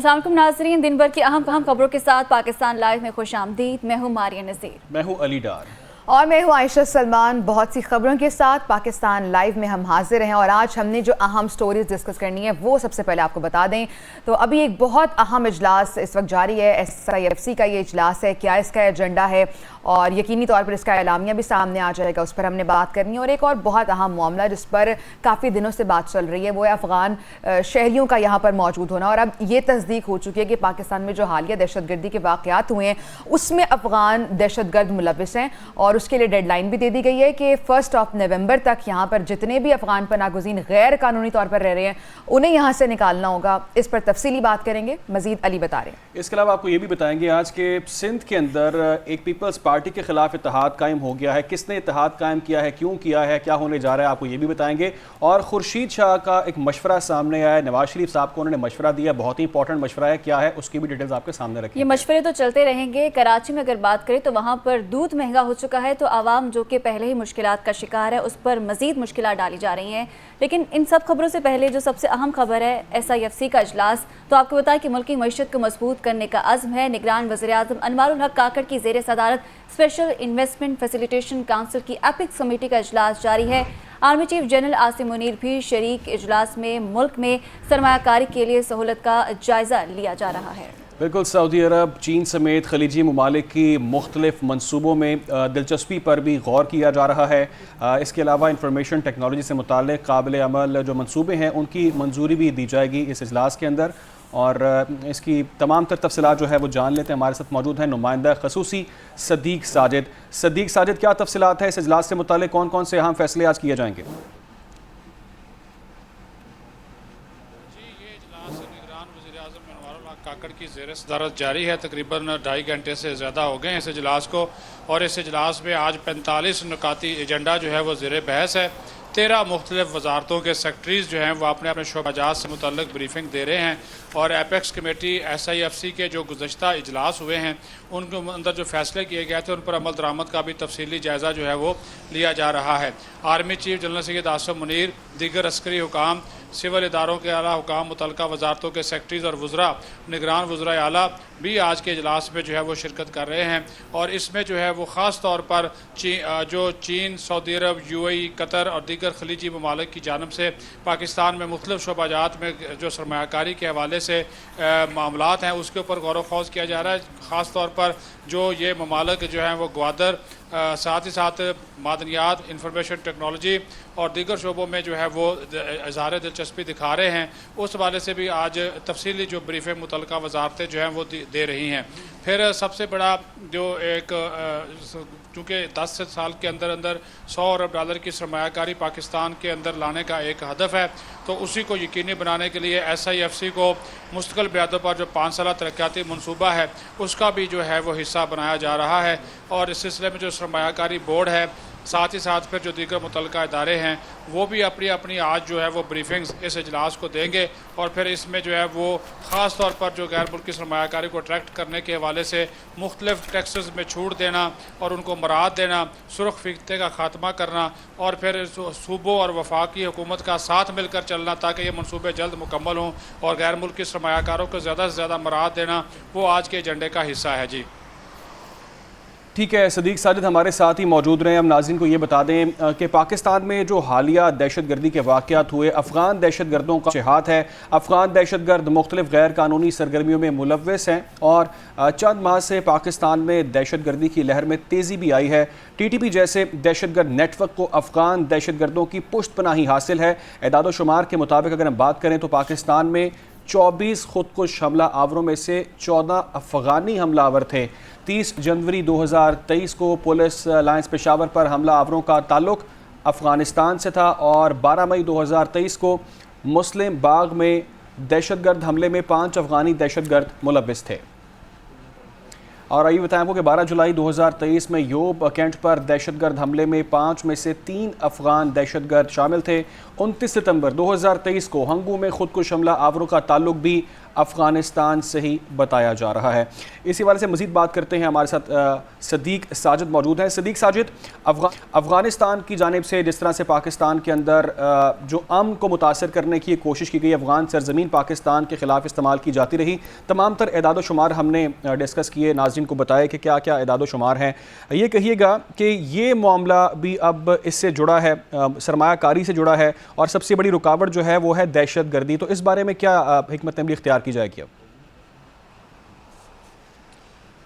अस्सलाम वालेकुम नाज़रीन, दिन भर की अहम खबरों के साथ पाकिस्तान लाइव में खुशामदीद। मैं हूँ मारिया नज़ीर। मैं हूँ अली डार और मैं हूँ आयशा सलमान। बहुत सी खबरों के साथ पाकिस्तान लाइव में हम हाजिर हैं और आज हमने जो अहम स्टोरीज डिस्कस करनी है वो सबसे पहले आपको बता दें तो अभी एक बहुत अहम इजलास इस वक्त जारी है। SIFC का ये इजलास है, क्या इसका एजेंडा है और यकीनी तौर पर इसका एलामिया भी सामने आ जाएगा, उस पर हमने बात करनी है। और एक और बहुत अहम मामला जिस पर काफ़ी दिनों से बात चल रही है वो है अफ़गान शहरियों का यहाँ पर मौजूद होना। और अब ये तस्दीक हो चुकी है कि पाकिस्तान में जो हालिया दहशतगर्दी के वाक़यात हुए हैं उसमें अफ़गान दहशतगर्द मुलविस हैं और उसके लिए डेडलाइन भी दे दी गई है कि 1 नवंबर तक यहाँ पर जितने भी अफ़गान पनागुज़ीन गैर कानूनी तौर पर रह रहे हैं उन्हें यहाँ से निकालना होगा। इस पर तफसीली बात करेंगे, मजीद अली बता रहे हैं। इसके अलावा आपको ये भी बताएंगे आज के सिंध के अंदर एक पीपल्स पार्टी के खिलाफ इत्तेहाद कायम हो गया है। किसने इत्तेहाद कायम किया है, क्यों किया है, क्या होने जा रहा है, आपको ये भी बताएंगे। और खुर्शीद शाह का एक मशवरा सामने आया है, नवाज शरीफ साहब को उन्होंने मशवरा दिया, बहुत ही इंपॉर्टेंट मशवरा है, क्या है उसकी भी डिटेल्स आपके सामने रखें। ये मशवरे तो चलते रहेंगे। कराची में अगर बात करें तो वहाँ पर दूध महंगा हो चुका है तो आवाम जो कि पहले ही मुश्किलात का शिकार है उस पर मजीद मुश्किलात डाली जा रही हैं। लेकिन इन सब खबरों से पहले जो सबसे अहम खबर है SIFC का इजलास, तो आपको बताएं कि मुल्की मईशत को मजबूत करने का अज़्म है। निगरान वज़ीर-ए-आज़म अनवारुल हक काकड़ की ज़ेर सदारत स्पेशल इन्वेस्टमेंट फैसिलिटेशन काउंसिल की एपिक्स कमेटी का इजलास जारी है। Army chief general Asim Munir भी शरीक इजलास में मुल्क में सरमायाकारी के लिए सहूलत का जायज़ा लिया जा रहा है। बिल्कुल, सऊदी अरब, चीन समेत खलीजी ममालिक की मुख्तलिफ मनसूबों में दिलचस्पी पर भी गौर किया जा रहा है। इसके अलावा इंफॉर्मेशन टेक्नोलॉजी से मुताल्लिक़ काबिल अमल जो मनसूबे हैं उनकी मंजूरी भी दी जाएगी इस इजलास के अंदर। और इसकी तमाम तर तफसीलात जो है वो जान लेते हैं। हमारे साथ मौजूद हैं नुमाइंदा खसूसी सदीक साजिद। सदीक साजिद, क्या तफसीलात है इस इजलास से मुताल्लिक़, कौन कौन से अहम फैसले आज किए जाएंगे? काकड़ की ज़ेर सदारत जारी है। तकरीबन 2.5 घंटे से ज़्यादा हो गए हैं इस इजलास को और इस इजलास में आज 45 नुकाती एजेंडा जो है वो ज़ेर बहस है। 13 मुख्तलिफ वजारतों के सेक्रेटरीज जो हैं वो अपने अपने शोबाजात से मुतल्लिक़ ब्रीफिंग दे रहे हैं और एपेक्स कमेटी SIFC के जो गुज़श्ता इजलास हुए हैं उनके अंदर जो फैसले किए गए थे उन पर अमल दरामद का भी तफसीली जायज़ा जो है वो लिया जा रहा है। Army chief general Syed Asim Munir, दीगर अस्करी हुकाम, सिविल इदारों के आला हुकाम, मुतल्लिक़ा वजारतों के सेक्रेटरीज और वज़रा, निगरान वज़रा आला भी आज के इजलास में जो है वो शिरकत कर रहे हैं। और इसमें जो है वो ख़ास तौर पर चीन, सऊदी अरब, UAE, कतर और दीगर खलीजी ममालिक की जानब से पाकिस्तान में मुख्तलिफ शोबाजात में जो सरमायाकारी के हवाले से मामलात हैं उसके ऊपर गौर व खौज किया जा रहा है। ख़ास तौर पर जो ये ममालिक जो हैं वो ग्वादर, साथ ही साथ मादनियात, इंफॉर्मेशन टेक्नोलॉजी और दीगर शोबों में जो है वो इज़हार दिलचस्पी दिखा रहे हैं, उस हवाले से भी आज तफसीली जो ब्रीफिंग मुतल्लिक़ा वजारतें जो हैं वो दे रही हैं। फिर सबसे बड़ा जो एक चूँकि 10 साल के अंदर अंदर $100 अरब की सरमायाकारी पाकिस्तान के अंदर लाने का एक हदफ है, तो उसी को यकीनी बनाने के लिए SIFC को मुस्तकिल ब्यादों पर जो 5 साला तरक्याती मनसूबा है उसका भी जो है वो हिस्सा बनाया जा रहा है। और इस सिलसिले में जो सरमायाकारी बोर्ड है, साथ ही साथ फिर जो दीगर मुतल्लिक़ा इदारे हैं वो भी अपनी अपनी आज जो है वो ब्रीफिंग्स इस इजलास को देंगे। और फिर इसमें जो है वो ख़ास तौर पर जो गैर मुल्की सरमायाकारी को अट्रैक्ट करने के हवाले से मुख्तलिफ टैक्सेस में छूट देना और उनको मराद देना, सुरख फिक्ते का ख़ात्मा करना और फिर सूबों और वफाकी हुकूमत का साथ मिलकर चलना ताकि ये मनसूबे जल्द मुकम्मल हों और गैर मुल्की सरमायाकारों को ज़्यादा से ज़्यादा मराद देना, वो आज के एजेंडे का हिस्सा है। जी ठीक है, सदीक साजिद हमारे साथ ही मौजूद रहे। हम नाज़रीन को ये बता दें कि पाकिस्तान में जो हालिया दहशतगर्दी के वाक़यात हुए, अफ़गान दहशतगर्दों का जिहाद है। अफ़गान दहशतगर्द मुख्तलिफ गैर कानूनी सरगर्मियों में मुलव्वस हैं और चंद माह से पाकिस्तान में दहशतगर्दी की लहर में तेज़ी भी आई है। TTP जैसे दहशतगर्द नेटवर्क को अफ़गान दहशतगर्दों की पुष्ट पनाही हासिल है। एदाद शुमार के मुताबिक अगर हम बात करें तो पाकिस्तान में 24 खुदकुश हमला आवरों में से 14 अफ़गानी हमलावर थे। 30 जनवरी 2023 को पुलिस लाइन्स पेशावर पर हमला आवरों का ताल्लुक अफ़गानिस्तान से था और 12 मई 2023 को मुस्लिम बाग में दहशतगर्द हमले में 5 अफ़गानी दहशतगर्द मुलव्विस थे। और आइए बताएं आपको कि 12 जुलाई 2023 में योब कैंट पर दहशतगर्द हमले में 5 में से 3 अफगान दहशतगर्द शामिल थे। 29 सितंबर 2023 को हंगू में खुदकुश हमला आवरों का ताल्लुक भी अफ़गानिस्तान से ही बताया जा रहा है। इसी वाले से मज़ीद बात करते हैं, हमारे साथ सदीक साजिद मौजूद हैं। सदीक साजिद, अफ़गानिस्तान की जानिब से जिस तरह से पाकिस्तान के अंदर जो अमन को मुतासर करने की कोशिश की गई, अफ़गान सरजमीन पाकिस्तान के ख़िलाफ़ इस्तेमाल की जाती रही, तमाम तर एदाद शुमार हमने डिस्कस किए, नाज़रीन को बताया कि क्या क्या एदाद शुमार हैं। ये कहिएगा कि ये मामला भी अब इससे जुड़ा है, सरमायाकारी से जुड़ा है, और सबसे बड़ी रुकावट जो है वो है दहशत गर्दी। तो इस बारे में क्या हिकमत अमली इख्तियार की जाएगी अब?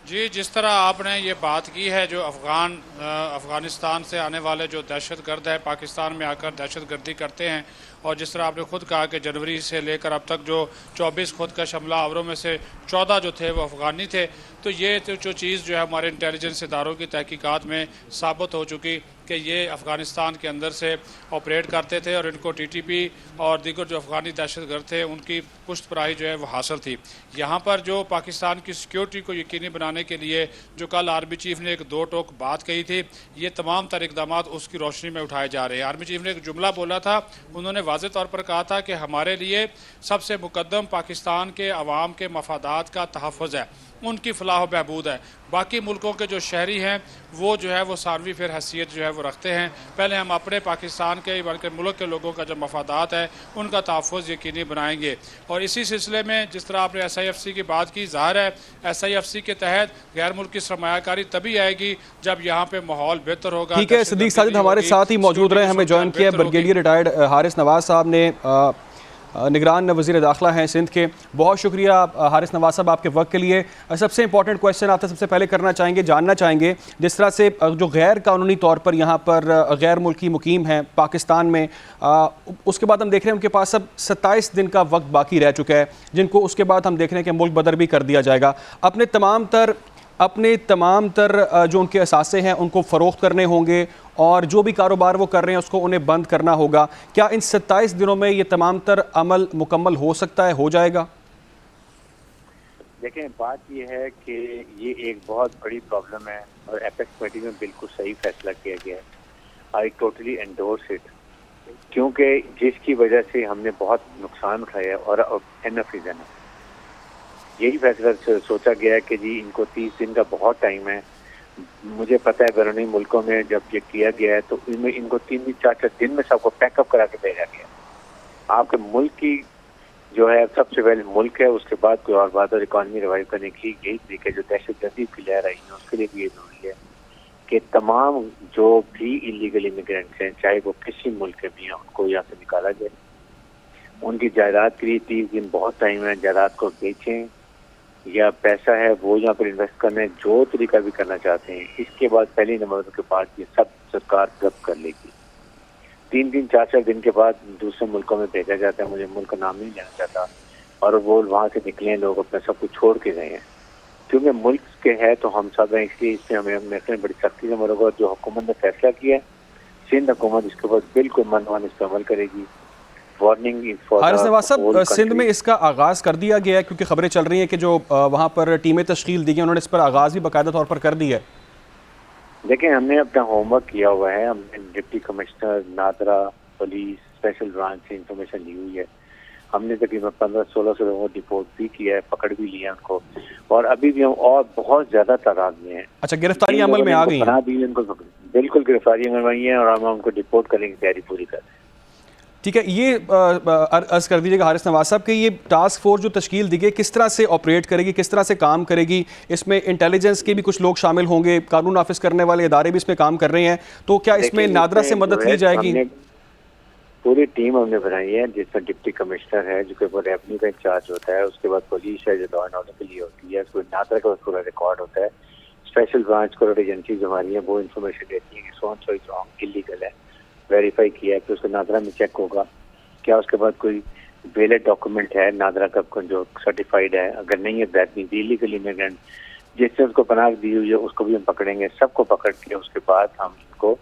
जी, जिस तरह आपने ये बात की है, जो अफ़गानिस्तान से आने वाले जो दहशतगर्द है पाकिस्तान में आकर दहशतगर्दी करते हैं, और जिस तरह आपने खुद कहा कि जनवरी से लेकर अब तक जो 24 खुदकश हमला आवरों में से 14 जो थे वो अफ़गानी थे, तो ये जो चीज़ जो है हमारे इंटेलिजेंस इदारों की तहकीकात में साबित हो चुकी कि ये अफ़गानिस्तान के अंदर से ऑपरेट करते थे, और इनको टीटीपी और दीगर जो अफ़गानी दहशतगर्द थे उनकी पुष्ट पराही जो है वो हासिल थी। यहाँ पर जो पाकिस्तान की सिक्योरिटी को यकीनी बनाने के लिए जो कल आर्मी चीफ ने एक दो टोक बात कही थी, ये तमाम तर इक़दाम उसकी रोशनी में उठाए जा रहे हैं। आर्मी चीफ ने एक जुमला बोला था, उन्होंने वाज़ेह तौर पर कहा था कि हमारे लिए सबसे मुकद्दम पाकिस्तान के अवाम के मफादात का तहफ़्फ़ुज़ है, उनकी फलाह व बहबूद है। बाकी मुल्कों के जो शहरी हैं वो जो है वो सानवी फिर हैसियत जो है वो रखते हैं। पहले हम अपने पाकिस्तान के बल्कि मुल्क के लोगों का जो मफादात है उनका तहफ़्फ़ुज़ यकीनी बनाएंगे। और इसी सिलसिले में जिस तरह आपने SIFC की बात की, ज़ाहिर है SIFC के तहत गैर मुल्की सरमायाकारी तभी आएगी जब यहाँ पे माहौल बेहतर होगा। ठीक है, सदीक साजिद हमारे साथ ही मौजूद रहे, हमें ज्वाइन किया ब्रिगेडियर रिटायर्ड हारिस नवाज साहब ने, निगरान वज़ीर दाखिला हैं सिंध के। बहुत शुक्रिया हारिस नवाज साहब आपके वक्त के लिए। सबसे इंपॉर्टेंट क्वेश्चन आपसे सबसे पहले करना चाहेंगे, जानना चाहेंगे, जिस तरह से जो गैर कानूनी तौर पर यहाँ पर गैर मुल्की मुकीम हैं पाकिस्तान में, उसके बाद हम देख रहे हैं उनके पास अब 27 दिन का वक्त बाकी रह चुका है, जिनको उसके बाद हम देख रहे हैं कि मुल्क बदर भी कर दिया जाएगा। अपने तमाम तर जो उनके असासे हैं उनको फ़रोख्त करने होंगे, और जो भी कारोबार वो कर रहे हैं उसको उन्हें बंद करना होगा। क्या इन 27 दिनों में ये तमाम तर अमल मुकम्मल हो सकता है, हो जाएगा? देखें, बात ये है कि ये एक बहुत बड़ी प्रॉब्लम है, और एपेक्स कमेटी में बिल्कुल सही फैसला किया गया है। आई टोटली एंडोर्स इट, क्योंकि जिसकी वजह से हमने बहुत नुकसान उठाया है, और अब एनफ इज एनफ। यही फैसला सोचा गया है कि जी इनको 30 दिन का बहुत टाइम है। मुझे पता है बैरूनी मुल्कों में जब ये किया गया है तो इनमें इनको 3-4 दिन में सबको पैकअप करा के भेजा गया। आपके मुल्क की जो है सबसे पहले मुल्क है, उसके बाद कोई और बात, और इकॉनमी रिवाइव करने की यही तरीके जो दहशतगर्दी की लहर आई है उसके लिए भी ये जरूरी है कि तमाम जो भी इलीगल इमिग्रेंट्स हैं, चाहे वो किसी मुल्क के भी हैं, उनको यहाँ से निकाला जाए। उनकी जायदाद के लिए 30 दिन बहुत टाइम है, जायदाद को बेचें या पैसा है वो यहाँ पर इन्वेस्ट करने जो तरीका भी करना चाहते हैं। इसके बाद पहली नंबर के बाद ये सब सरकार जब्त कर लेगी। 3-4 दिन के बाद दूसरे मुल्कों में भेजा जाता है, मुझे मुल्क का नाम नहीं लेना चाहता, और वो वहाँ से निकले लोग अपना सब कुछ छोड़ के गए हैं। क्योंकि मुल्क के है तो हम सब हैं, इसलिए इसमें हमें बड़ी सख्ती से मरोगा। जो हुकूमत ने फैसला किया, सिंध हुकूमत इसके बाद बिल्कुल मनमान इस पर अमल करेगी। हारिस नवाज साहब, सिंध में इसका आगाज़ कर दिया गया है, क्योंकि खबरें चल रही हैं कि जो वहाँ पर टीमें तश्कील दी गई उन्होंने इस पर आगाज़ भी बाकायदा तौर पर कर दिया है। देखें, हमने अपना होमवर्क किया हुआ है। हमने deputy commissioner NADRA, police, special branch से इंफॉर्मेशन ली हुई है। हमने तकरीबन 1500-1600 लोगों को डिपोर्ट भी किया है, पकड़ भी लिया उनको, और अभी भी हम और बहुत ज्यादा तादाद में हैं। अच्छा, गिरफ्तारी अमल में आ गई है? बिल्कुल गिरफ्तारी अमल में आई है, और हम उनको डिपोर्ट करने की तैयारी पूरी कर रहे हैं। ठीक है, ये अर्ज कर दीजिएगा हारिस नवाज साहब कि ये टास्क फोर्स जो तश्कील दी गई किस तरह से ऑपरेट करेगी, किस तरह से काम करेगी? इसमें इंटेलिजेंस के भी कुछ लोग शामिल होंगे, कानून नाफिज करने वाले इदारे भी इसमें काम कर रहे हैं, तो क्या इसमें नादरा से मदद ली जाएगी? पूरी टीम हमने बनाई है, जिसमें डिप्टी कमिश्नर है जो कि वो रेवेन्यू का इंचार्ज होता है, उसके बाद पुलिस है जो लॉ एंड ऑर्डर के लिए होती है, उसको नादरा का पूरा रिकॉर्ड होता है, स्पेशल ब्रांच को एजेंसीज हमारी है वो इन्फॉर्मेशन देती है कि सो इज रॉन्ग, इलीगल है, वेरीफाई किया है, फिर उसको नादरा में चेक होगा क्या उसके बाद कोई वैलिड डॉक्यूमेंट है नादरा का जो सर्टिफाइड है। अगर नहीं है दैट मींस इलीगल इमिग्रेंट, जिससे उसको पनाह दी हुई है उसको भी हम पकड़ेंगे। सबको पकड़ के उसके बाद हम इनको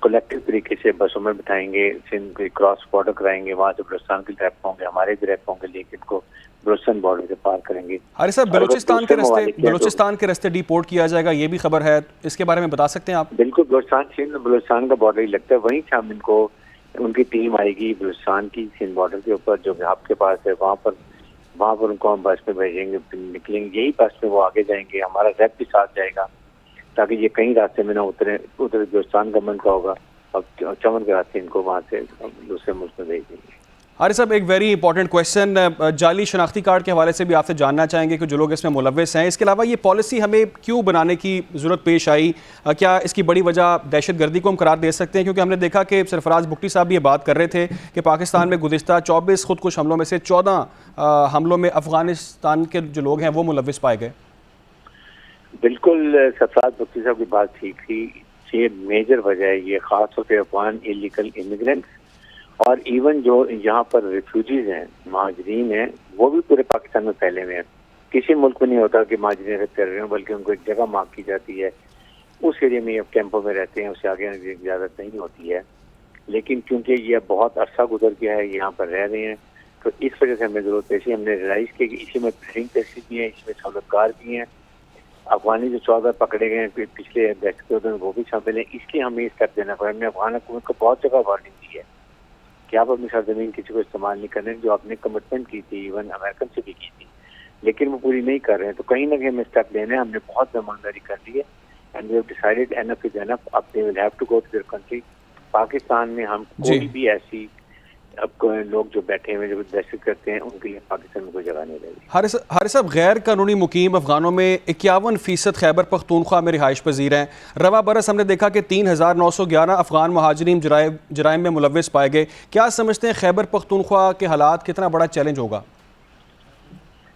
कलेक्टिव तरीके से बसों में बिठाएंगे, सिंध क्रॉस बॉर्डर कराएंगे, वहाँ से बलूचिस्तान की तरफ होंगे, हमारे भी रैप होंगे, लेकिन इनको बलूचिस्तान बॉर्डर से पार करेंगे। अरे साहब, और अगर दूसरे बलूचिस्तान के रास्ते डिपोर्ट किया जाएगा, ये भी खबर है, इसके बारे में बता सकते हैं आप? बिल्कुल, बलूचिस्तान का बॉर्डर ही लगता है, वहीं से हम इनको, उनकी टीम आएगी बलूचिस्तान की सिंध बॉर्डर के ऊपर जो आपके पास है, वहाँ पर उनको हम बस में भेजेंगे, निकलेंगे, यही बस में वो आगे जाएंगे, हमारा रैप भी साथ जाएगा ताकि ये कहीं रास्ते में ना उतरे बलूचिस्तान गवर्नमेंट का होगा और चमन के रास्ते इनको वहाँ से दूसरे मुल्क में भेज देंगे। अरे साहब, एक वेरी इंपॉर्टेंट क्वेश्चन जाली शनाख्ती कार्ड के हवाले से भी आपसे जानना चाहेंगे कि जो लोग इसमें मुलव्वस हैं, इसके अलावा ये पॉलिसी हमें क्यों बनाने की ज़रूरत पेश आई? क्या इसकी बड़ी वजह दहशतगर्दी को हम करार दे सकते हैं? क्योंकि हमने देखा कि सरफराज बुख्ती साहब भी ये बात कर रहे थे कि पाकिस्तान में गुज़िश्ता 24 खुदकुश हमलों में से 14 हमलों में अफगानिस्तान के जो लोग हैं वो मुलव्वस पाए गए। बिल्कुल, सरफराज बुख्ती साहब की बात ठीक थी। ये मेजर वजह है, ये खासतौर पर अफगान इलीगल इमिग्रेंट्स और इवन जो यहाँ पर रिफ्यूजीज हैं, महाजरीन हैं, वो भी पूरे पाकिस्तान में फैले हुए हैं। किसी मुल्क में नहीं होता कि महाजरीन कर रहे हो, बल्कि उनको एक जगह मार्क की जाती है, उस एरिया में कैंपों में रहते हैं, उससे आगे आने की इजाज़त नहीं होती है। लेकिन क्योंकि ये बहुत अरसा गुजर गया है, यहाँ पर रह रहे हैं, तो इस वजह से हमें ज़रूरत पेशी, हमने रियलाइज़ किया कि इसी में ट्रेनिंग पेशी भी है, इसमें सहूलतकार भी हैं। अफगानी जो 14 पकड़े गए हैं पिछले दहशतगर्द में, वो भी शामिल हैं। इसलिए हमें स्टेप देना पड़ा। हमने अफगान हुकूमत को बहुत जगह वार्निंग दी है कि आप अपनी सरजमीन किसी को इस्तेमाल नहीं करने, जो आपने कमिटमेंट की थी, इवन अमेरिकन से भी की थी, लेकिन वो पूरी नहीं कर रहे हैं। तो कहीं ना कहीं हमें स्टेप लेना है। हमने बहुत ईमानदारी कर ली है and we have decided enough is enough, अब they will have to go to their country. Pakistan में हम कोई भी ऐसी अब लोग जो बैठे हुए जो दहशत करते हैं, उनके लिए पाकिस्तान में कोई जगह नहीं रहेगी। हारिस साहब, गैर कानूनी मुकीम अफगानों में 51% खैबर पख्तूनख्वा में रिहाइश पजीर हैं। रवा बरस हमने देखा कि 3911 अफगान महाजरीन जराइम में मुलव्वस पाए गए। क्या समझते हैं खैबर पख्तूनख्वा के हालात कितना बड़ा चैलेंज होगा?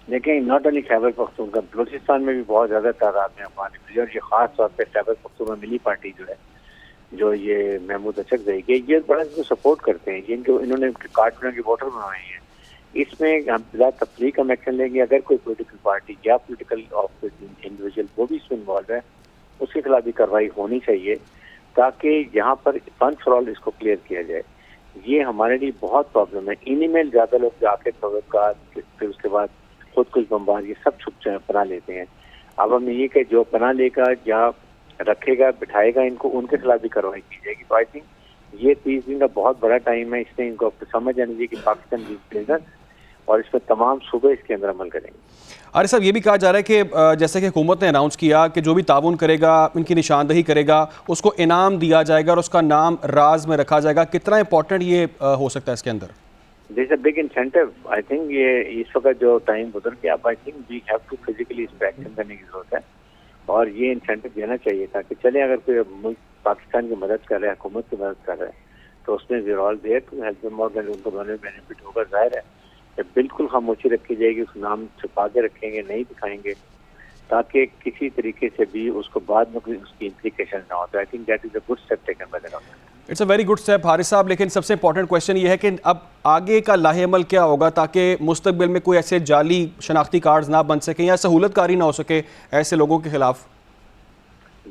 देखिए, नॉट ओनली खैबर पख्तूनख्वा, बलूचिस्तान में भी बहुत ज़्यादा तादाद में अफगान है, और ये खास तौर पर खैबर पख्तूनख्वा मिली पार्टी जो है, जो ये महमूद अचकज़ई के, ये बड़ा इनको सपोर्ट करते हैं, जिनको इन्होंने कार्ड बना के वोटर बनाए हैं। इसमें हम बिला तफरीक हम एक्शन लेंगे। अगर कोई पॉलिटिकल पार्टी या पॉलिटिकल इंडिविजुअल वो भी इसमें इन्वॉल्व है, उसके खिलाफ भी कार्रवाई होनी चाहिए ताकि यहाँ पर वंस फॉर ऑल इसको क्लियर किया जाए। ये हमारे लिए बहुत प्रॉब्लम है। इन्हीं में ज़्यादा लोग जाके तवक्का, फिर उसके बाद खुद कुछ बम्बार, ये सब छुप पना लेते हैं। अब हमने ये कि जो पना लेगा या रखेगा, बिठाएगा, इनको उनके खिलाफ भी कार्रवाई की जाएगी। तो आई थिंक ये 30 दिन का बहुत बड़ा टाइम है, इसमें इनको समझ आनी चाहिए कि पाकिस्तान लीडर और इसमें तमाम सूबे इसके अंदर अमल करेंगे। अरे साहब, ये भी कहा जा रहा है कि जैसे कि हुकूमत ने अनाउंस किया कि जो भी ताउन करेगा, इनकी निशानदही करेगा, उसको इनाम दिया जाएगा और उसका नाम राज में रखा जाएगा। कितना इंपॉर्टेंट ये हो सकता है इसके अंदर? This a big incentive. I think ये इस वक्त जो टाइम गुजर गया, I think we have to physically इस पर एक्शन करने की जरूरत है और ये इंसेंटिव देना चाहिए ताकि चले, अगर कोई मुल्क पाकिस्तान की मदद कर रहा है, हुकूमत की मदद कर रहा है, तो उसमें we are all there to help them और उनको दोनों बेनिफिट होगा। जाहिर है बिल्कुल खामोशी रखी जाएगी, उस नाम छुपा के रखेंगे, नहीं दिखाएंगे ताकि किसी तरीके से भी उसको बाद में कोई उसकी इम्प्लीकेशन ना हो। तो I think that is a good step taken by the government. It's a very good step Haris साहब, लेकिन सबसे इंपॉर्टेंट क्वेश्चन ये है कि अब आगे का लाहेअमल क्या होगा ताकि मुस्तकबिल में कोई ऐसे जाली शनाख्ती कार्ड्स ना बन सके या सहूलतकारी ना हो सके ऐसे लोगों के खिलाफ?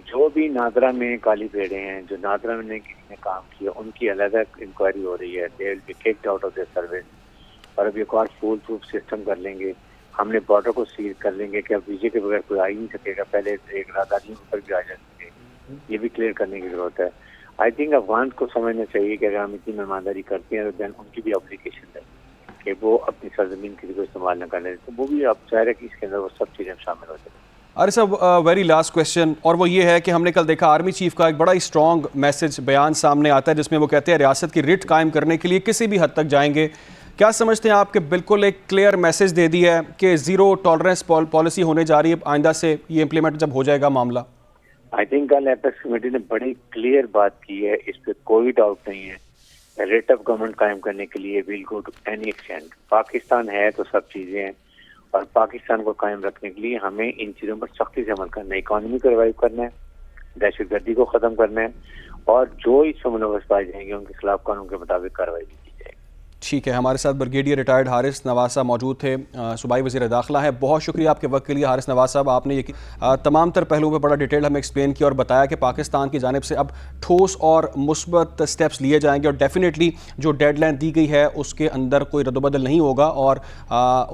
जो भी नादरा में काली पेड़े हैं, जो नादरा में किसी ने काम किया, उनकी अलग इंक्वायरी हो रही है। They will be kicked out of their service. और अब एक और फूल प्रूफ सिस्टम कर लेंगे, हमने बॉर्डर को सील कर लेंगे कि अब वीजे के बगैर कोई आ ही नहीं सकेगा। पहले एक राहदारियों पर भी आ जा सके, ये भी क्लियर करने की जरूरत है। आई थिंक अफगान को समझना चाहिए कि अगर हम इतनी मेहमानदारी करते हैं तो देन उनकी भी ऑब्लिगेशन है कि वो अपनी सरजमीन किसी को इस्तेमाल न करने, तो वो भी अब चाह रहे कि इसके अंदर वो सब चीज़ें शामिल हो जाए। अरे सब वेरी लास्ट क्वेश्चन, और वो ये है कि हमने कल देखा आर्मी चीफ का एक बड़ा ही स्ट्रॉन्ग मैसेज बयान सामने आता है जिसमें वो कहते हैं रियासत की रिट कायम करने के लिए किसी भी हद तक जाएंगे। क्या समझते हैं आप कि बिल्कुल एक क्लियर मैसेज दे दिया है कि ज़ीरो टॉलरेंस पॉलिसी होने जा रही है आइंदा से, ये इम्प्लीमेंट जब हो जाएगा मामला? आई थिंक कल एपेक्स कमेटी ने बड़ी क्लियर बात की है, इस पर कोई डाउट नहीं है। रेट ऑफ गवर्नमेंट कायम करने के लिए will go to any extent. Pakistan है तो सब चीज़ें हैं, और पाकिस्तान को कायम रखने के लिए हमें इन चीज़ों पर सख्ती से अमल करना है। इकॉनमी को रिवाइव करना है, दहशतगर्दी को ख़त्म करना है, और जो इसमें मुलव्वस पाए जाएंगे उनके खिलाफ कानून के मुताबिक कार्रवाई की जाएगी। ठीक है, हमारे साथ ब्रिगेडियर रिटायर्ड हारिस नवाज साहब मौजूद थे, सूबाई वज़ीर दाखिला है। बहुत शुक्रिया आपके वक्त के लिए हारिस नवाज साहब। आपने ये तमाम तर पहलुओं में बड़ा डिटेल हमें एक्सप्लेन किया और बताया कि पाकिस्तान की जानिब से अब ठोस और मुस्बत स्टेप्स लिए जाएंगे और डेफिनेटली जो डेडलाइन दी गई है उसके अंदर कोई रद्दबदल नहीं होगा और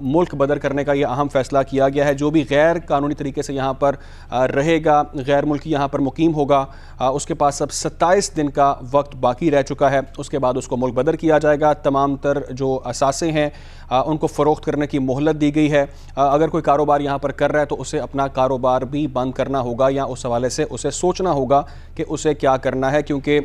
मुल्क बदर करने का ये अहम फैसला किया गया है। जो भी गैर कानूनी तरीके से यहाँ पर रहेगा, गैर मुल्की यहाँ पर मुकीम होगा, उसके पास अब 27 दिन का वक्त बाकी रह चुका है। उसके बाद उसको मुल्क बदर किया जाएगा। तमाम तर जो असासे हैं उनको फ़रोख्त करने की मोहलत दी गई है। अगर कोई कारोबार यहाँ पर कर रहा है तो उसे अपना कारोबार भी बंद करना होगा या उस हवाले से उसे सोचना होगा कि उसे क्या करना है, क्योंकि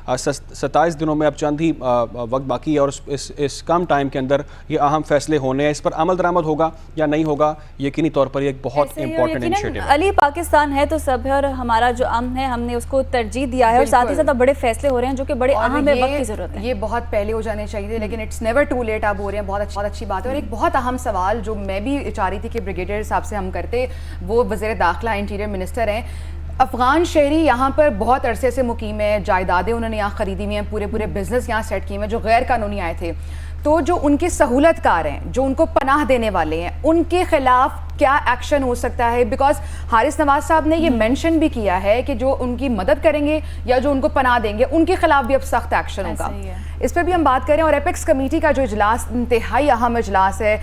27 दिनों में अब चंद ही वक्त बाकी है और इस कम टाइम के अंदर ये अहम फैसले होने हैं। इस पर अमल दरामद होगा या नहीं होगा, यकीनी तौर पर एक बहुत इंपॉर्टेंट इनिशिएटिव है। अली, पाकिस्तान है तो सब है और हमारा जो अमन है हमने उसको तरजीह दिया है और साथ ही साथ बड़े फैसले हो रहे हैं जो कि बड़े अहम है, वक्त की जरूरत है। ये बहुत पहले हो जाने चाहिए थे, लेकिन इट्स नेवर टू लेट अब हो रहे हैं। बहुत अच्छी बात है। और एक बहुत अहम सवाल जो मैं भी चाह रही थी कि ब्रिगेडियर साहब से हम करते, वो वज़ीर दाखिला इंटीरियर मिनिस्टर हैं। अफ़गान शहरी यहाँ पर बहुत अरसे से मुकीम है, जायदादें उन्होंने यहाँ ख़रीदी हुई हैं, पूरे बिज़नेस यहाँ सेट किए हैं जो गैर कानूनी आए थे। तो जो उनके सहूलतकार हैं, जो उनको पनाह देने वाले हैं, उनके खिलाफ क्या एक्शन हो सकता है? बिकॉज हारिस नवाज साहब ने ये मेंशन भी किया है कि जो उनकी मदद करेंगे या जो उनको पनाह देंगे उनके खिलाफ भी अब सख्त एक्शन होगा। इस पर भी हम बात करें। और एपेक्स कमेटी का जो इजलास इंतहाई अहम इजलास है,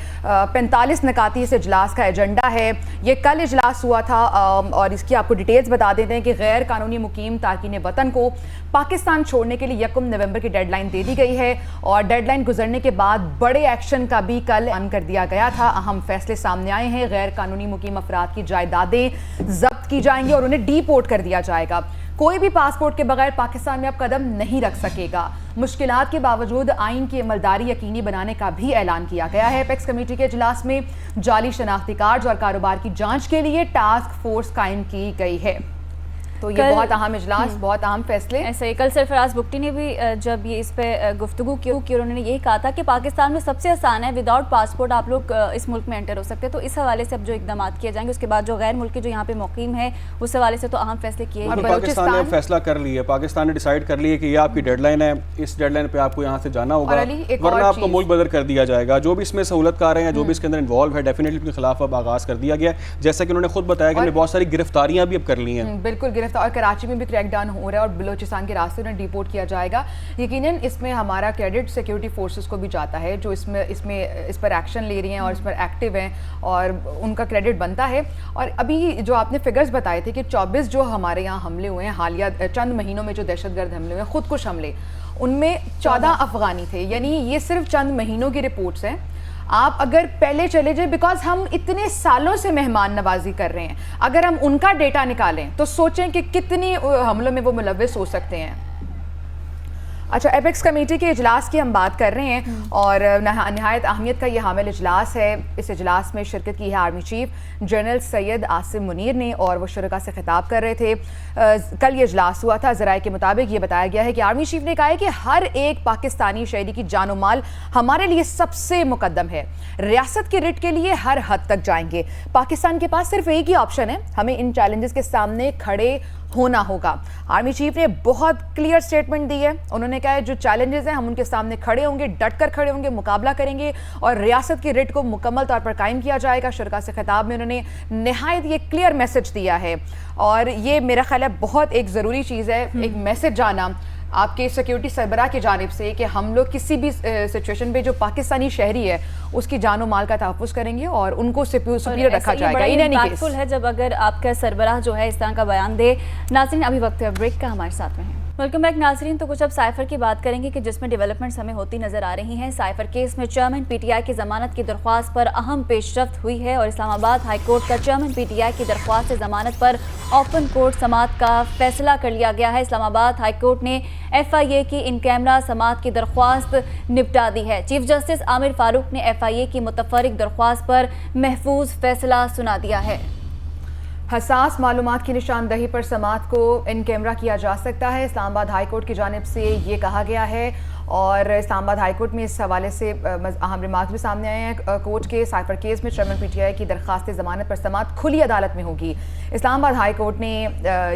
45 निकाती इस इजलास का एजेंडा है। ये कल इजलास हुआ था और इसकी आपको डिटेल्स बता देते हैं कि गैर कानूनी मुकीम तारकीन वतन को पाकिस्तान छोड़ने के लिए 1 नवंबर की डेडलाइन दे दी गई है और डेडलाइन गुजरने के बाद बड़े एक्शन का भी कल ऐलान कर दिया गया था। अहम फैसले सामने आए हैं। गैर कानूनी मुकीम अफराद की जायदादें जब्त की जाएंगी और उन्हें डीपोर्ट कर दिया जाएगा। कोई भी पासपोर्ट के बगैर पाकिस्तान में अब कदम नहीं रख सकेगा। मुश्किलात के बावजूद आइन की अमलदारी यकीनी बनाने का भी ऐलान किया गया है। एपेक्स कमेटी के इजलास में जाली शनाख्ती कार्ड और कारोबार की जांच के लिए टास्क फोर्स कायम की गई है। तो ये बहुत अहम इजलास, बहुत अहम फैसले। ऐसे ही कल सरफराज बुगटी ने भी जब ये इस पे गुफ्तगू की उन्होंने यही कहा था कि पाकिस्तान में सबसे आसान है, विदाउट पासपोर्ट आप लोग इस मुल्क में एंटर हो सकते हैं। तो इस हवाले से अब जो इकदाम किए जाएंगे, उसके बाद जो गैर मुल्की जो यहाँ पे मुकीम है उस हवाले से तो अहम फैसले किए। पाकिस्तान ने फैसला कर लिया, पाकिस्तान ने डिसाइड कर लिया कि ये आपकी डेडलाइन है, इस डेडलाइन पे आपको यहाँ से जाना होगा, वरना आपको मुल्क बदर कर दिया जाएगा। जो भी इसमें सहूलतकार हैं, जो भी इसके अंदर इन्वॉल्व है, डेफिनेटली उनके खिलाफ अब आगाज कर दिया गया है। जैसा कि उन्होंने खुद बताया कि बहुत सारी गिरफ्तारियां भी अब कर ली हैं। बिल्कुल, गिरफ्तार। कराची में भी क्रैकडाउन हो रहा है और बलोचिस्तान के रास्ते उन्हें डिपोर्ट किया जाएगा। यकीनन इसमें हमारा क्रेडिट सिक्योरिटी फोर्सेस को भी जाता है जो इस पर एक्शन ले रही हैं और इस पर एक्टिव हैं और उनका क्रेडिट बनता है। और अभी जो आपने फिगर्स बताए थे कि 24 जो हमारे यहाँ हमले हुए हैं हालिया चंद महीनों में, जो दहशतगर्द हमले हुए हैं, खुदकुश हमले, उनमें 14 अफगानी थे। यानी ये सिर्फ चंद महीनों की रिपोर्ट्स हैं। आप अगर पहले चले जाए, बिकॉज हम इतने सालों से मेहमान नवाजी कर रहे हैं, अगर हम उनका डेटा निकालें तो सोचें कि कितनी हमलों में वो मुलव्विस हो सकते हैं। अच्छा, एपेक्स कमेटी के इजलास की हम बात कर रहे हैं और नहायत अहमियत का ये हामिल इजलास है। इस इजलास में शिरकत की है army chief general Syed Asim Munir ने और वो शुरका से खिताब कर रहे थे। कल ये इजलास हुआ था। ज़राए के मुताबिक ये बताया गया है कि आर्मी चीफ ने कहा है कि हर एक पाकिस्तानी शहरी की जान और माल हमारे लिए सबसे मुकद्दम है। रियासत की रिट के लिए हर हद तक जाएंगे। पाकिस्तान के पास सिर्फ एक ही ऑप्शन है, हमें इन चैलेंजेस के सामने खड़े होना होगा। आर्मी चीफ ने बहुत क्लियर स्टेटमेंट दी है। उन्होंने कहा है जो चैलेंजेस हैं हम उनके सामने खड़े होंगे, डट कर खड़े होंगे, मुकाबला करेंगे और रियासत की रिट को मुकम्मल तौर पर कायम किया जाएगा। शुरका से खिताब में उन्होंने नहायत ये क्लियर मैसेज दिया है और ये मेरा ख्याल है बहुत एक ज़रूरी चीज़ है, एक मैसेज जाना आपके सिक्योरिटी सरबराह की जानिब से कि हम लोग किसी भी सिचुएशन पे जो पाकिस्तानी शहरी है उसकी जानो माल का तहफ़्फ़ुज़ करेंगे और उनको सुपीरियर रखा जाएगा। इम्पैक्टफुल है जब अगर आपका सरबराह जो है इस तरह का बयान दे। नाज़रीन, अभी वक्त है ब्रेक का, हमारे साथ में है। वेलकम बैक नाज़रीन। तो कुछ अब साइफर की बात करेंगे कि जिसमें डेवलपमेंट्स हमें होती नजर आ रही हैं। साइफर केस में चेयरमैन पीटीआई की जमानत की दरख्वास्त पर अहम पेशरफ्त हुई है और इस्लामाबाद हाई कोर्ट का चेयरमैन पीटीआई की दरख्वास्त से जमानत पर ओपन कोर्ट समाअत का फैसला कर लिया गया है। इस्लामाबाद हाई कोर्ट ने FIA की इन कैमरा समाअत की दरख्वास्त निपटा दी है। चीफ जस्टिस आमिर फारूक ने FIA की मुतफर्रिक दरख्वास्त पर महफूज फैसला सुना दिया है। हसास मालूमात की निशानदही पर समाअत को इन कैमरा किया जा सकता है, इस्लामाबाद हाई कोर्ट की जानिब से ये कहा गया है और इस्लामाबाद हाईकोर्ट में इस हवाले से अहम रिमार्क्स भी सामने आए हैं। कोर्ट के साइफर केस में चेयरमैन पीटीआई की दरख्वास्त ज़मानत पर समाअत खुली अदालत में होगी। इस्लामाबाद हाई कोर्ट ने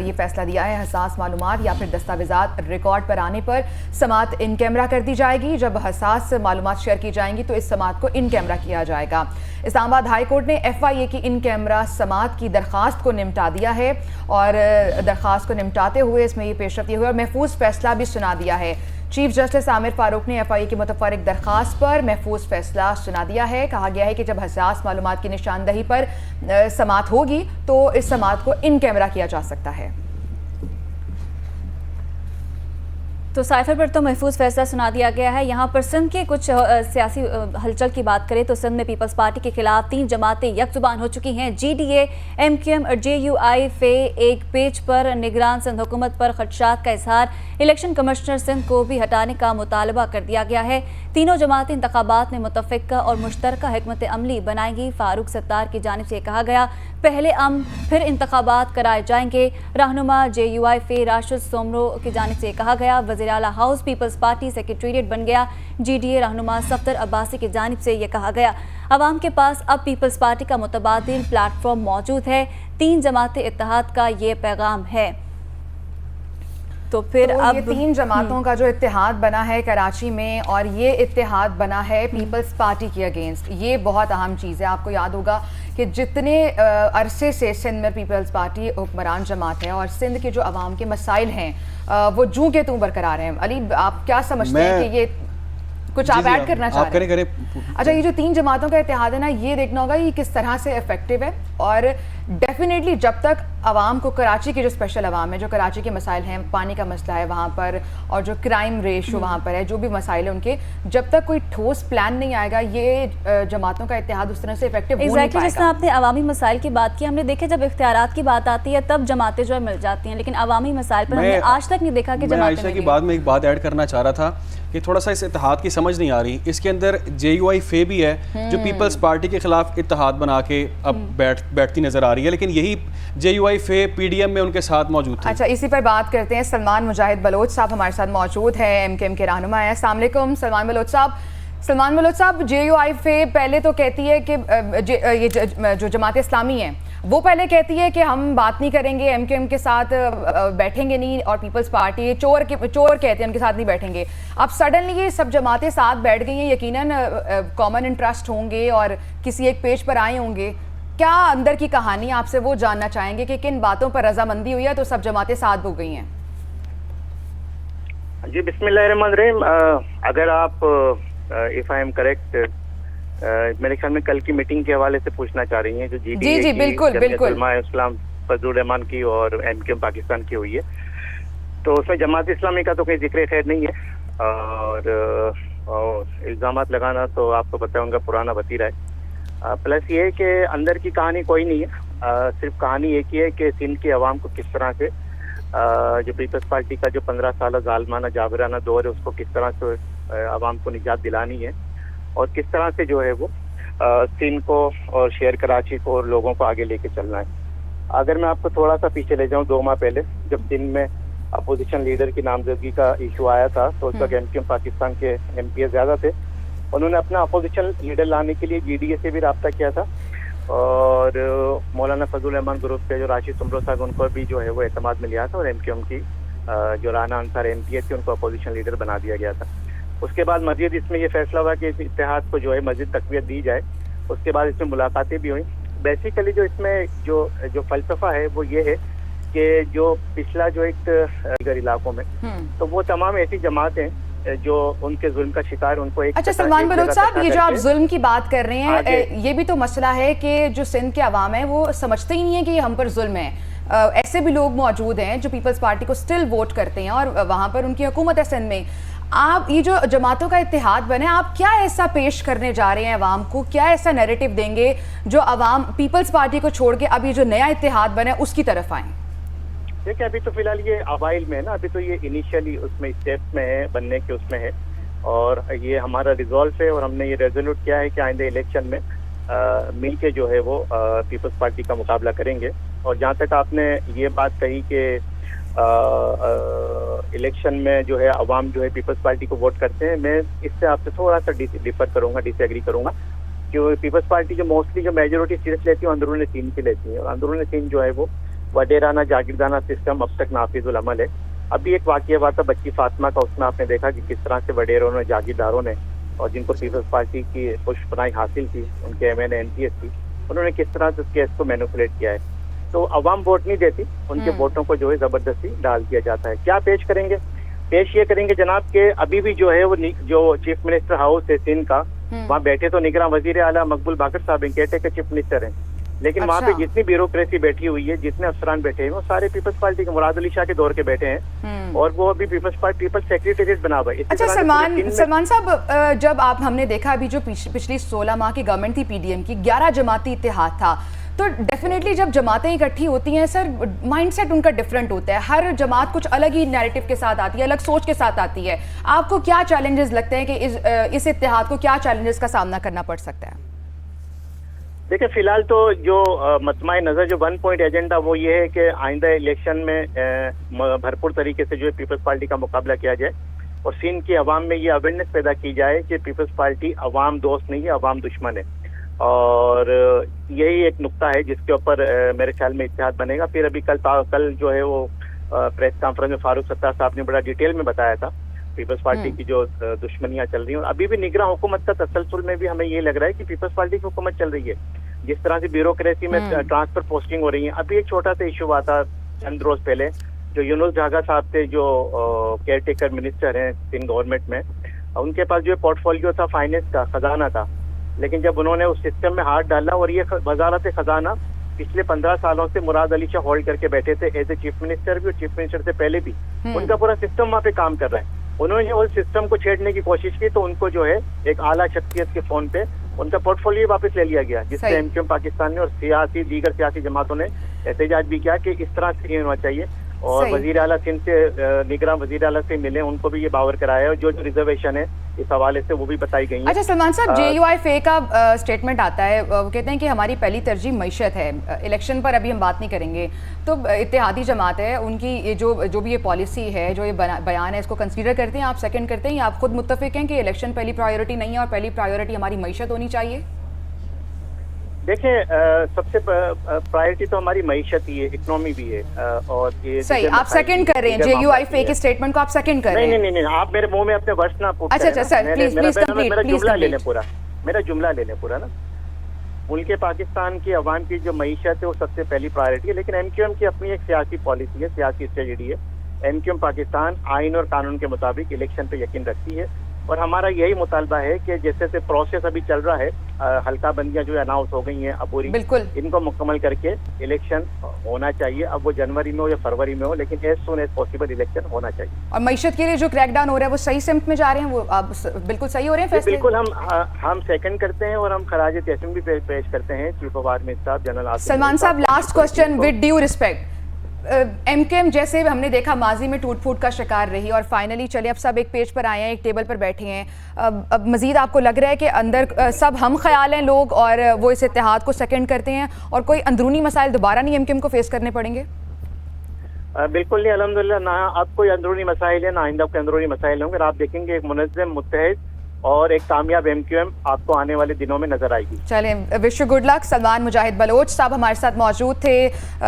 ये फैसला दिया है, हसास मालूमात या फिर दस्तावेजात रिकॉर्ड पर आने पर समाअत इन कैमरा कर दी जाएगी। जब हसास मालूमात शेयर की जाएंगी तो इस समाअत को इन कैमरा किया जाएगा। इस्लामाबाद हाई कोर्ट ने FIA की इन कैमरा समाअत की दरख्वास्त को निपटा दिया है और दरख्वास्त को निपटाते हुए इसमें ये पेशरफ्त हुई और महफूज फैसला भी सुना दिया है। चीफ जस्टिस आमिर फारूक ने FIA की मुतफर्रिक दरख्वास्त पर महफूज फैसला सुना दिया है। कहा गया है कि जब हसास मालूमात की निशानदही पर समाअत होगी तो इस समाअत को इन कैमरा किया जा सकता है। तो साइफर पर तो महफूज फैसला सुना दिया गया है। यहाँ पर सिंध के कुछ सियासी हलचल की बात करें तो सिंध में पीपल्स पार्टी के खिलाफ 3 जमातें यकजुबान हो चुकी हैं। GDA, MQM और JUI फे एक पेज पर निगरान सिंध हुकूमत पर खदशात का इजहार, इलेक्शन कमिश्नर सिंध को भी हटाने का मुतालबा कर दिया गया है। तीनों जमातें इंतखाबात में मुतफ़िक़ा और मुश्तरका हिकमत अमली बनाएंगी। फारूक सत्तार की जानिब से कहा गया, पहले अमन फिर इंतखाबात कराए जाएंगे। रहनुमा JUI फे राशिद सोमरो की जानिब से कहा गया, वज़ीर आला हाउस पीपल्स पार्टी सेक्रेटेरिएट बन गया। GDA रहनुमा सफ्दर अब्बासी की जानिब से यह कहा गया, अवाम के पास अब पीपल्स पार्टी का मुतबादिल प्लेटफॉर्म मौजूद है। 3 जमातें इत्तेहाद का ये पैगाम है। तो फिर अब ये 3 जमातों का जो इत्तेहाद बना है कराची में और ये इत्तेहाद बना है पीपल्स पार्टी के अगेंस्ट, ये बहुत अहम चीज़ है। आपको याद होगा कि जितने अरसे से सिंध में पीपल्स पार्टी हुक्मरान जमात है और सिंध के जो अवाम के मसाइल हैं वो जूं के तूं बरकरार हैं। अली, आप क्या समझते हैं कि ये कुछ आप ऐड करना चाह रहे हैं? अच्छा, ये जो 3 जमातों का इत्तेहाद है ना, ये देखना होगा ये किस तरह से इफेक्टिव है और डेफिनेटली जब तक आवाम को, कराची के जो स्पेशल आवाम है, जो कराची के मसाइल हैं, पानी का मसला है वहाँ पर और जो क्राइम रेशो वहाँ पर है, जो भी मसाइल हैं उनके, जब तक कोई ठोस प्लान नहीं आएगा ये जमातों का इत्तेहाद उस तरह से इफेक्टिव हो नहीं पाएगा। जिसने आपने अवामी मसाइल की बात की, हमने देखे जब इख्तियारात की बात आती है तब जमातें जो है मिल जाती हैं, लेकिन अवामी मसाइल पर हमने आज तक नहीं देखा कि जमातें की बात में एक बात ऐड करना चाह रहा था कि थोड़ा सा इस इत्तेहाद की समझ नहीं आ रही। इसके अंदर JUI फे भी है जो पीपल्स पार्टी के खिलाफ इत्तेहाद बना के अब बैठती नजर आ रही है, लेकिन यही JUI फे PDM में उनके साथ मौजूद थी। अच्छा, इसी पर बात करते हैं। सलमान मुजाहिद बलोच साहब हमारे साथ मौजूद है, MKM के रहनुमा है। अस्सलाम वालेकुम सलमान बलोच साहब। सलमान बलोच साहब, JUI फे पहले तो कहती है कि ये जो जमात इस्लामी है वो पहले कहती है कि हम बात नहीं करेंगे, MKM के साथ बैठेंगे नहीं, और पीपल्स पार्टी चोर कहते हैं उनके साथ नहीं बैठेंगे। अब सडनली ये सब जमातें साथ बैठ गई हैं, यकीनन कॉमन इंटरेस्ट होंगे और किसी एक पेज पर आए होंगे। क्या अंदर की कहानी आपसे वो जानना चाहेंगे कि किन बातों पर रजामंदी हुई है तो सब जमातें साथ हो गई हैं? जी, बिस्मिल्लाहिर्रहमानिर्रहीम। अगर आप इफ आई एम करेक्ट, मेरे ख्याल में कल की मीटिंग के हवाले से पूछना चाह रही हैं जो GDA जी बिल्कुल इस्लाम फजलुर रहमान की और MKM पाकिस्तान की हुई है, तो उसमें जमात इस्लामी का तो कोई जिक्र खैर नहीं है और इल्ज़ामात लगाना तो आपको पता है उनका पुराना वतीरा है। प्लस ये है कि अंदर की कहानी कोई नहीं है, सिर्फ कहानी एक ही है कि सिंध के अवाम को किस तरह से जो पीपल्स पार्टी का जो 15 साल जालमाना जाबराना दौर है उसको किस तरह से अवाम को निजात दिलानी है और किस तरह से जो है वो सिंध को और शेयर कराची को और लोगों को आगे लेके चलना है। अगर मैं आपको थोड़ा सा पीछे ले जाऊं, 2 माह पहले जब सिंध में अपोजिशन लीडर की नामजदगी का इशू आया था तो उस वक्त MKM पाकिस्तान के MP ज़्यादा थे, उन्होंने अपना अपोजिशन लीडर लाने के लिए GDA से भी रब्ता किया था और मौलाना फजलुर रहमान ग्रुप के जो राशिद सोमरो साहब उनको भी जो है वो एतमाद में लिया था और MKM की जो राना अंसार MP थी उनको अपोजिशन लीडर बना दिया गया था। उसके बाद मजीद इसमें यह फैसला हुआ कि इस इत्तेहाद को जो है मजीद तक़वियत दी जाए। उसके बाद इसमें मुलाकातें भी हुई। बेसिकली जो इसमें जो फलसफा है वो ये है कि जो पिछला जो एक दीगर इलाकों में तो वो तमाम ऐसी जमातें जो उनके जुल्म का शिकार, उनको एक अच्छा सलमान बलोच साहब, ये जो आप जुल्म की बात कर रहे हैं ये भी तो मसला है कि जो सिंध के अवाम है वो समझते ही नहीं है कि हम पर जुल्म है। ऐसे भी लोग मौजूद हैं जो पीपल्स पार्टी को स्टिल वोट करते हैं और वहाँ पर उनकी हुकूमत है सिंध में। आप ये जो जमातों का इत्तेहाद बने, आप क्या ऐसा पेश करने जा रहे हैं अवाम को, क्या ऐसा नैरेटिव देंगे जो अवाम पीपल्स पार्टी को छोड़ के अब ये जो नया इत्तेहाद बने उसकी तरफ आए? देखिए, अभी तो फिलहाल ये अवाइल में है ना, अभी तो ये इनिशियली उसमें स्टेप्स में है, बनने के उसमें है और ये हमारा रिजॉल्व है और हमने ये रेजोल्यूट किया है कि आइंदे इलेक्शन में मिल के जो है वो पीपल्स पार्टी का मुकाबला करेंगे। और जहाँ तक आपने ये बात कही कि इलेक्शन में जो है अवाम जो है पीपल्स पार्टी को वोट करते हैं, मैं इससे आपसे थोड़ा सा डिफर करूंगा, डिसएग्री करूंगा। क्यों पीपल्स पार्टी जो मोस्टली जो मेजोरिटी सीट्स लेती है अंदरूनी सीन की लेती है, और अंदरूनी सीन जो है वो वडेराना जागीरदाना सिस्टम अब तक नाफिजुल अमल है। अभी एक वाकया हुआ था बच्ची फातिमा का, उसमें आपने देखा कि किस तरह से वडेरों ने, जागीरदारों ने, और जिनको पीपल्स पार्टी की पुष्पनाई हासिल थी, उनके MNA NPS थी, उन्होंने किस तरह से उस केस को मैनिपुलेट किया है। तो अवाम वोट नहीं देती, उनके वोटों को जो है जबरदस्ती डाल दिया जाता है। क्या पेश करेंगे? पेश ये करेंगे जनाब के अभी भी जो है वो जो चीफ मिनिस्टर हाउस है सिंध का, वहाँ बैठे तो निगरान वजीर आला मकबूल बाकर साहब केयरटेकर चीफ मिनिस्टर हैं, लेकिन वहाँ पे जितनी ब्यूरोक्रेसी बैठी हुई है, जितने अफसरान बैठे हैं, वो सारे पीपल्स पार्टी के मुराद अली शाह के दौर के बैठे हैं, और वो अभी पीपल्स सेक्रेटेरिएट बना हुआ है। अच्छा सलमान साहब, जब हमने देखा अभी जो पिछली 16 माह की गवर्नमेंट थी PDM की, 11 जमाती इत्तेहाद था, तो डेफिनेटली जब जमातें इकट्ठी होती हैं सर, माइंडसेट उनका डिफरेंट होता है। हर जमात कुछ अलग ही नैरेटिव के साथ आती है, अलग सोच के साथ आती है। आपको क्या चैलेंजेस लगते हैं कि इस इत्तेहाद को क्या चैलेंजेस का सामना करना पड़ सकता है? देखिए, फिलहाल तो जो मतमाए नजर जो 1 पॉइंट एजेंडा वो ये है कि आइंदा इलेक्शन में भरपूर तरीके से जो है पीपल्स पार्टी का मुकाबला किया जाए, और सिंध की अवाम में ये अवेयरनेस पैदा की जाए कि पीपल्स पार्टी अवाम दोस्त नहीं है, अवाम दुश्मन है। और यही एक नुक्ता है जिसके ऊपर मेरे ख्याल में इत्तेहाद बनेगा। फिर अभी कल जो है वो प्रेस कॉन्फ्रेंस में फारूक सत्तार साहब ने बड़ा डिटेल में बताया था पीपल्स पार्टी की जो दुश्मनियां चल रही हैं, और अभी भी निगरान हुकूमत का तसलसल में भी हमें ये लग रहा है कि पीपल्स पार्टी की हुकूमत चल रही है। जिस तरह से ब्यूरोक्रेसी में ट्रांसफर पोस्टिंग हो रही है, अभी एक छोटा सा इशू हुआ था चंद रोज पहले, जो यूनुस झागा साहब थे, जो केयर टेकर मिनिस्टर हैं सिंध गवर्नमेंट में, उनके पास जो पोर्टफोलियो था फाइनेंस का, खजाना था, लेकिन जब उन्होंने उस सिस्टम में हाथ डाला, और ये वजारत खजाना पिछले 15 सालों से मुराद अली शाह होल्ड करके बैठे थे एज ए चीफ मिनिस्टर भी, और चीफ मिनिस्टर से पहले भी उनका पूरा सिस्टम वहाँ पे काम कर रहा है। उन्होंने उस सिस्टम को छेड़ने की कोशिश की, तो उनको जो है एक आला शख्सियत के फोन पे उनका पोर्टफोलियो वापस ले लिया गया, जिससे MQM पाकिस्तान ने और दीगर सियासी जमातों ने एहतजाज भी किया कि इस तरह से नहीं होना चाहिए। और वजीर आला सिंध से निगरान वजीर आला से मिले, उनको भी ये बावर कराया, और जो रिजर्वेशन है इस हवाले से वो भी बताई गई है। अच्छा सलमान साहब, JUIFA का स्टेटमेंट आता है, वो कहते हैं कि हमारी पहली तरजीह मईशत है। इलेक्शन पर अभी हम बात नहीं करेंगे, तो इत्तेहादी जमात है, उनकी ये जो भी ये पॉलिसी है, जो ये बयान है, इसको कंसीडर करते हैं आप, सेकंड करते हैं, या आप खुद मुत्तफिक हैं कि इलेक्शन पहली प्रायोरिटी नहीं है और पहली प्रायोरिटी हमारी मईशत होनी चाहिए? देखिए, सबसे प्रायोरिटी तो हमारी मईशत ही है, इकोनॉमी भी है, और ये सही आप सेकंड कर रहे हैं, JUIFA के स्टेटमेंट को आप सेकंड कर रहे हैं। नहीं, आप मेरे मुंह में अपने वर्ड्स ना पुट अच्छा सर, प्लीज कंप्लीट, मेरा जुमला ले लें पूरा, मेरा जुमला ले लें पूरा ना। मुल्क पाकिस्तान की अवाम की जो मईशत है वो सबसे पहली प्रायोरिटी है, लेकिन MQM की अपनी एक सियासी पॉलिसी है, सियासी स्ट्रेटजी है। MQM पाकिस्तान आइन और कानून के मुताबिक इलेक्शन पे यकीन रखती है, और हमारा यही मुतालबा है कि जैसे प्रोसेस अभी चल रहा है, हल्का बंदियां जो अनाउंस हो गई हैं अबूरी, बिल्कुल इनको मुकम्मल करके इलेक्शन होना चाहिए। अब वो जनवरी में हो या फरवरी में हो, लेकिन as soon as possible election होना चाहिए। और मईशत के लिए जो क्रैकडाउन हो रहा है वो सही सिमत में जा रहे हैं, वो आप बिल्कुल सही हो रहे हैं फैसले? बिल्कुल, हम सेकंड करते हैं, और हम खराज तहसीन भी पेश करते हैं chief of army staff general Salman साहब, last question with due respect, MQM जैसे हमने देखा माजी में टूट फूट का शिकार रही, और फाइनली चले अब सब एक पेज पर आए हैं, एक टेबल पर बैठे हैं। अब मजीद आपको लग रहा है कि अंदर सब हम ख्याल हैं लोग, और वो इस इत्तेहाद को सेकंड करते हैं, और कोई अंदरूनी मसाइल दोबारा नहीं MQM को फेस करने पड़ेंगे? बिल्कुल नहीं, अल्हम्दुलिल्लाह, ना अब कोई अंदरूनी मसाइल है, ना आइंदा कोई अंदरूनी मसाइल होंगे। आप देखेंगे एक मुनज़्ज़म, मुत्तहिद और एक कामयाब MQM आपको आने वाले दिनों में नजर आएगी। चलें, wish you good luck. Salman Mujahid Baloch साहब हमारे साथ मौजूद थे,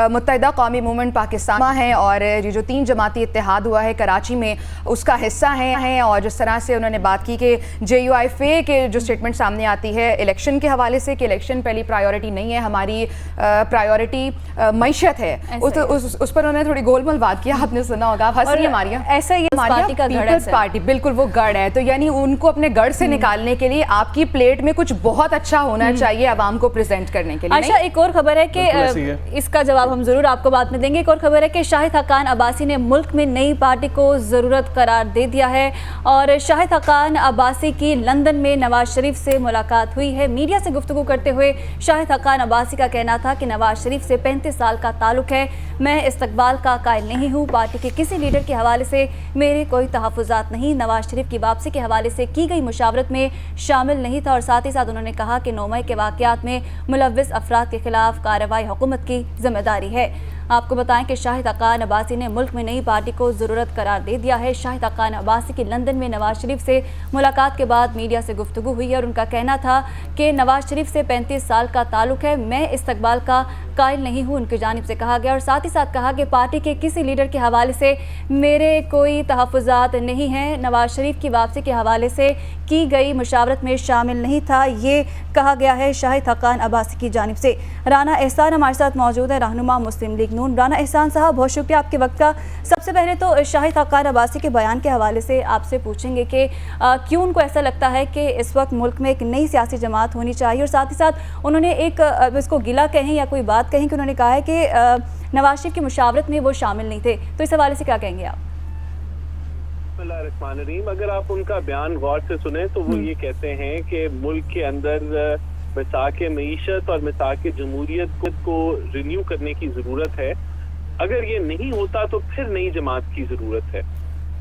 मुत्तहिदा कौमी मूवमेंट पाकिस्तान हैं, और ये जो 3 जमाती इत्तेहाद हुआ है कराची में उसका हिस्सा हैं, और जिस तरह से उन्होंने बात की कि JUIFA के जो स्टेटमेंट सामने आती है इलेक्शन के हवाले से कि इलेक्शन पहली प्रायोरिटी नहीं है, हमारी प्रायोरिटी मईशत है, उस पर उन्होंने थोड़ी गोलमोल बात किया, आपने सुना होगा। आप हंसी मारिया, ऐसा ही पार्टी का पीपल्स पार्टी, बिल्कुल वो गढ़ है, तो यानी उनको अपने गढ़ से निकालने के लिए आपकी प्लेट में कुछ बहुत अच्छा होना चाहिए आवाम को प्रेजेंट करने के लिए। अच्छा, एक और खबर है कि इसका जवाब हम जरूर आपको बाद में देंगे। एक और खबर है कि शाहिद हक्कान अब्बासी ने मुल्क में नई पार्टी को ज़रूरत करार दे दिया है, और शाहिद हक्कान अब्बासी की लंदन में नवाज शरीफ से मुलाकात हुई है। मीडिया से गुफ्तगू करते हुए शाहिद हक्कान अब्बासी का कहना था कि नवाज शरीफ से 35 साल का ताल्लुक है, मैं इस्तकबाल का कायल नहीं हूँ, पार्टी के किसी लीडर के हवाले से मेरे कोई तहफ़्फ़ुज़ात नहीं, नवाज शरीफ की वापसी के हवाले से की गई मुशावरत में शामिल नहीं था। और साथ ही साथ उन्होंने कहा कि 9 मई के वाक़यात में मुलव्विस अफराद के खिलाफ कार्रवाई हुकूमत की जिम्मेदारी है। आपको बताएं कि शाहिद हक्कान अब्बासी ने मुल्क में नई पार्टी को ज़रूरत करार दे दिया है। शाहिद हक्कान अब्बासी की लंदन में नवाज शरीफ से मुलाकात के बाद मीडिया से गुफ्तगू हुई है और उनका कहना था कि नवाज शरीफ से 35 साल का ताल्लुक़ है, मैं इस्तकबाल का कायल नहीं हूँ, उनकी जानिब से कहा गया। और साथ ही साथ कहा कि पार्टी के किसी लीडर के हवाले से मेरे कोई तहफ़्फ़ुज़ात नहीं हैं, नवाज शरीफ की वापसी के हवाले से की गई मुशावरत में शामिल नहीं था, ये कहा गया है शाहिद हक्कान अब्बासी की जानिब से। राना एहसान हमारे साथ मौजूद है, रहनुमा मुस्लिम लीग नून। राना एहसान साहब, बहुत शुक्रिया आपके वक्त का। सबसे पहले तो शाहिद हक्कान अब्बासी के बयान के हवाले से आपसे पूछेंगे कि क्यों उनको ऐसा लगता है कि इस वक्त मुल्क में एक नई सियासी जमात होनी चाहिए, और साथ ही साथ उन्होंने एक इसको गिला कहें या कोई बात कहें कि उन्होंने कहा है कि नवाज शरीफ की मुशावरत में वो शामिल नहीं थे, तो इस हवाले से क्या कहेंगे आप? बिस्मिल्लाहिर्रहमानिर्रहीम। अगर आप उनका बयान गौर से सुने तो वो ये कहते हैं कि मुल्क के अंदर मिसाक मईशत और मिसाक जमहूरियत को रिन्यू करने की ज़रूरत है। अगर ये नहीं होता तो फिर नई जमात की ज़रूरत है।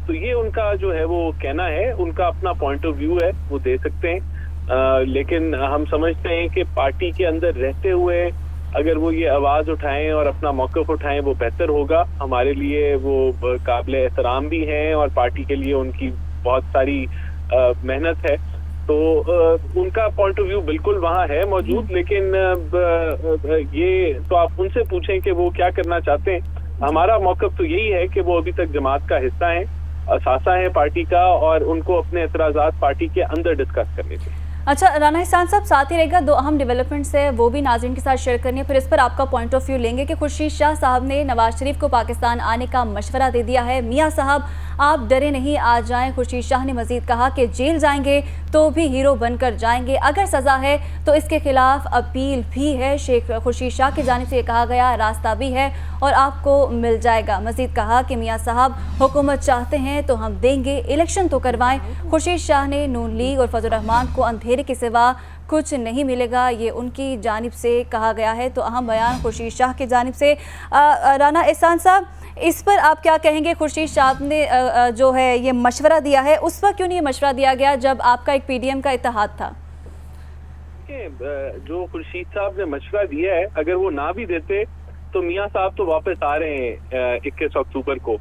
तो ये उनका जो है वो कहना है, उनका अपना पॉइंट ऑफ व्यू है, वो दे सकते हैं। लेकिन हम समझते हैं कि पार्टी के अंदर रहते हुए अगर वो ये आवाज़ उठाएं और अपना मौक़िफ़ उठाएं वो बेहतर होगा। हमारे लिए वो काबिल एहतराम भी हैं और पार्टी के लिए उनकी बहुत सारी मेहनत है। तो उनका पॉइंट ऑफ व्यू बिल्कुल वहाँ है मौजूद, लेकिन ये तो आप उनसे पूछें कि वो क्या करना चाहते हैं। हमारा मौक़िफ़ तो यही है कि वो अभी तक जमात का हिस्सा हैं, असासा है पार्टी का, और उनको अपने एतराज़ात पार्टी के अंदर डिस्कस करने चाहिए। अच्छा राना एहसान साहब, साथ ही रहेगा दो अहम डेवलपमेंट्स है, वो भी नाज़रीन के साथ शेयर करनी है, फिर इस पर आपका पॉइंट ऑफ व्यू लेंगे कि खुर्शीद शाह साहब ने नवाज शरीफ को पाकिस्तान आने का मशवरा दे दिया है। मियाँ साहब आप डरे नहीं, आ जाएं। खुर्शीद शाह ने मजीद कहा कि जेल जाएंगे तो भी हीरो बनकर जाएंगे, अगर सज़ा है तो इसके खिलाफ अपील भी है। शेख खुर्शीद शाह की जानिब से ये कहा गया, रास्ता भी है और आपको मिल जाएगा। मजीद कहा कि मियाँ साहब हुकूमत चाहते हैं तो हम देंगे, इलेक्शन तो करवाएं। खुर्शीद शाह ने नून लीग और फजल रहमान को अंधेरे के सिवा कुछ नहीं मिलेगा, ये उनकी जानिब से कहा गया है। तो अहम बयान खुर्शीद शाह की जानिब से। राना एहसान साहब, इस पर आप क्या कहेंगे? खुर्शीद शाह ने जो है ये मशवरा दिया है, उस वक्त क्यों नहीं ये मशवरा दिया गया जब आपका एक पीडीएम का इत्तेहाद था? जो खुर्शीद साहब ने मशवरा दिया है, अगर वो ना भी देते तो मियाँ साहब तो वापस आ रहे हैं 21 अक्टूबर को,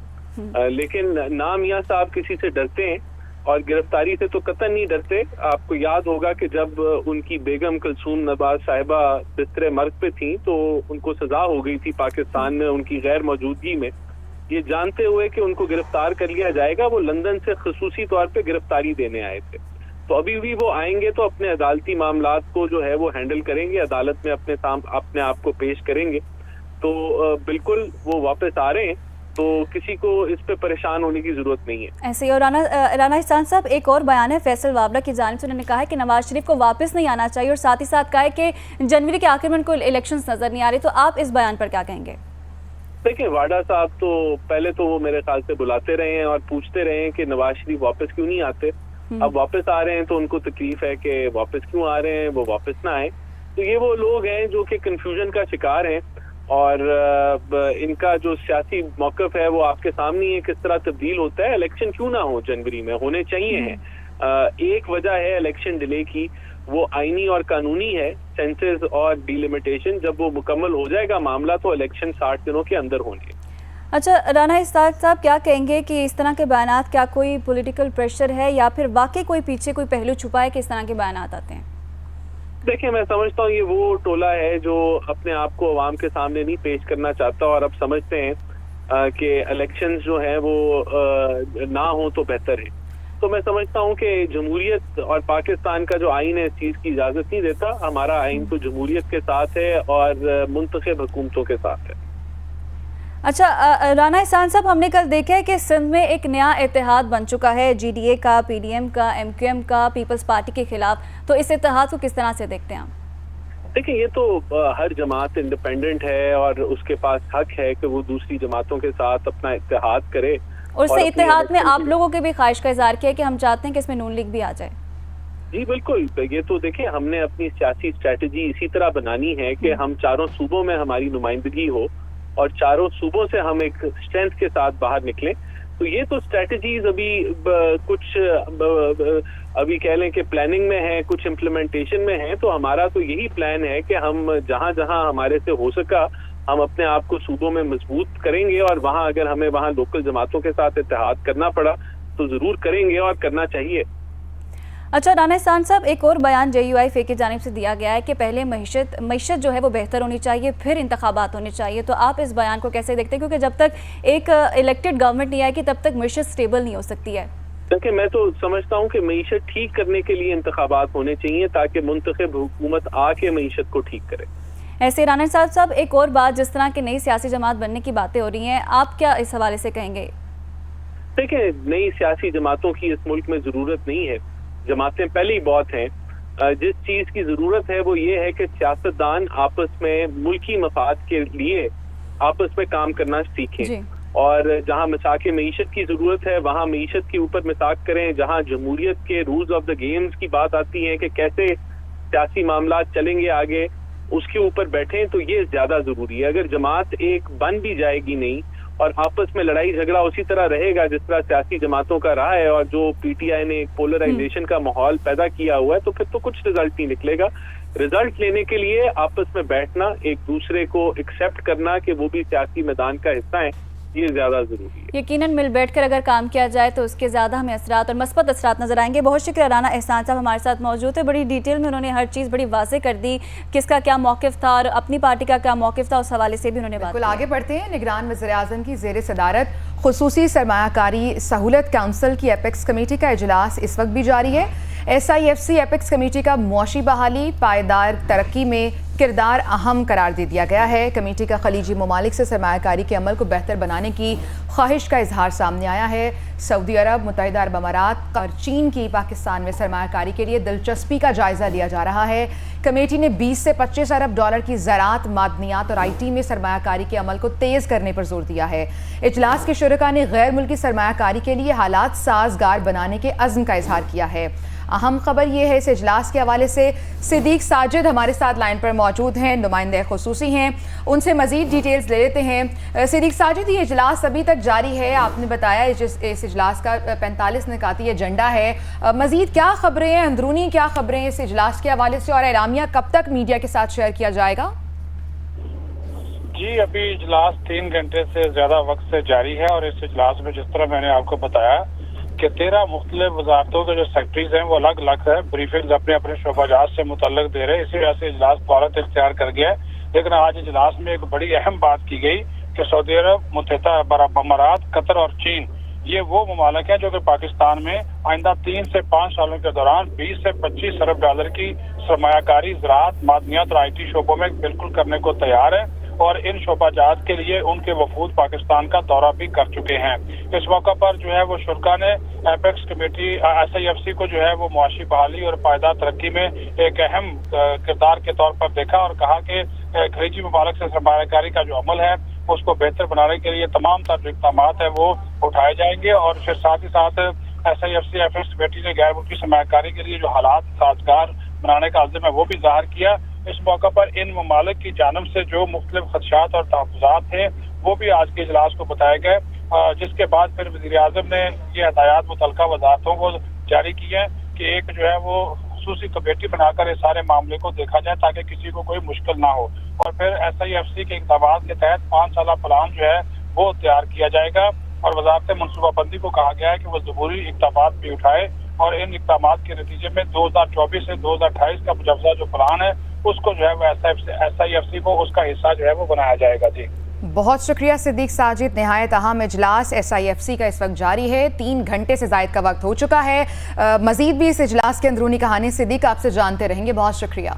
लेकिन ना मियाँ साहब किसी से डरते हैं और गिरफ्तारी से तो कतई नहीं डरते। आपको याद होगा कि जब उनकी बेगम कुलसूम नवाज साहिबा बिस्तरे मर्ग पे थी तो उनको सजा हो गई थी पाकिस्तान में उनकी गैर मौजूदगी में। ये जानते हुए कि उनको गिरफ्तार कर लिया जाएगा, वो लंदन से खसूसी तौर पे गिरफ्तारी देने आए थे। तो अभी भी वो आएंगे तो अपने अदालती मामलात को जो है वो हैंडल करेंगे, अदालत में अपने आप को पेश करेंगे। तो बिल्कुल वो वापस आ रहे हैं, तो किसी को इस पे परेशान होने की जरूरत नहीं है। ऐसे ही। और राना एहसान साहब, एक और बयान है फैसल वाबरा की जानिब से, उन्होंने कहा है कि नवाज शरीफ को वापस नहीं आना चाहिए और साथ ही साथ कहा है कि जनवरी के आखिर में उनको इलेक्शंस नजर नहीं आ रहे। तो आप इस बयान पर क्या कहेंगे? देखिए, वाडा साहब तो पहले तो वो मेरे ख्याल से बुलाते रहे हैं और पूछते रहे हैं कि नवाज शरीफ वापस क्यों नहीं आते। अब वापस आ रहे हैं तो उनको तकलीफ है कि वापस क्यों आ रहे हैं, वो वापस ना आए। तो ये वो लोग हैं जो कि कंफ्यूजन का शिकार हैं और इनका जो सियासी मौक़िफ़ है वो आपके सामने है, किस तरह तब्दील होता है। इलेक्शन क्यों ना हो जनवरी में, होने चाहिए हैं। एक वजह है इलेक्शन डिले की, वो आईनी और कानूनी है, सेंसस और डिलिमिटेशन। जब वो मुकम्मल हो जाएगा मामला तो इलेक्शन 60 दिनों के अंदर होंगे। अच्छा राना एहसान साहब, क्या कहेंगे कि इस तरह के बयानात क्या कोई पॉलिटिकल प्रेशर है या फिर वाकई कोई पीछे कोई पहलू छुपा है कि इस तरह के बयानात आते हैं? देखिए, मैं समझता हूँ ये वो टोला है जो अपने आप को अवाम के सामने नहीं पेश करना चाहता और अब समझते हैं कि इलेक्शंस जो हैं वो ना हो तो बेहतर है। तो मैं समझता हूँ कि जमहूरियत और पाकिस्तान का जो आइन है इस चीज़ की इजाज़त नहीं देता। हमारा आइन तो जमहूरियत के साथ है और मुंतखब हुकूमतों के साथ है। अच्छा राना एहसान साहब, हमने कल देखा है कि सिंध में एक नया इत्तेहाद बन चुका है, जीडीए का, पीडीएम का, एमक्यूएम का, पीपल्स पार्टी के खिलाफ। तो इस इत्तेहाद को किस तरह से देखते हैं आप? देखिए, ये तो हर जमात इंडिपेंडेंट है और उसके पास हक है कि वो दूसरी जमातों के साथ अपना इत्तेहाद करे। और इस इत्तेहाद में आप लोगों के भी ख्वाहिश का इजहार किया कि हम चाहते हैं कि इसमें नून लीग भी आ जाए। जी बिल्कुल, ये तो देखिए हमने अपनी सियासी स्ट्रेटजी इसी तरह बनानी है कि हम चारों सूबों में हमारी नुमाइंदगी हो और चारों सूबों से हम एक स्ट्रेंथ के साथ बाहर निकलें। तो ये तो स्ट्रेटजीज अभी कुछ अभी कह लें कि प्लानिंग में है, कुछ इम्प्लीमेंटेशन में है। तो हमारा तो यही प्लान है कि हम जहां जहां हमारे से हो सका हम अपने आप को सूबों में मजबूत करेंगे और वहाँ अगर हमें वहाँ लोकल जमातों के साथ इत्तेहाद करना पड़ा तो जरूर करेंगे और करना चाहिए। अच्छा राना एहसान साहब, एक और बयान JUIF की जानिब से दिया गया है कि पहले मईशत जो है वो बेहतर होनी चाहिए, फिर इंतखाबात होने चाहिए, तो आप इस बयान को कैसे देखते हैं? क्योंकि जब तक एक इलेक्टेड गवर्नमेंट नहीं आएगी तब तक मईशत स्टेबल नहीं हो सकती है। देखिए, मैं तो समझता हूँ कि मईशत ठीक करने के लिए इंतखाबात होने चाहिए ताकि मुंतखब हुकूमत आके मईशत को ठीक करे। ऐसे राना साहब, एक और बात, जिस तरह की नई सियासी जमात बनने की बातें हो रही हैं, आप क्या इस हवाले से कहेंगे? देखिए, नई सियासी जमातों की इस मुल्क में जरूरत नहीं है, जमातें पहले ही बहुत हैं। जिस चीज की जरूरत है वो ये है कि सियासतदान आपस में मुल्की मफाद के लिए आपस में काम करना सीखें, और जहां मिसाक मईशत की जरूरत है वहां मईशत के ऊपर मिसाक करें। जहां जमहूरियत के रूल्स ऑफ द गेम्स की बात आती है कि कैसे सियासी मामला चलेंगे आगे, उसके ऊपर बैठें, तो ये ज्यादा जरूरी है। अगर जमात एक बन भी जाएगी नहीं और आपस में लड़ाई झगड़ा उसी तरह रहेगा जिस तरह सियासी जमातों का रहा है और जो PTI ने एक पोलराइजेशन का माहौल पैदा किया हुआ है, तो फिर तो कुछ रिजल्ट नहीं निकलेगा। रिजल्ट लेने के लिए आपस में बैठना, एक दूसरे को एक्सेप्ट करना कि वो भी सियासी मैदान का हिस्सा है, ये ज्यादा जरूरी है। यकीनन मिल बैठकर अगर काम किया जाए तो उसके ज़्यादा हमें असरात और मस्बत असरात नजर आएंगे। बहुत शुक्रिया राना एहसान साहब हमारे साथ मौजूद है। बड़ी डिटेल में उन्होंने हर चीज़ बड़ी वाज़ेह कर दी, किसका क्या मौक़िफ़ था और अपनी पार्टी का क्या मौक़िफ़ था, उस हवाले से भी उन्होंने बात की। आगे बढ़ते हैं। निगरान वज़ीर-ए-आज़म की ज़ेर सदारत खुसूसी सरमायाकारी सहूलत काउंसिल की एपेक्स कमेटी का इजलास इस वक्त भी जारी है। SIFC एपेक्स कमेटी का मुआशी बहाली पायदार तरक्की में किरदार अहम करार दे दिया गया है। कमेटी का खलीजी ममालिक से सरमायाकारी के अमल को बेहतर बनाने की ख्वाहिश का इजहार सामने आया है। सऊदी अरब, मुत्तहिदा अरब अमारात और चीन की पाकिस्तान में सरमायाकारी के लिए दिलचस्पी का जायजा लिया जा रहा है। कमेटी ने 20 से 25 अरब डॉलर की ज़राअत, मादनियात और IT में सरमायाकारी के अमल को तेज़ करने पर जोर दिया है। इजलास के शुरका ने गैर मुल्की सरमायाकारी के लिए हालात साजगार बनाने के अज़्म का इजहार किया है। अहम खबर यह है इस इजलास के हवाले से सिद्दीक साजिद हमारे साथ लाइन पर मौजूद हैं, नुमाइंदे खुसूसी हैं, उनसे मजीद डिटेल्स ले लेते हैं। सिद्दीक साजिद, ये इजलास अभी तक जारी है, आपने बताया इस इजलास का 45 निकाती एजेंडा है, मजीद क्या खबरें हैं, अंदरूनी क्या खबरें हैं इस इजलास के हवाले से, और एलामिया कब तक मीडिया के साथ शेयर किया जाएगा? जी, अभी इजलास 3 घंटे से ज्यादा वक्त से जारी है और इस इजलास में जिस तरह मैंने आपको बताया कि 13 मुख्तलिफ वजारतों के जो सेक्रेटरीज हैं वो अलग अलग है ब्रीफिंग्स अपने अपने शोबाजात से मुतल्लक दे रहे हैं। इसी वजह से इजलास फौरत इख्तियार कर गया है। लेकिन आज इजलास में एक बड़ी अहम बात की गई कि सऊदी अरब, मुत्तहिदा अरब अमारात, कतर और चीन, ये वो ममालिक हैं जो कि पाकिस्तान में आइंदा 3 से 5 सालों के दौरान 20 से 25 अरब डॉलर की सरमायाकारी, ज़राअत, मादनियात और IT शोबों में बिल्कुल करने को तैयार है और इन शोबाजात के लिए उनके वफूद पाकिस्तान का दौरा भी कर चुके हैं। इस मौका पर जो है वो शुरा ने एपेक्स कमेटी SIFC को जो है वो मुआशी बहाली और पायदार तरक्की में एक अहम किरदार के तौर पर देखा और कहा कि खलीजी ममालिक से सरमायाकारी का जो अमल है उसको बेहतर बनाने के लिए तमाम तर इक़दाम है वो उठाए जाएंगे। और फिर साथ ही साथ SIFC एपेक्स कमेटी ने गैर मुल्की सरमायाकारी के लिए जो हालात साजगार बनाने का अज़्म है वो भी ज़ाहिर किया। इस मौका पर इन ममालिक की जानब से जो मुख्तलिफ खदशात और तहफ़्फ़ुज़ात थे वो भी आज के इजलास को बताए गए, जिसके बाद फिर वज़ीर-ए-आज़म ने ये हदायत मुतल्लिका वज़ारतों को जारी की है कि एक जो है वो खुसूसी कमेटी बनाकर इस सारे मामले को देखा जाए ताकि किसी को कोई मुश्किल ना हो। और फिर SIFC के इक़दामात के तहत 5 साला प्लान जो है वो तैयार किया जाएगा और वज़ारत मनसूबाबंदी को कहा गया है कि वो ज़रूरी इक़दामात भी उठाए और इन इक़दामात के नतीजे में 2024 से 2028 का मुजव्वज़ा जो प्लान है उसको जो है वो SIFC को उसका हिस्सा जो है वो बनाया जाएगा। जी, बहुत शुक्रिया सिद्दीक साजिद। नहायत अहम इजलास SIFC का इस वक्त जारी है, 3 घंटे से ज़ायद का वक्त हो चुका है। मजीद भी इस इजलास के अंदरूनी कहानी सिद्दीक आपसे जानते रहेंगे, बहुत शुक्रिया।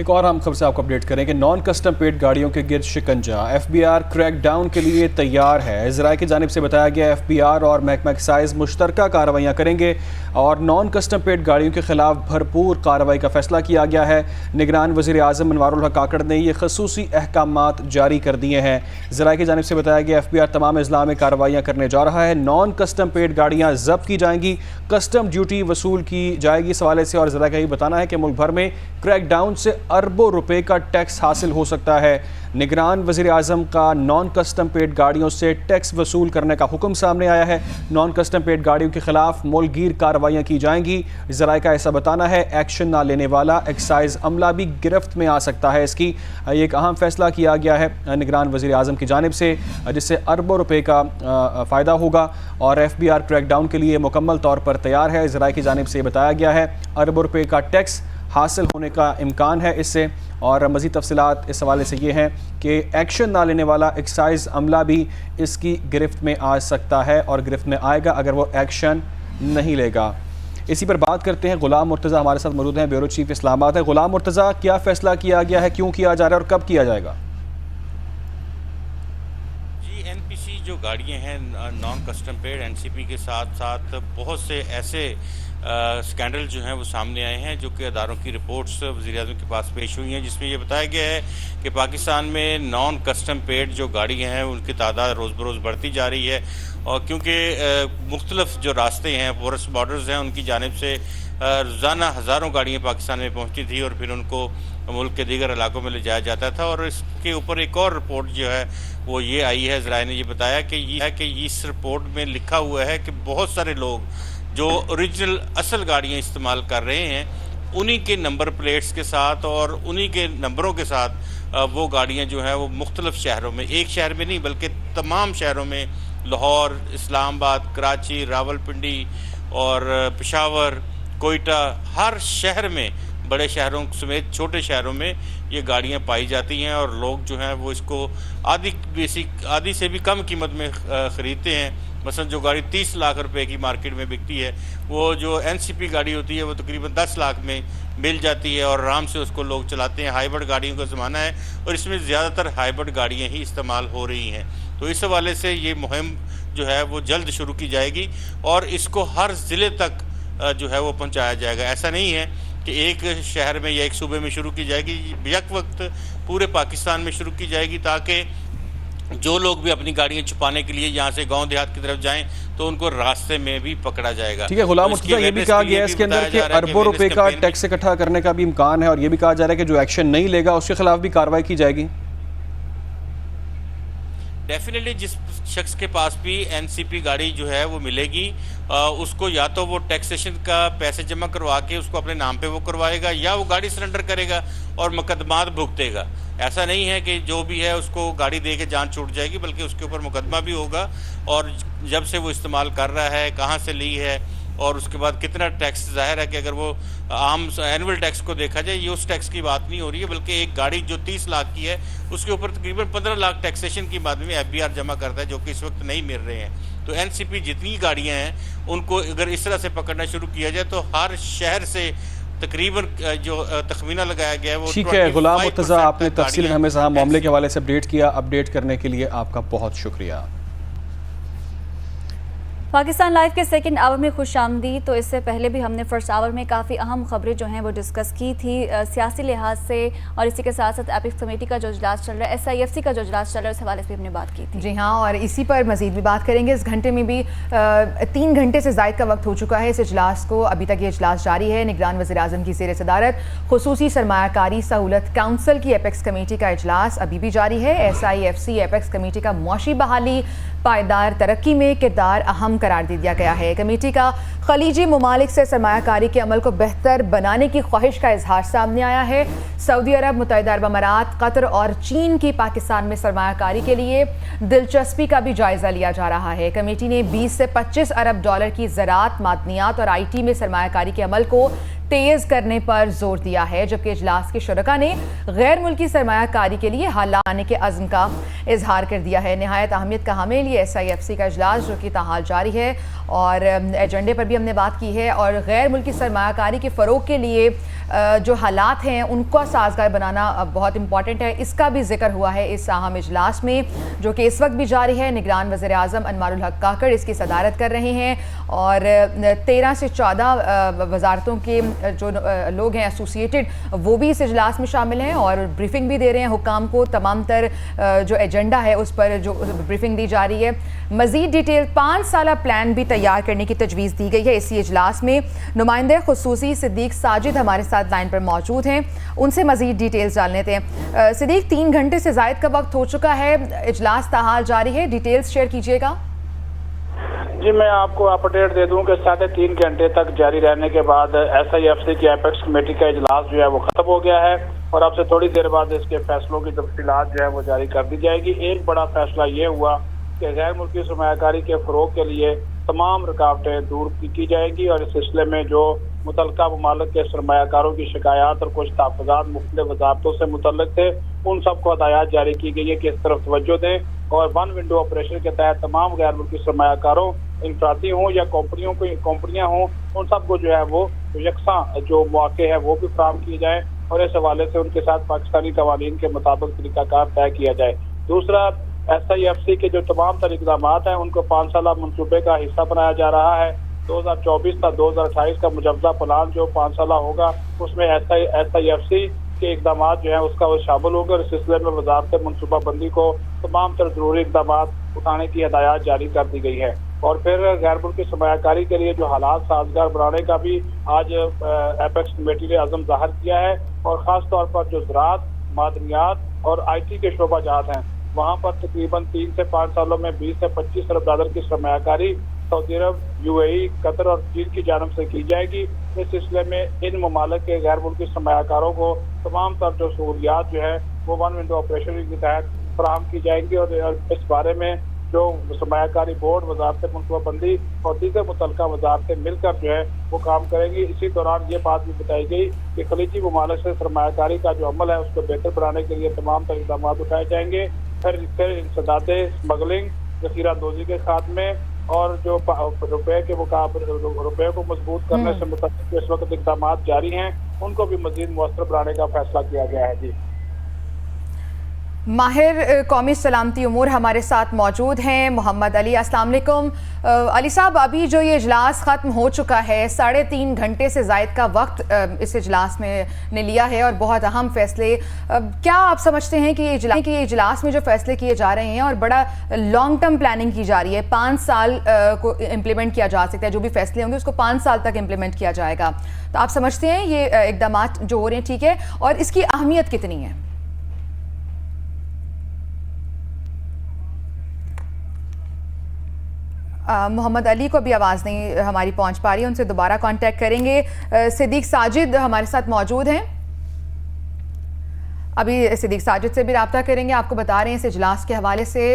एक और हम खबर से आपको अपडेट करें कि नॉन कस्टम पेड गाड़ियों के गिर्द शिकंजा, FBI क्रैकडाउन के लिए तैयार है। इजराय की जानिब से बताया गया FBI और महकमा एक्साइज मुश्तरका कार्रवाइयाँ करेंगे और नॉन कस्टम पेड गाड़ियों के खिलाफ भरपूर कार्रवाई का फैसला किया गया है। निगरान वज़ीर-ए-आज़म अनवारुल हक काकड़ ने ये खसूसी अहकामात जारी कर दिए हैं। इजराय की जानिब से बताया गया FBI तमाम अजला में कार्रवाइयाँ करने जा रहा है। नॉन कस्टम पेड गाड़ियाँ जब्त की जाएंगी, कस्टम ड्यूटी वसूल की जाएगी। इस हवाले से और इजराय का ये बताना है कि मुल्क भर में क्रैकडाउन से अरबों रुपए का टैक्स हासिल हो सकता है। निगरान वज़ीर आज़म का नॉन कस्टम पेड गाड़ियों से टैक्स वसूल करने का हुक्म सामने आया है। नॉन कस्टम पेड गाड़ियों के खिलाफ मोलगीर कार्रवाइयाँ की जाएंगी। ज़राए का ऐसा बताना है, एक्शन ना लेने वाला एक्साइज अमला भी गिरफ्त में आ सकता है। इसकी एक अहम फैसला किया गया है निगरान वज़ीर आज़म की जानिब से, जिससे अरबों रुपए का फ़ायदा होगा और FBI क्रैकडाउन के लिए मुकम्मल तौर पर तैयार है। ज़राए की जानिब से बताया गया है अरबों रुपए का टैक्स हासिल होने का इम्कान है इससे। और मज़ीद तफसीलात इस हवाले से ये हैं कि एक्शन ना लेने वाला एक्साइज अमला भी इसकी गिरफ्त में आ सकता है और गिरफ्त में आएगा अगर वो एक्शन नहीं लेगा। इसी पर बात करते हैं, गुलाम मुर्तज़ा हमारे साथ मौजूद हैं, ब्यूरो चीफ इस्लामाबाद है। गुलाम मुर्तज़ा, क्या फ़ैसला किया गया है, क्यों किया जा रहा है और कब किया जाएगा? जी, NPC जो गाड़ियाँ हैं नॉन कस्टम पेड NCP के साथ साथ बहुत से ऐसे स्कैंडल जो हैं वो सामने आए हैं जो कि अदारों की रिपोर्ट्स वज़ीर-ए-आज़म के पास पेश हुई हैं, जिसमें ये बताया गया है कि पाकिस्तान में नॉन कस्टम पेड जो गाड़ियाँ हैं उनकी तादाद रोज़ बरोज़ बढ़ती जा रही है। और क्योंकि मुख्तलिफ जो रास्ते हैं, पोरस बॉर्डर्स हैं, उनकी जानिब से रोज़ाना हज़ारों गाड़ियाँ पाकिस्तान में पहुँचती थी और फिर उनको मुल्क के दीगर इलाकों में ले जाया जाता था। और इसके ऊपर एक और रिपोर्ट जो है वो ये आई है, ज़राए ने ये बताया कि इस रिपोर्ट में लिखा हुआ है कि बहुत सारे लोग जो ओरिजिनल असल गाड़ियाँ इस्तेमाल कर रहे हैं उन्हीं के नंबर प्लेट्स के साथ और उन्हीं के नंबरों के साथ वो गाड़ियाँ जो हैं वो मुख्तलिफ शहरों में, एक शहर में नहीं बल्कि तमाम शहरों में, लाहौर, इस्लामाबाद, कराची, रावलपिंडी और पेशावर, कोयटा, हर शहर में, बड़े शहरों समेत छोटे शहरों में ये गाड़ियाँ पाई जाती हैं और लोग जो हैं वो इसको आधी से भी कम कीमत में ख़रीदते हैं। मसलन जो गाड़ी 30 लाख रुपए की मार्केट में बिकती है, वो जो NCP गाड़ी होती है वो तकरीबन 10 लाख में मिल जाती है और आराम से उसको लोग चलाते हैं। हाइब्रिड गाड़ियों का ज़माना है और इसमें ज़्यादातर हाइब्रिड गाड़ियाँ ही इस्तेमाल हो रही हैं। तो इस हवाले से ये मुहिम जो है वो जल्द शुरू की जाएगी और इसको हर ज़िले तक जो है वो पहुँचाया जाएगा। ऐसा नहीं है कि एक शहर में या एक सूबे में शुरू की जाएगी, यक वक्त पूरे पाकिस्तान में शुरू की जाएगी ताकि जो लोग भी अपनी गाड़ियाँ छुपाने के लिए यहाँ से गांव देहात की तरफ जाएं तो उनको रास्ते में भी पकड़ा जाएगा। ठीक है गुलाम मुर्तज़ा, ये भी कहा गया है इसके अंदर कि अरबों रुपए का टैक्स इकट्ठा करने का भी इम्कान है और ये भी कहा जा रहा है कि जो एक्शन नहीं लेगा उसके खिलाफ भी कार्रवाई की जाएगी। डेफिनेटली जिस शख्स के पास भी NCP गाड़ी जो है वो मिलेगी उसको या तो वो टैक्सेशन का पैसे जमा करवा के उसको अपने नाम पे वो करवाएगा या वो गाड़ी सरेंडर करेगा और मुकदमात भुगतेगा। ऐसा नहीं है कि जो भी है उसको गाड़ी दे के जान छूट जाएगी, बल्कि उसके ऊपर मुकदमा भी होगा और जब से वो इस्तेमाल कर रहा है, कहाँ से ली है और उसके बाद कितना टैक्स। जाहिर है कि अगर वो आम एनुअल टैक्स को देखा जाए, ये उस टैक्स की बात नहीं हो रही है, बल्कि एक गाड़ी जो 30 लाख की है उसके ऊपर तकरीबन 15 लाख टैक्सेशन की बाद में FBR जमा करता है, जो कि इस वक्त नहीं मिल रहे हैं। तो NCP जितनी गाड़ियाँ हैं उनको अगर इस तरह से पकड़ना शुरू किया जाए तो हर शहर से तकरीबन जो तखमीना लगाया गया है वो ठीक है। गुलाम मुर्तज़ा, आपने तफसील हमें मामले के हवाले से अपडेट किया। अपडेट करने के लिए आपका बहुत शुक्रिया। पाकिस्तान लाइव के सेकंड आवर में खुशामदीद। तो इससे पहले भी हमने फर्स्ट आवर में काफ़ी अहम खबरें जो हैं वो डिस्कस की थी सियासी लिहाज से, और इसी के साथ साथ एपिक्स कमेटी का जो इजलास चल रहा है, SIFC का जो इजलास चल रहा है, उस हवाले से भी हमने बात की थी। जी हाँ, और इसी पर मजीद भी बात करेंगे। इस घंटे में भी 3 घंटे से ज़ायद का वक्त हो चुका है इस इजलास को। अभी तक ये इजलास जारी है। निगरान वज़ीर आज़म की ज़ेर सदारत खुसूसी सरमायाकारी सहूलत काउंसिल की एपेक्स कमेटी का इजलास अभी भी जारी है। SIFC एपेक्स कमेटी का मुआशी बहाली पायदार तरक्की में किरदार अहम करार दे दिया गया है। कमेटी का खलीजी ममालिक से सरमायाकारी के अमल को बेहतर बनाने की ख्वाहिश का इजहार सामने आया है। सऊदी अरब, मुत्तहिदा अरब अमारात, कतर और चीन की पाकिस्तान में सरमायाकारी के लिए दिलचस्पी का भी जायजा लिया जा रहा है। कमेटी ने 20 से 25 अरब डॉलर की ज़राअत, मादनियात और IT में सरमायाकारी के अमल को तेज़ करने पर जोर दिया है, जबकि इजलास के शुरका ने गैर मुल्की सरमायाकारी के लिए हालात आने के अज़्म का इजहार कर दिया है। नहायत अहमियत का हामिल ये SIFC का इजलास जो कि ताहाल जारी है और एजेंडे पर भी हमने बात की है और गैर मुल्की सरमायाकारी के फ़रोग के लिए जो हालात हैं उनको साजगार बनाना बहुत इंपॉर्टेंट है। इसका भी जिक्र हुआ है इस अहम इजलास में, जो कि इस वक्त भी जारी है। निगरान वज़ीर आज़म अनवारुल हक काकड़ इसकी सदारत कर रहे हैं और 13 से 14 वजारतों के जो लोग हैं एसोसिएटेड, वो भी इस इजलास में शामिल हैं और ब्रीफिंग भी दे रहे हैं हुकाम को। तमाम तर जो एजेंडा है उस पर जो ब्रीफिंग दी जा रही है। मज़ीद डिटेल 5 साला प्लान भी तैयार करने की तजवीज़ दी गई है। है इसी इजलास में। नुमाइंदे खुसूसी सिद्दीक साजिद हमारे साथ लाइन पर मौजूद हैं, उनसे मज़ीद डिटेल्स जान लेते हैं। सिद्दीक, 3 घंटे से ज़ायद का वक्त हो चुका है, इजलास ताहाल जारी है, डिटेल्स शेयर कीजिएगा। जी, मैं आपको अपडेट दे दूं कि 3.5 घंटे तक जारी रहने के बाद SIFC की एपेक्स कमेटी का इजलास जो है वो खत्म हो गया है और अब से थोड़ी देर बाद इसके फैसलों की तफसीलात जो है वो जारी कर दी जाएगी। एक बड़ा फैसला ये हुआ कि गैर मुल्की सरमायाकारी के फ़रोग के लिए तमाम रुकावटें दूर की जाएगी और इस सिलसिले में जो मुतल्लिका ममालिक के सरमायाकारों की शिकायत और कुछ तहफ़्फ़ुज़ात मुख्तलिफ वज़ारतों से मुतल्लिक थे, उन सबको हदायत जारी की गई है कि इस तरफ तवज्जो दें और वन विंडो ऑपरेशन के तहत तमाम गैर मुल्की सरमायाकारों, इंफरादी हों या कंपनियाँ हों, उन सबको जो है वो यकसा जो मौके हैं वो भी फराहम किए जाएँ और इस हवाले से उनके साथ पाकिस्तानी कवानीन के मुताबिक तरीक़ाकार तय किया जाए। दूसरा, SIFC के जो तमाम तर इक़दाम हैं उनको 5 साला मनसूबे का हिस्सा बनाया जा रहा है। 2024 तक 2028 का मुजव्वज़ा प्लान जो 5 साला होगा उसमें SIFC के इक़दाम जो हैं उसका वो शामिल होगा और इस सिलसिले में वज़ारत मनसूबा बंदी को तमाम तर ज़रूरी इक़दाम उठाने की हदायत जारी कर दी गई है। और फिर गैर मुल्की सरमायाकारी के लिए जो हालात साजगार बनाने का भी आज एपेक्स कमेटी ने अज़म ज़ाहिर किया है और ख़ास तौर पर जो ज़राअत, मादनियात और IT के शोबा जात हैं वहाँ पर तकरीबन 3 से 5 सालों में 20 से 25 अरब डॉलर की सरमायाकारी सऊदी अरब, UAE, कतर और चीन की जानब से की जाएगी। इस सिलसिले में इन ममालिक के गैर मुल्की सरमायाकारों को तमाम तर जो सहूलियात जो है वो वन विंडो ऑपरेशन के तहत फराहम की जाएंगी और इस बारे में जो सरमायाकारी बोर्ड, वज़ारत मनसूबाबंदी और दीगर मुतल्लिका वज़ारतें मिलकर जो है वो काम करेंगी। इसी दौरान ये बात भी बताई गई कि खलीजी ममालिक से सरमायाकारी का जो अमल है उसको बेहतर बनाने के लिए तमाम तर इक़दाम उठाए जाएंगे। फिर इंसदादे, स्मगलिंग, ज़ख़ीराअंदोज़ी के खात्मे और जो रुपये के मुकाबले रुपये को मजबूत करने से मुतल्लिक़ इस वक्त इक़दाम जारी हैं उनको भी मज़ीद मुअस्सर बनाने का फैसला किया गया है। जी, माहिर कौमी सलामती उमूर हमारे साथ मौजूद हैं, मोहम्मद अली। अस्सलाम वालेकुम अली साहब, अभी जो ये इजलास ख़त्म हो चुका है, 3.5 घंटे से ज़ायद का वक्त इस इजलास में ने लिया है और बहुत अहम फैसले, क्या आप समझते हैं कि ये इजलास में जो फैसले किए जा रहे हैं और बड़ा लॉन्ग टर्म प्लानिंग की जा रही है, 5 साल को इम्प्लीमेंट किया जा सकता है, जो भी फैसले होंगे उसको 5 साल तक इम्प्लीमेंट किया जाएगा, तो आप समझते हैं ये इक़दाम जो हो रहे हैं ठीक है और इसकी अहमियत कितनी है? मोहम्मद अली को भी आवाज़ नहीं हमारी पहुंच पा रही है, उनसे दोबारा कांटेक्ट करेंगे। सिद्दीक साजिद हमारे साथ मौजूद हैं, अभी सिद्दीक साजिद से भी रब्ता करेंगे। आपको बता रहे हैं इस इजलास के हवाले से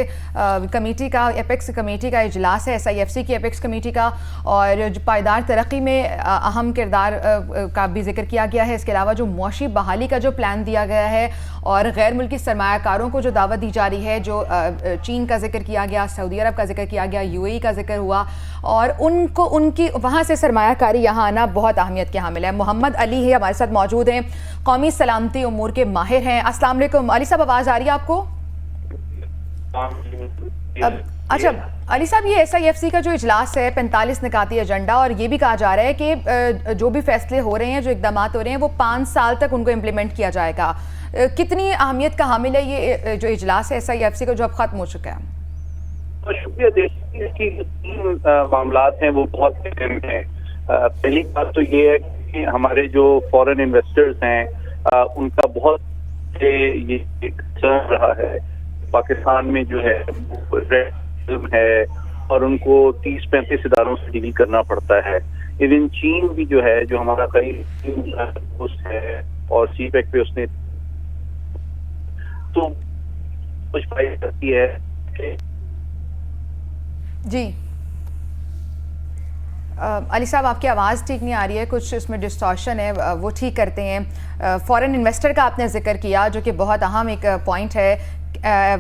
कमेटी का, एपेक्स कमेटी का इजलास है, SIFC की एपेक्स कमेटी का, और जो पायदार तरक्की में अहम किरदार का भी जिक्र किया गया है। इसके अलावा जो मुआशी बहाली का जो प्लान दिया गया है और गैर मुल्की सरमायाकारों को जो दावत दी जा रही है, जो चीन का जिक्र किया गया, सऊदी अरब का जिक्र किया गया, UAE का जिक्र हुआ और उनको उनकी वहाँ से सरमायाकारी यहाँ आना बहुत अहमियत के हामिल है। मोहम्मद अली है हमारे साथ मौजूद हैं, कौमी सलामती उमूर के माहिर हैं। अस्सलाम वालेकुम अली साहब, आवाज़ आ रही है आपको? अच्छा अली साहब, ये SIFC का जो इजलास है 45 निकाती एजेंडा, और ये भी कहा जा रहा है कि जो भी फैसले हो रहे हैं, जो इकदाम हो रहे हैं, वो 5 साल तक उनको इम्प्लीमेंट किया जाएगा। कितनी अहमियत का हामिल है ये जो इजलास है SIFC का जो अब ख़त्म हो चुका है? शुक्रिया। देखिए कि 3 मामलात हैं वो बहुत अहम हैं। पहली बात तो ये है कि हमारे जो फॉरेन इन्वेस्टर्स हैं उनका बहुत ये कंसर्न रहा है पाकिस्तान में जो है और उनको 30-35 इदारों से डील करना पड़ता है। इवन चीन भी जो है, जो हमारा करीब है और CPEC पे उसने तो कुछ पाई करती है। जी अली साहब, आपकी आवाज़ ठीक नहीं आ रही है, कुछ इसमें डिस्टॉर्शन है, वो ठीक करते हैं। फॉरेन इन्वेस्टर का आपने जिक्र किया जो कि बहुत अहम एक पॉइंट है।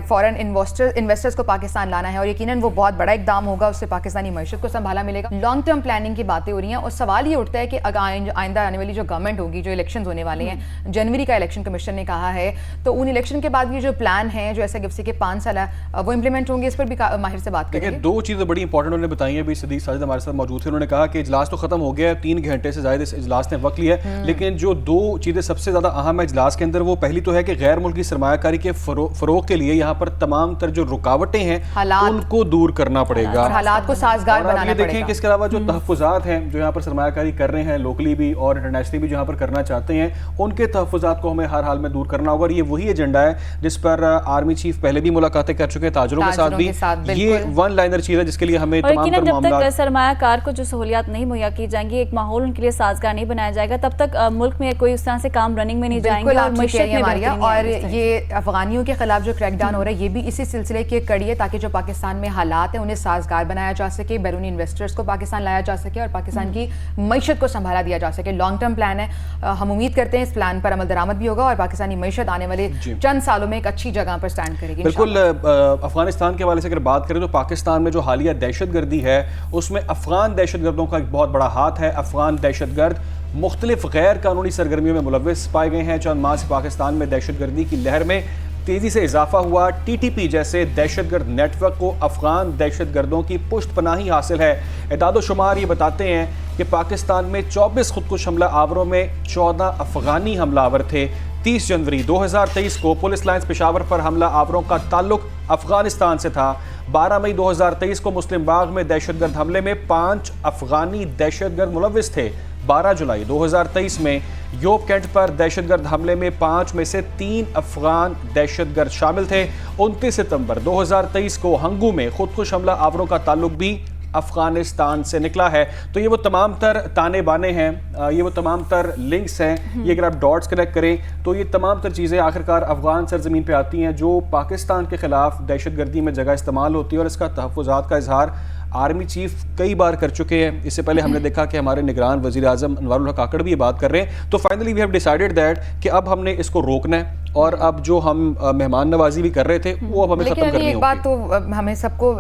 फॉरेन इन्वेस्टर्स को पाकिस्तान लाना है और यकीनन वो बहुत बड़ा इकदाम होगा, उससे पाकिस्तानी मईशत को संभाला मिलेगा। लॉन्ग टर्म प्लानिंग की बातें हो रही हैं और सवाल ये उठता है कि आइंदा आने वाली जो गवर्नमेंट होगी, जो इलेक्शन होने वाले हैं, जनवरी का इलेक्शन कमीशन ने कहा है, तो उन इलेक्शन के बाद ये जो प्लान है जो SIFC के 5 साल वो इम्प्लीमेंट होंगे, इस पर भी माहिर से बात करेंगे। 2 चीज़ें बड़ी इंपॉर्टेंट उन्होंने बताई हैं। अभी सिद्दीक साजिद हमारे साथ मौजूद थे, उन्होंने कहा कि इजलास तो खत्म हो गया है, 3 घंटे से ज़्यादा इस इजलास ने वक्त लिया है, लेकिन जो 2 चीज़ें सबसे ज़्यादा अहम है इजलास के अंदर, वो पहली तो है कि गैर मुल्की सरमायाकारी के फ़रोग़ के लिए यहाँ पर तमाम तर जो रुकावटें हैं हालात, उनको दूर करना पड़ेगा और हालात को साजगार बनाना पड़ेगा। देखें कि इसके अलावा जो तहफ़्फ़ुज़ात हैं जो यहाँ पर सरमायाकारी कर रहे हैं लोकली भी और इंटरनेशनली भी जो यहाँ पर करना चाहते हैं, उनके तहफ़्फ़ुज़ात को हमें हर हाल में दूर करना होगा। और ये वही एजेंडा है जिस पर आर्मी चीफ पहले भी मुलाकातें कर चुके हैं ताजरों के साथ भी। ये वन लाइनर चीज़ है जिसके लिए हमें तमाम तर जब मामला, तक सरमायाकार को जो सहूलियात नहीं मुहैया की जाएंगी, एक माहौल उनके लिए साजगार नहीं बनाया जाएगा, तब तक मुल्क में कोई उस तरह से काम रनिंग में नहीं जाएंगे और मईशत में बेहतरी नहीं और आएगी। ये अफगानियों के खिलाफ जो क्रैकडाउन हो रहा है ये भी इसी सिलसिले की एक कड़ी है, ताकि जो पाकिस्तान में हालात हैं उन्हें साजगार बनाया जा सके, बैरूनी इन्वेस्टर्स को पाकिस्तान लाया जा सके और पाकिस्तान की मईशत को संभाला दिया जा सके। लॉन्ग टर्म प्लान है, हम उम्मीद करते हैं इस प्लान पर अमल दरामद भी होगा और पाकिस्तानी मईशत आने वाले चंद सालों में एक अच्छी जगह पर स्टैंड करेगी। बिल्कुल। अफगानिस्तान के हवाले से अगर बात करें तो पाकिस्तान में जो हालिया दहशतगर्दी है उसमें अफगान दहशतगर्दों का एक बहुत बड़ा हाथ है। अफगान दहशतगर्द मुख्तलिफ गैर कानूनी सरगर्मियों में मुलव्विस पाए गए हैं। चंद माह से पाकिस्तान में दहशतगर्दी की लहर में तेज़ी से इजाफा हुआ। TTP जैसे दहशतगर्द नेटवर्क को अफगान दहशतगर्दों की पुष्ट पनाही हासिल है। एदाद शुमार ये बताते हैं कि पाकिस्तान में 24 खुदकुश हमला आवरों में 14 अफगानी हमलावर थे। 30 जनवरी 2023 को पुलिस लाइन्स पेशावर पर हमला आवरों का ताल्लुक अफगानिस्तान से था। 12 मई 2023 को मुस्लिम बाग में दहशतगर्द हमले में 5 अफगानी दहशतगर्द मुलव्विस थे। 12 जुलाई 2023 में योब कैंट पर दहशतगर्द हमले में 5 में से 3 अफगान दहशतगर्द शामिल थे। 29 सितंबर 2023 को हंगू में खुदकुश हमला आवरों का ताल्लुक भी अफगानिस्तान से निकला है। तो ये वो तमाम तर ताने बाने हैं, ये वो तमाम तर लिंक्स हैं, ये अगर आप डॉट्स कनेक्ट करें तो ये तमाम तर चीज़ें आखिरकार अफगान सरजमीन पे आती हैं जो पाकिस्तान के ख़िलाफ़ दहशतगर्दी में जगह इस्तेमाल होती है। और इसका तहफ़्फ़ुज़ात का इजहार आर्मी चीफ कई बार कर चुके हैं। इससे पहले हमने देखा कि हमारे निगरान वज़ीर आज़म अनवारुल हक काकड़ भी ये बात कर रहे हैं। तो finally we have decided that कि अब हमने इसको रोकना है और अब जो हम मेहमान नवाजी भी कर रहे थे वो अब हमें खत्म करनी होगी। एक बात तो हमें सबको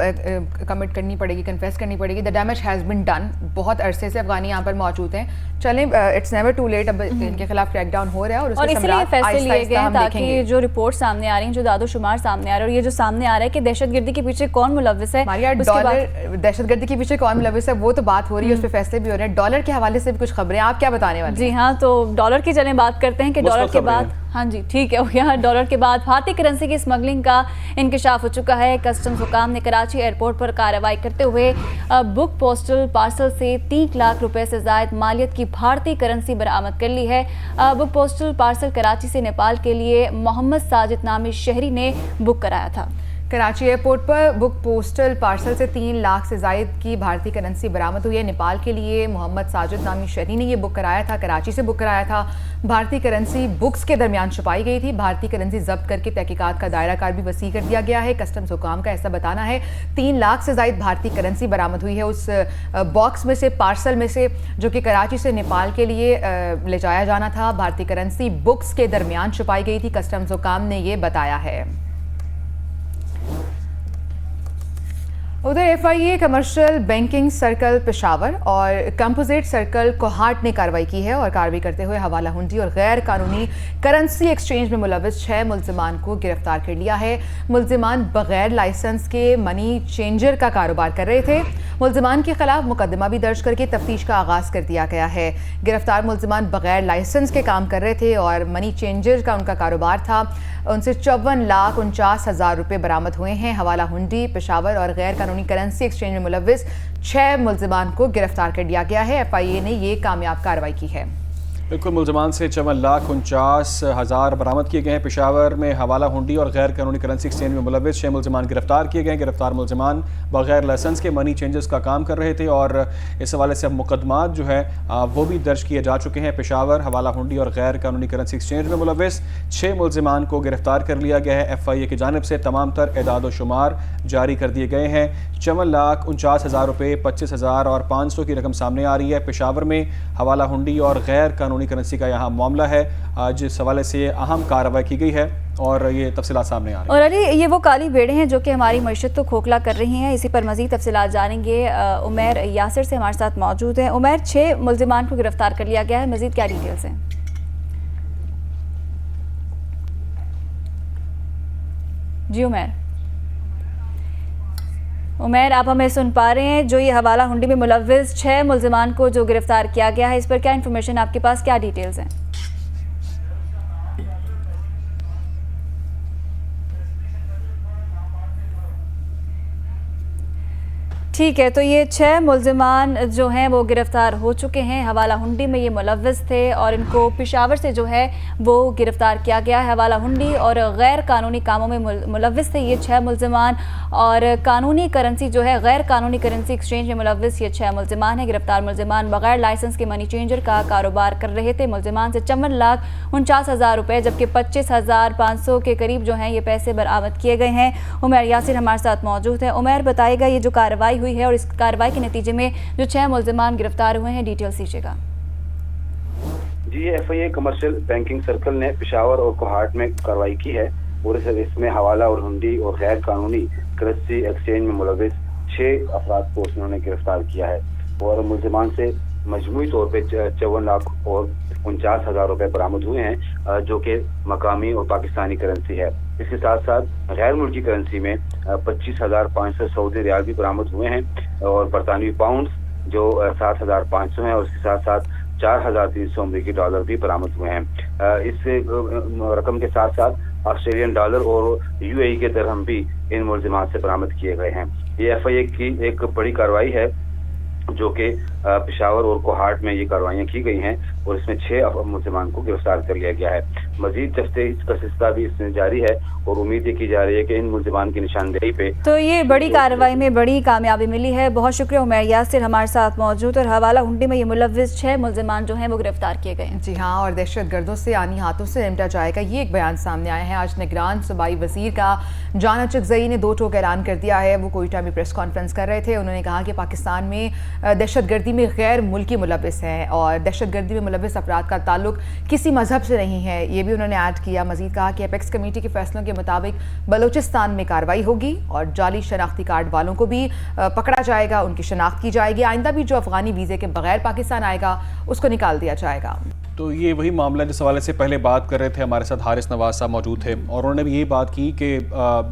कमिट करनी पड़ेगी, कन्फेस करनी पड़ेगी, the damage has been done. बहुत अरसे से अफगानी यहाँ पर मौजूद हैं। चलें, इट्स नेवर टू लेट, अब इनके खिलाफ क्रैकडाउन हो रहा है और इसलिए फैसले लिए गए हैं ताकि जो रिपोर्ट सामने आ रही हैं, जो दादोशुमार सामने आ रहे हैं और ये जो सामने आ रहा है कि दहशतगर्दी के पीछे कौन मुलव्विस है, डॉलर दहशतगर्दी के पीछे कौन मुलव्विस है वो तो बात हो रही है, उस पर फैसले भी हो रहे हैं। डॉलर के हवाले से भी कुछ खबरें, आप क्या बताने वाले? जी हाँ, तो डॉलर की चलें बात करते हैं कि डॉलर के बाद, हाँ जी ठीक है, यहाँ डॉलर के बाद भारतीय करेंसी की स्मगलिंग का इंकशाफ हो चुका है। कस्टम्स हुकाम ने कराची एयरपोर्ट पर कार्रवाई करते हुए बुक पोस्टल पार्सल से 3 लाख रुपए से ज़ायद मालियत की भारतीय करेंसी बरामद कर ली है। बुक पोस्टल पार्सल कराची से नेपाल के लिए मोहम्मद साजिद नामी शहरी ने बुक कराया था। कराची एयरपोर्ट पर बुक पोस्टल पार्सल से 3 लाख से ज़ायद की भारतीय करेंसी बरामद हुई है। नेपाल के लिए मोहम्मद साजिद नामी शहरी ने ये बुक कराया था, कराची से बुक कराया था। भारतीय करेंसी बुक्स के दरमियान छुपाई गई थी। भारतीय करेंसी जब्त करके तहकीकात का दायरा कार भी वसी कर दिया गया है। कस्टम्स हुकाम का ऐसा बताना है 3 लाख से ज़ायद भारतीय करेंसी बरामद हुई है उस बॉक्स में से, पार्सल में से, जो कि कराची से नेपाल के लिए ले जाया जाना था। भारतीय करेंसी बुक्स के दरमियान छुपाई गई थी, कस्टम्स हुकाम ने ये बताया है। उधर FIA commercial banking circle Peshawar और कंपोजिट सर्कल कोहाट ने कार्रवाई की है और कार्रवाई करते हुए हवाला हुंडी और गैर कानूनी करेंसी एक्सचेंज में मुलव्विस 6 मुल्जिमान को गिरफ्तार कर लिया है। मुल्जिमान बगैर लाइसेंस के मनी चेंजर का कारोबार कर रहे थे। मुल्जिमान के खिलाफ मुकदमा भी दर्ज करके तफ्तीश का आगाज़ कर दिया गया है। गिरफ्तार मुल्जिमान बगैर लाइसेंस के काम कर रहे थे और मनी चेंजर का उनका कारोबार था। उनसे 54,49,000 रुपये बरामद हुए हैं। हवाला हुंडी, पेशावर और गैर कानूनी करेंसी एक्सचेंज में मुलव्विस 6 मुल्जिमान को गिरफ्तार कर लिया गया है। FIA ने ये कामयाब कार्रवाई की है। बिल्कुल, मुल्जिमान से 54,49,000 बरामद किए गए हैं। पेशावर में हवाला हुंडी और गैर कानूनी करेंसी एक्सचेंज में मुलव्विस 6 मुल्जिमान गिरफ्तार किए गए। गिरफ्तार मुल्जिमान बगैर लाइसेंस के मनी चेंजर्स का काम कर रहे थे और इस हवाले से अब मुकदमात जो है वो भी दर्ज किए जा चुके हैं। पेशावर, हवाला हुंडी और गैर कानूनी करेंसी एक्सचेंज में मुलव्विस 6 मुल्जिमान को गिरफ्तार कर लिया गया है। FIA की जानिब से तमाम तर एदाद शुमार जारी कर दिए गए हैं। 54,49,000 रुपये, 25,000 और 500 की रकम सामने आ रही है। पेशावर में हवाला हुंडी और गैर कानूनी करेंसी का यहाँ मामला है, जिस हवाले से अहम कार्रवाई की गई है और ये तफसीलात सामने आ रही हैं। और अली, ये वो काली भेड़ें हैं जो कि हमारी मईशत को खोखला कर रही हैं। इसी पर मज़ीद तफसीलात जानेंगे। उमैर यासिर से हमारे साथ मौजूद हैं। उमैर, 6 मुल्जिमान को गिरफ्तार कर लिया गया है, मज़ीद क्या डिटेल्स हैं? जी उमैर, आप हमें सुन पा रहे हैं? जो ये हवाला हुंडी में मुलव्विस 6 मुल्जिमान को जो गिरफ्तार किया गया है, इस पर क्या इन्फॉर्मेशन आपके पास, क्या डिटेल्स हैं? ठीक है, तो ये 6 मुल्ज़िमान जो हैं वो गिरफ़्तार हो चुके हैं। हवाला हुंडी में ये मुलव्वस थे और इनको पेशावर से जो है वो गिरफ़्तार किया गया है। हवाला हुंडी और गैर कानूनी कामों में मुलव्वस थे ये 6 मुल्ज़िमान, और कानूनी करेंसी जो है गैर कानूनी करेंसी एक्सचेंज में मुलव्वस ये 6 मुल्ज़िमान हैं। गिरफ़्तार मुल्ज़िमान बगैर लाइसेंस के मनी चेंजर का कारोबार कर रहे थे। मुल्ज़िमान से 54,49,000 रुपये जबकि 25,500 के करीब जो हैं ये पैसे बरामद किए गए हैं। उमर यासिर हमारे साथ मौजूद है। उमर, बताएगा ये जो कार्रवाई हुई है और इस कार्रवाई के नतीजे में जो 6 मुल्ज़िमान गिरफ्तार हुए हैं, डिटेल्स दीजिएगा। जी, FIA कमर्शियल बैंकिंग सर्कल ने पेशावर और कोहाट में कार्रवाई की है और इसमें हवाला और हुंडी और गैर कानूनी करेंसी एक्सचेंज में मुलव्वस 6 अफराद को उन्होंने गिरफ्तार किया है और मुल्ज़िमान से मजमूई तौर पे 54 लाख और 49,000 रुपए बरामद हुए हैं, जो कि मकामी और पाकिस्तानी करेंसी है। इसके साथ साथ गैर मुल्की करेंसी में 25,500 सऊदी रियाल भी बरामद हुए हैं और बरतानवी पाउंड जो 7,500 हैं और इसके साथ साथ 4,300 अमरीकी डॉलर भी बरामद हुए हैं। इस रकम के साथ साथ ऑस्ट्रेलियन डॉलर और UAE के दरहम भी इन मुल्ज़िमान से बरामद किए गए हैं। ये FIA की एक बड़ी कार्रवाई है जो कि पेशावर और कोहाट में ये कार्रवाइयाँ की गई हैं और इसमें 6 मुल्ज़िमान को गिरफ्तार कर लिया गया है। मजीद तफ्तीश का सिलसिला भी इसमें जारी है और उम्मीद की जा रही है कि इन मुल्ज़िमान की निशानदेही पे तो ये बड़ी कार्रवाई में बड़ी कामयाबी मिली है। बहुत शुक्रिया उमर यासिर हमारे साथ मौजूद। और हवाला हुंडी में ये मुलव्वस 6 मुल्ज़िमान जो हैं वो गिरफ्तार किए गए हैं। जी हाँ, और दहशत गर्दों से आनी हाथों से निपटा जाएगा, ये एक बयान सामने आया है। आज निगरान सूबाई वज़ीर का जाना चकजई ने 2 टोक ऐलान कर दिया है। वो कोयटा में प्रेस कॉन्फ्रेंस कर रहे थे। उन्होंने कहा कि पाकिस्तान में दहशत गर्दी में गैर मुल्की मुलव्वस हैं और दहशत गर्दी में मुलव्वस अफराद का ताल्लुक किसी मजहब से नहीं है, ये भी उन्होंने ऐड किया। मजीद कहा कि एपेक्स कमेटी के फैसलों के मुताबिक बलूचिस्तान में कार्रवाई होगी और जाली शनाख्ती कार्ड वालों को भी पकड़ा जाएगा, उनकी शनाख्त की जाएगी। आइंदा भी जो अफगानी वीज़े के बगैर पाकिस्तान आएगा उसको निकाल दिया जाएगा। तो ये वही मामला जिस हवाले से पहले बात कर रहे थे, हमारे साथ हारिस नवाज साहब मौजूद थे और उन्होंने भी यही बात की कि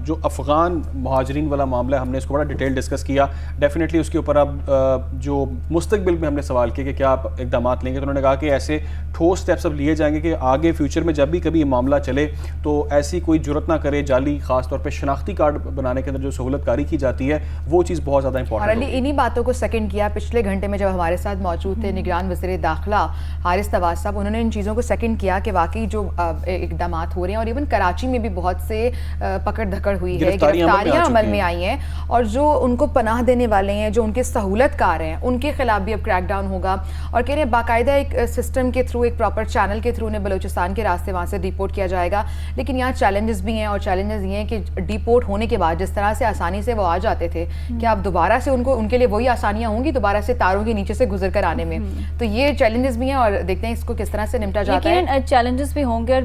जो अफ़गान महाजरीन वाला मामला है हमने इसको बड़ा डिटेल डिस्कस किया। डेफिनेटली उसके ऊपर अब जो मुस्तकबिल में हमने सवाल किया कि क्या आप इकदाम लेंगे, तो उन्होंने कहा कि ऐसे ठोस स्टेप्स अब लिए जाएंगे कि आगे फ्यूचर में जब भी कभी ये मामला चले तो ऐसी कोई जुर्रत ना करे। जाली ख़ास तौर पर शनाख्ती कार्ड बनाने के अंदर जो सहूलतकारी की जाती है वो चीज़ बहुत ज़्यादा इंपॉर्टेंट है। इन्हीं बातों को सेकंड किया पिछले घंटे में जब हमारे साथ मौजूद थे निगरान वज़ीर दाखिला हारिस नवाज साहब। उन्होंने इन चीज़ों को सेकंड किया कि वाकई जो इकदाम हो रहे हैं और इवन कराची में भी बहुत से पकड़ धकड़ हुई है, गिरफ्तारियां अमल में आई हैं और जो उनको पनाह देने वाले हैं, जो उनके सहूलतकार हैं, उनके खिलाफ भी अब क्रैकडाउन होगा। और कह रहे हैं बाकायदा एक सिस्टम के थ्रू, एक प्रॉपर चैनल के थ्रू उन्हें बलूचिस्तान के रास्ते वहाँ से डिपोर्ट किया जाएगा। लेकिन यहाँ चैलेंजेस भी हैं और चैलेंजेस ये हैं कि डिपोर्ट होने के बाद जिस तरह से आसानी से वो आ जाते थे कि आप दोबारा से उनके लिए वही आसानियाँ होंगी दोबारा से तारों के नीचे से गुजर कर आने में। तो ये चैलेंजेस भी हैं और देखते हैं इसको किस तरह से निपटा जाता है। चैलेंजेस भी होंगे और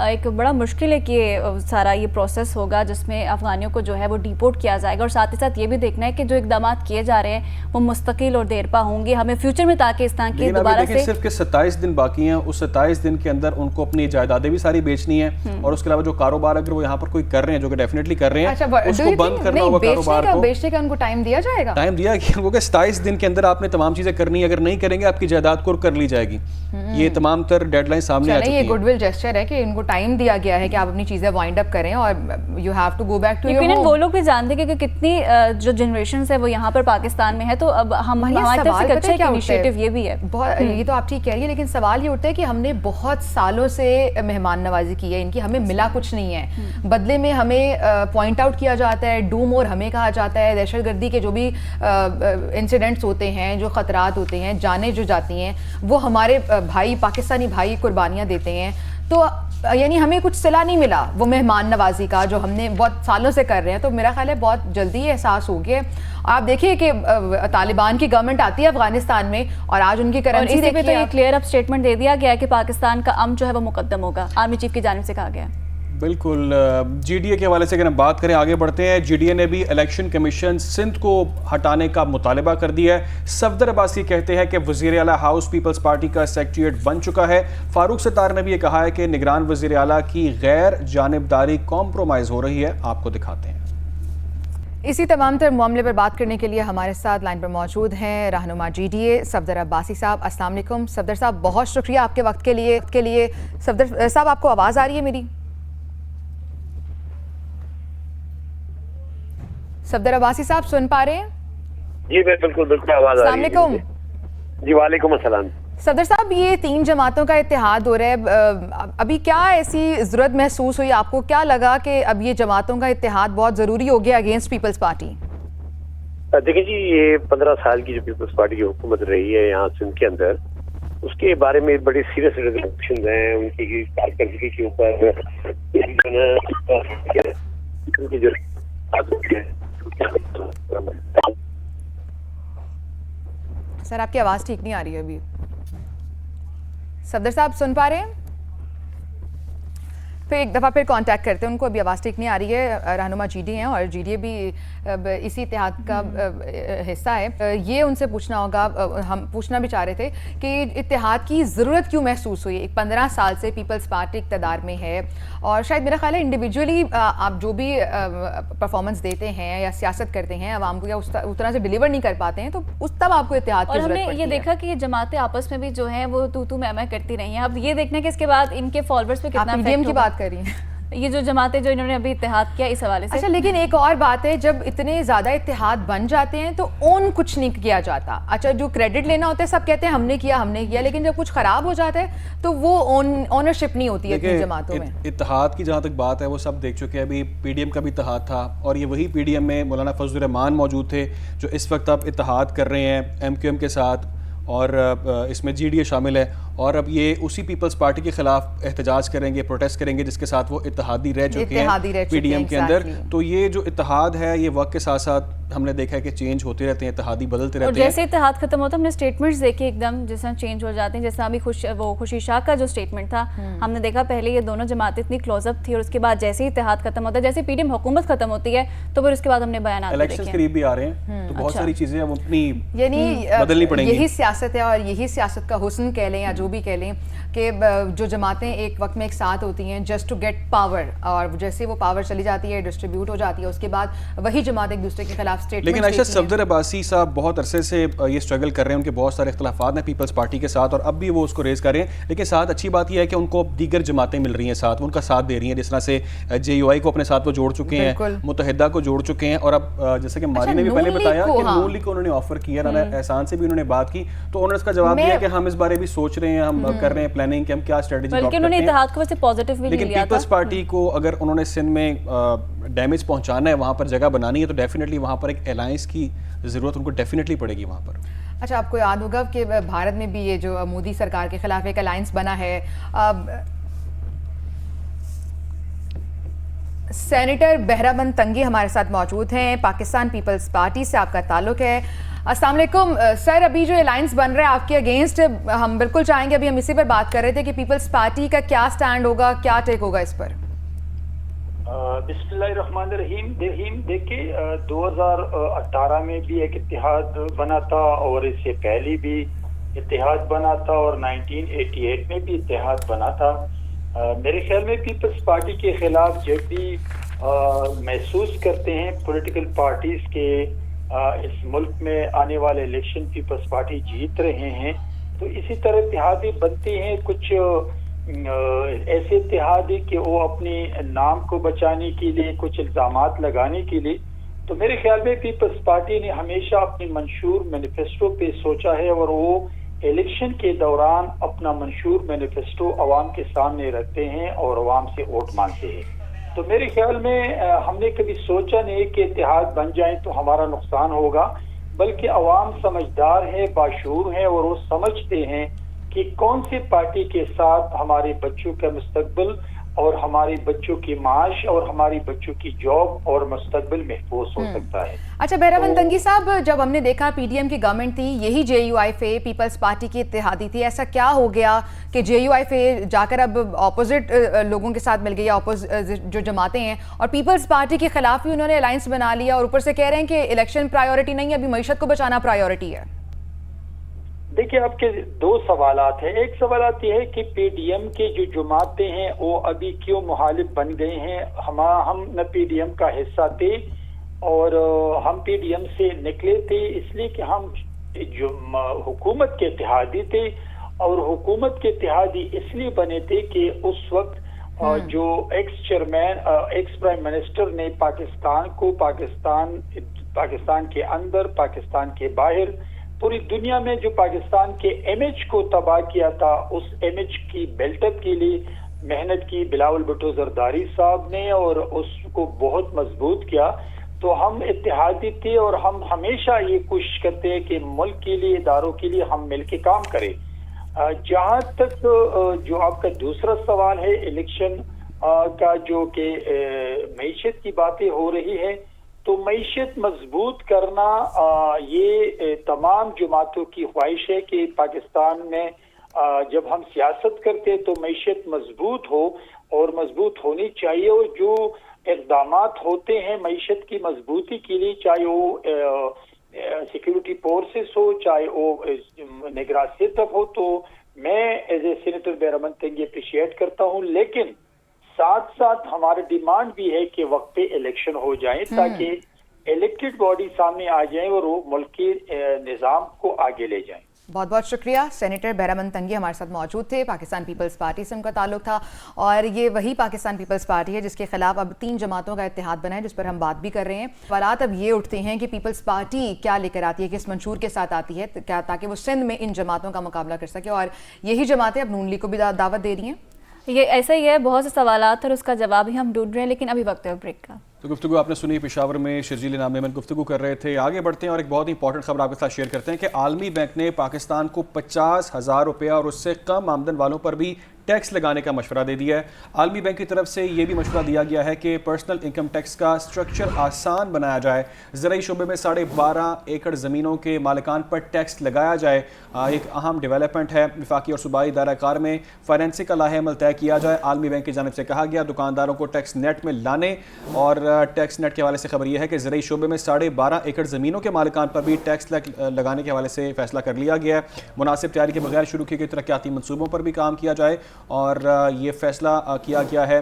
एक बड़ा मुश्किल है कि सारा ये प्रोसेस होगा जिसमें अफगानियों को जो है वो डिपोर्ट किया जाएगा। और साथ ही साथ ये भी देखना है कि जो इकदाम किए जा रहे हैं वो मुस्तकिल और देरपा होंगे हमें फ्यूचर में, ताकि इस तरह के दोबारा से सिर्फ के 27 दिन बाकी हैं, उस 27 दिन के अंदर उनको अपनी जायदादें भी सारी बेचनी है और उसके अलावा जो कारोबार अगर वो यहाँ पर कोई कर रहे हैं, जो कि डेफिनेटली कर रहे हैं, उसको बंद करना होगा कारोबार को। बेचने का उनको टाइम दिया जाएगा, टाइम दिया कि 27 दिन के अंदर आपने तमाम चीजें करनी है, अगर नहीं करेंगे आपकी जायदाद को कर ली जाएगी। ये तमाम तर डेडलाइन सामने आ चुकी है। ये गुडविल जेस्चर है कि इनको टाइम दिया गया है कि आप अपनी चीजें वाइंड अप करें और you have to go back to your home. वो लोग भी जानते हैं कि कितनी जो जनरेशंस है वो यहाँ पर पाकिस्तान में है, तो अब हमारी तरफ से अच्छा इनिशिएटिव ये भी है। बहुत ये तो आप ठीक कह रही है, लेकिन सवाल ये उठता है कि हमने बहुत सालों से मेहमान नवाजी की है इनकी, हमें मिला कुछ नहीं है। बदले में हमें पॉइंट आउट किया जाता है, डूम और हमें कहा जाता है। दहशतगर्दी के जो भी इंसिडेंट्स होते हैं, जो खतरात होते हैं, जानें जो जाती हैं, वो हमारे भाई पाकिस्तानी भाई कुर्बानियाँ देते हैं। तो यानी हमें कुछ सिला नहीं मिला वो मेहमान नवाजी का जो हमने बहुत सालों से कर रहे हैं। तो मेरा ख्याल है बहुत जल्दी एहसास हो गया। आप देखिए कि तालिबान की गवर्नमेंट आती है अफगानिस्तान में और आज उनकी करेंसी देखिए, तो ये क्लियर अप स्टेटमेंट दे दिया गया है कि पाकिस्तान का अमन जो है वो मुकद्दम होगा, आर्मी चीफ की जानिब से कहा गया है। बिल्कुल। GDA के हवाले से अगर हम बात करें, आगे बढ़ते हैं। GDA ने भी इलेक्शन कमीशन सिंध को हटाने का मुतालबा कर दिया है। सफदर अब्बासी कहते हैं कि वज़ीर आला हाउस पीपल्स पार्टी का सेक्रेटेरिएट बन चुका है। फारूक सत्तार ने भी ये कहा है कि निगरान वज़ीर आला की गैर जानिबदारी कॉम्प्रोमाइज़ हो रही है। आपको दिखाते हैं। इसी तमाम तर मामले पर बात करने के लिए हमारे साथ लाइन पर मौजूद हैं रहनुमा GDA सफदर अब्बासी साहब। अस्सलाम वालेकुम सफदर साहब, बहुत शुक्रिया आपके वक्त के लिए। सफदर साहब, आपको आवाज़ आ रही है मेरी? सफदर अब्बासी साहब सुन पा रहे हैं? जी बिल्कुल बिल्कुल आवाज आ रही है। अस्सलाम जी वालेकुम अस्सलाम। सदर साहब, ये 3 जमातों का इत्तेहाद हो रहा है, अभी क्या ऐसी ज़रूरत महसूस हुई आपको? क्या लगा कि अब ये जमातों का इत्तेहाद बहुत ज़रूरी हो गया अगेंस्ट पीपल्स पार्टी? देखिए जी, ये 15 साल की जो पीपल्स पार्टी की हुकूमत रही है यहाँ सिंध के अंदर, उसके बारे में बड़ी सीरियस रिजर्वेशन हैं उनकी कारकर्दगी के ऊपर। उनकी जो सर, आपकी आवाज़ ठीक नहीं आ रही है अभी। सफदर साहब सुन पा रहे हैं? फिर एक दफ़ा फिर कांटेक्ट करते हैं उनको, अभी आवाज़ ठीक नहीं आ रही है। रहनुमा जीडी हैं और जीडी भी इसी इत्तेहाद का हिस्सा है। ये उनसे पूछना होगा, हम पूछना भी चाह रहे थे कि इत्तेहाद की ज़रूरत क्यों महसूस हुई? एक 15 साल से पीपल्स पार्टी इक़्तिदार में है और शायद मेरा ख्याल है इंडिविजुअली आप जो भी परफॉर्मेंस देते हैं या सियासत करते हैं आवाम को या उस तरह से डिलीवर नहीं कर पाते हैं, तो उस तब आपको इत्तेहाद की ज़रूरत पड़ती है। हमने ये देखा कि ये जमातें आपस में भी जो है वो तू मैं करती रही हैं। अब ये देखना कि इसके बाद इनके फॉलोअर्स पे कितना पीडीएम की बात कर रही हैं, ये जो जमातें जो इन्होंने अभी इत्तेहाद किया इस हवाले से। अच्छा, लेकिन एक और बात है, जब इतने ज़्यादा इत्तेहाद बन जाते हैं तो ओन कुछ नहीं किया जाता। अच्छा, जो क्रेडिट लेना होता है सब कहते हैं हमने किया, लेकिन जब कुछ ख़राब हो जाता है तो वो ओनरशिप नहीं होती है इतनी जमातों में। इत्तेहाद की जहाँ तक बात है वो सब देख चुके हैं। अभी पीडीएम का भी इत्तेहाद था और ये वही पीडीएम में मौलाना फजलुर रहमान मौजूद थे जो इस वक्त अब इत्तेहाद कर रहे हैं एमक्यूएम के साथ, और इसमें जीडीए शामिल है। और अब ये उसी पीपल्स पार्टी के खिलाफ एहतजाज करेंगे, प्रोटेस्ट करेंगे, जिसके साथ वो इत्तेहादी रह चुके हैं पीडीएम के अंदर। तो ये जो इत्तेहाद है ये वक्त के साथ साथ हमने देखा है कि चेंज होते रहते हैं, इत्तेहादी बदलते रहते हैं। और जैसे इत्तेहाद खत्म होता है हमने स्टेटमेंट्स देखे एकदम जैसा चेंज हो जाते हैं। जैसा अभी खुशी शाह का जो स्टेटमेंट था, हमने देखा पहले ये दोनों जमातें इतनी क्लोजअप थी और उसके बाद जैसे ही इत्तेहाद खत्म होता है, जैसे पीडीएम हुकूमत खत्म होती है तो फिर उसके बाद हमने बयान इलेक्शंस करीब भी आ रहे हैं तो बहुत सारी चीजें अब अपनी बदलनी पड़ेंगी। यही सियासत है और यही सियासत का हुस्न कह लें या जो भी कह लें कि जो जमातें एक वक्त में एक साथ होती हैं जस्ट टू गेट पावर, और जैसे वो पावर चली जाती है, डिस्ट्रीब्यूट हो जाती है, उसके बाद वही जमात एक दूसरे के खिलाफ स्टेटमेंट। लेकिन आयशा, सफदर अब्बासी साहब बहुत अरसे से ये स्ट्रगल कर रहे हैं, उनके बहुत सारे इख्तिलाफात हैं पीपल्स पार्टी के साथ और अब भी वो उसको रेज कर रहे हैं। लेकिन साथ अच्छी बात यह है कि उनको दीगर जमातें मिल रही हैं साथ, वो उनका साथ दे रही हैं। जिस तरह से JUI को अपने साथ वो जोड़ चुके हैं, मुत्तहिदा को जोड़ चुके हैं, और अब जैसे कि मारी ने भी पहले बताया कि नून लीग को उन्होंने ऑफर किया, एहसान से भी उन्होंने बात की, तो उन्होंने उसका जवाब दिया कि हम इस बारे भी सोच रहे हैं, हम कर रहे हैं प्लानिंग कि हम क्या स्ट्रेटजी अडॉप्ट करते हैं। उन्होंने इत्तेहाद को वैसे पॉजिटिव भी लेकिन लिया था। पीपल्स पार्टी को अगर उन्होंने सिंध में डैमेज पहुंचाना है, वहाँ पर जगह बनानी है, तो डेफिनेटली वहाँ पर एक अलायंस की ज़रूरत उनको डेफिनेटली पड़ेगी वहाँ पर। अच्छा, आपको याद होगा कि भारत में भी ये जो मोदी सरकार के खिलाफ एक अलायंस बना है। सेनेटर बहराबंद तंगी हमारे साथ मौजूद हैं, पाकिस्तान पीपल्स पार्टी से आपका ताल्लुक है। अस्सलाम वालेकुम सर, अभी जो अलायंस बन रहा है आपके अगेंस्ट, हम बिल्कुल चाहेंगे, अभी हम इसी पर बात कर रहे थे कि पीपल्स पार्टी का क्या स्टैंड होगा, क्या टेक होगा इस पर। बिस्मिल्लाहिर्रहमानिर्रहीम। देखिए 2018 में भी एक इत्तेहाद बना था और इससे पहले भी इत्तेहाद बना था और 1988 में भी इत्तेहाद बना था। मेरे ख्याल में पीपल्स पार्टी के खिलाफ जब भी महसूस करते हैं पॉलिटिकल पार्टीज के इस मुल्क में आने वाले इलेक्शन पीपल्स पार्टी जीत रहे हैं, तो इसी तरह इत्तेहादी बनते हैं। कुछ ऐसे इत्तेहादी कि वो अपने नाम को बचाने के लिए, कुछ इल्जामात लगाने के लिए, तो मेरे ख्याल में पीपल्स पार्टी ने हमेशा अपनी मंशूर मैनिफेस्टो पे सोचा है और वो इलेक्शन के दौरान अपना मंशूर मैनिफेस्टो अवाम के सामने रखते हैं और अवाम से वोट मांगते हैं। तो मेरे ख्याल में हमने कभी सोचा नहीं कि इत्तेहाद बन जाए तो हमारा नुकसान होगा, बल्कि अवाम समझदार है, बाशूर है और वो समझते हैं कि कौन सी पार्टी के साथ हमारे बच्चों का मुस्तकबिल और हमारे बच्चों की माश और हमारी बच्चों की जॉब और मुस्तकबिल महफूज हो सकता है। अच्छा बहराबंद तंगी साहब, जब हमने देखा पीडीएम की गवर्नमेंट थी, यही JUI फे पीपल्स पार्टी की इत्तेहादी थी, ऐसा क्या हो गया कि JUI फे जाकर अब ऑपोजिट लोगों के साथ मिल गई, जो जमातें हैं, और पीपल्स पार्टी के खिलाफ भी उन्होंने अलायंस बना लिया और ऊपर से कह रहे हैं कि इलेक्शन प्रायोरिटी नहीं है, अभी मईशत को बचाना प्रायोरिटी है। देखिए, आपके दो सवालात हैं। एक सवालात ये है कि पीडीएम के जो जमातें हैं वो अभी क्यों मुखालिफ बन गए हैं। हम न पीडीएम का हिस्सा थे और हम पीडीएम से निकले थे इसलिए कि हम जो हुकूमत के इत्तेहादी थे, और हुकूमत के इत्तेहादी इसलिए बने थे कि उस वक्त जो एक्स प्राइम मिनिस्टर ने पाकिस्तान पाकिस्तान के अंदर, पाकिस्तान के बाहर, पूरी दुनिया में जो पाकिस्तान के इमेज को तबाह किया था, उस इमेज की बिल्टअप के लिए मेहनत की बिलावल भुट्टो जरदारी साहब ने और उसको बहुत मजबूत किया। तो हम इत्तेहादी थे और हम हमेशा ये कोशिश करते हैं कि मुल्क के लिए, इदारों के लिए हम मिलके काम करें। जहाँ तक जो आपका दूसरा सवाल है इलेक्शन का, जो कि मईशत की बातें हो रही है, तो मईशत मजबूत करना ये तमाम जमातों की ख्वाहिश है कि पाकिस्तान में जब हम सियासत करते हैं तो मईशत मजबूत हो और मजबूत होनी चाहिए। और जो इक़दामात होते हैं मईशत की मजबूती के लिए, चाहे वो सिक्योरिटी फोर्सेस हो, चाहे वो निगरान सेटअप हो, तो मैं एज ए सेनेटर बैरमन तंगी अप्रिशिएट करता हूँ। लेकिन साथ साथ हमारी डिमांड भी है कि वक्त पे इलेक्शन हो जाए ताकि इलेक्टेड बॉडी सामने आ जाए और वो मुल्क के निज़ाम को आगे ले जाएं। बहुत बहुत शुक्रिया। सेनेटर बैरमन तंगी हमारे साथ मौजूद थे। पाकिस्तान पीपल्स पार्टी से उनका ताल्लुक था और ये वही पाकिस्तान पीपल्स पार्टी है जिसके खिलाफ अब 3 जमातों का इत्तेहाद बना है, जिस पर हम बात भी कर रहे हैं। सवालात अब ये उठते हैं कि पीपल्स पार्टी क्या लेकर आती है, किस मंशूर के साथ आती है क्या, ताकि वो सिंध में इन जमातों का मुकाबला कर सके। और यही जमातें अब नून लीग को भी दावत दे रही हैं। ये ऐसा ही है, बहुत से सवालात और उसका जवाब ही हम ढूंढ रहे हैं, लेकिन अभी वक्त है ब्रेक का। तो गुफ्तगू आपने सुनी, पेशावर में शर्जील नाम में गुफ्तगू कर रहे थे। आगे बढ़ते हैं और एक बहुत ही इंपॉर्टेंट खबर आपके साथ शेयर करते हैं कि आलमी बैंक ने पाकिस्तान को 50,000 रुपया और उससे कम आमदन वालों पर भी टैक्स लगाने का मशवरा दे दिया है। आलमी बैंक की तरफ से ये भी मशवरा दिया गया है कि पर्सनल इनकम टैक्स का स्ट्रक्चर आसान बनाया जाए, ज़राई शुबे में 12.5 एकड़ ज़मीनों के मालिकान पर टैक्स लगाया जाए। एक अहम डेवलपमेंट है। वफाकी और सूबाई दायरा-कार में फाइनेंसिंग का लाहेअमल तय किया जाए। आलमी बैंक की जानिब से कहा गया दुकानदारों को टैक्स नेट में लाने, और टैक्स नेट के हवाले से खबर यह है कि ज़राई शुबे में 12.5 एकड़ ज़मीनों के मालिकान पर भी टैक्स लगाने के हवाले से फैसला कर लिया गया है। मुनासिब तैयारी के बगैर शुरू किए गए तरक्याती मनसूबों पर भी काम किया जाए और ये फैसला किया गया है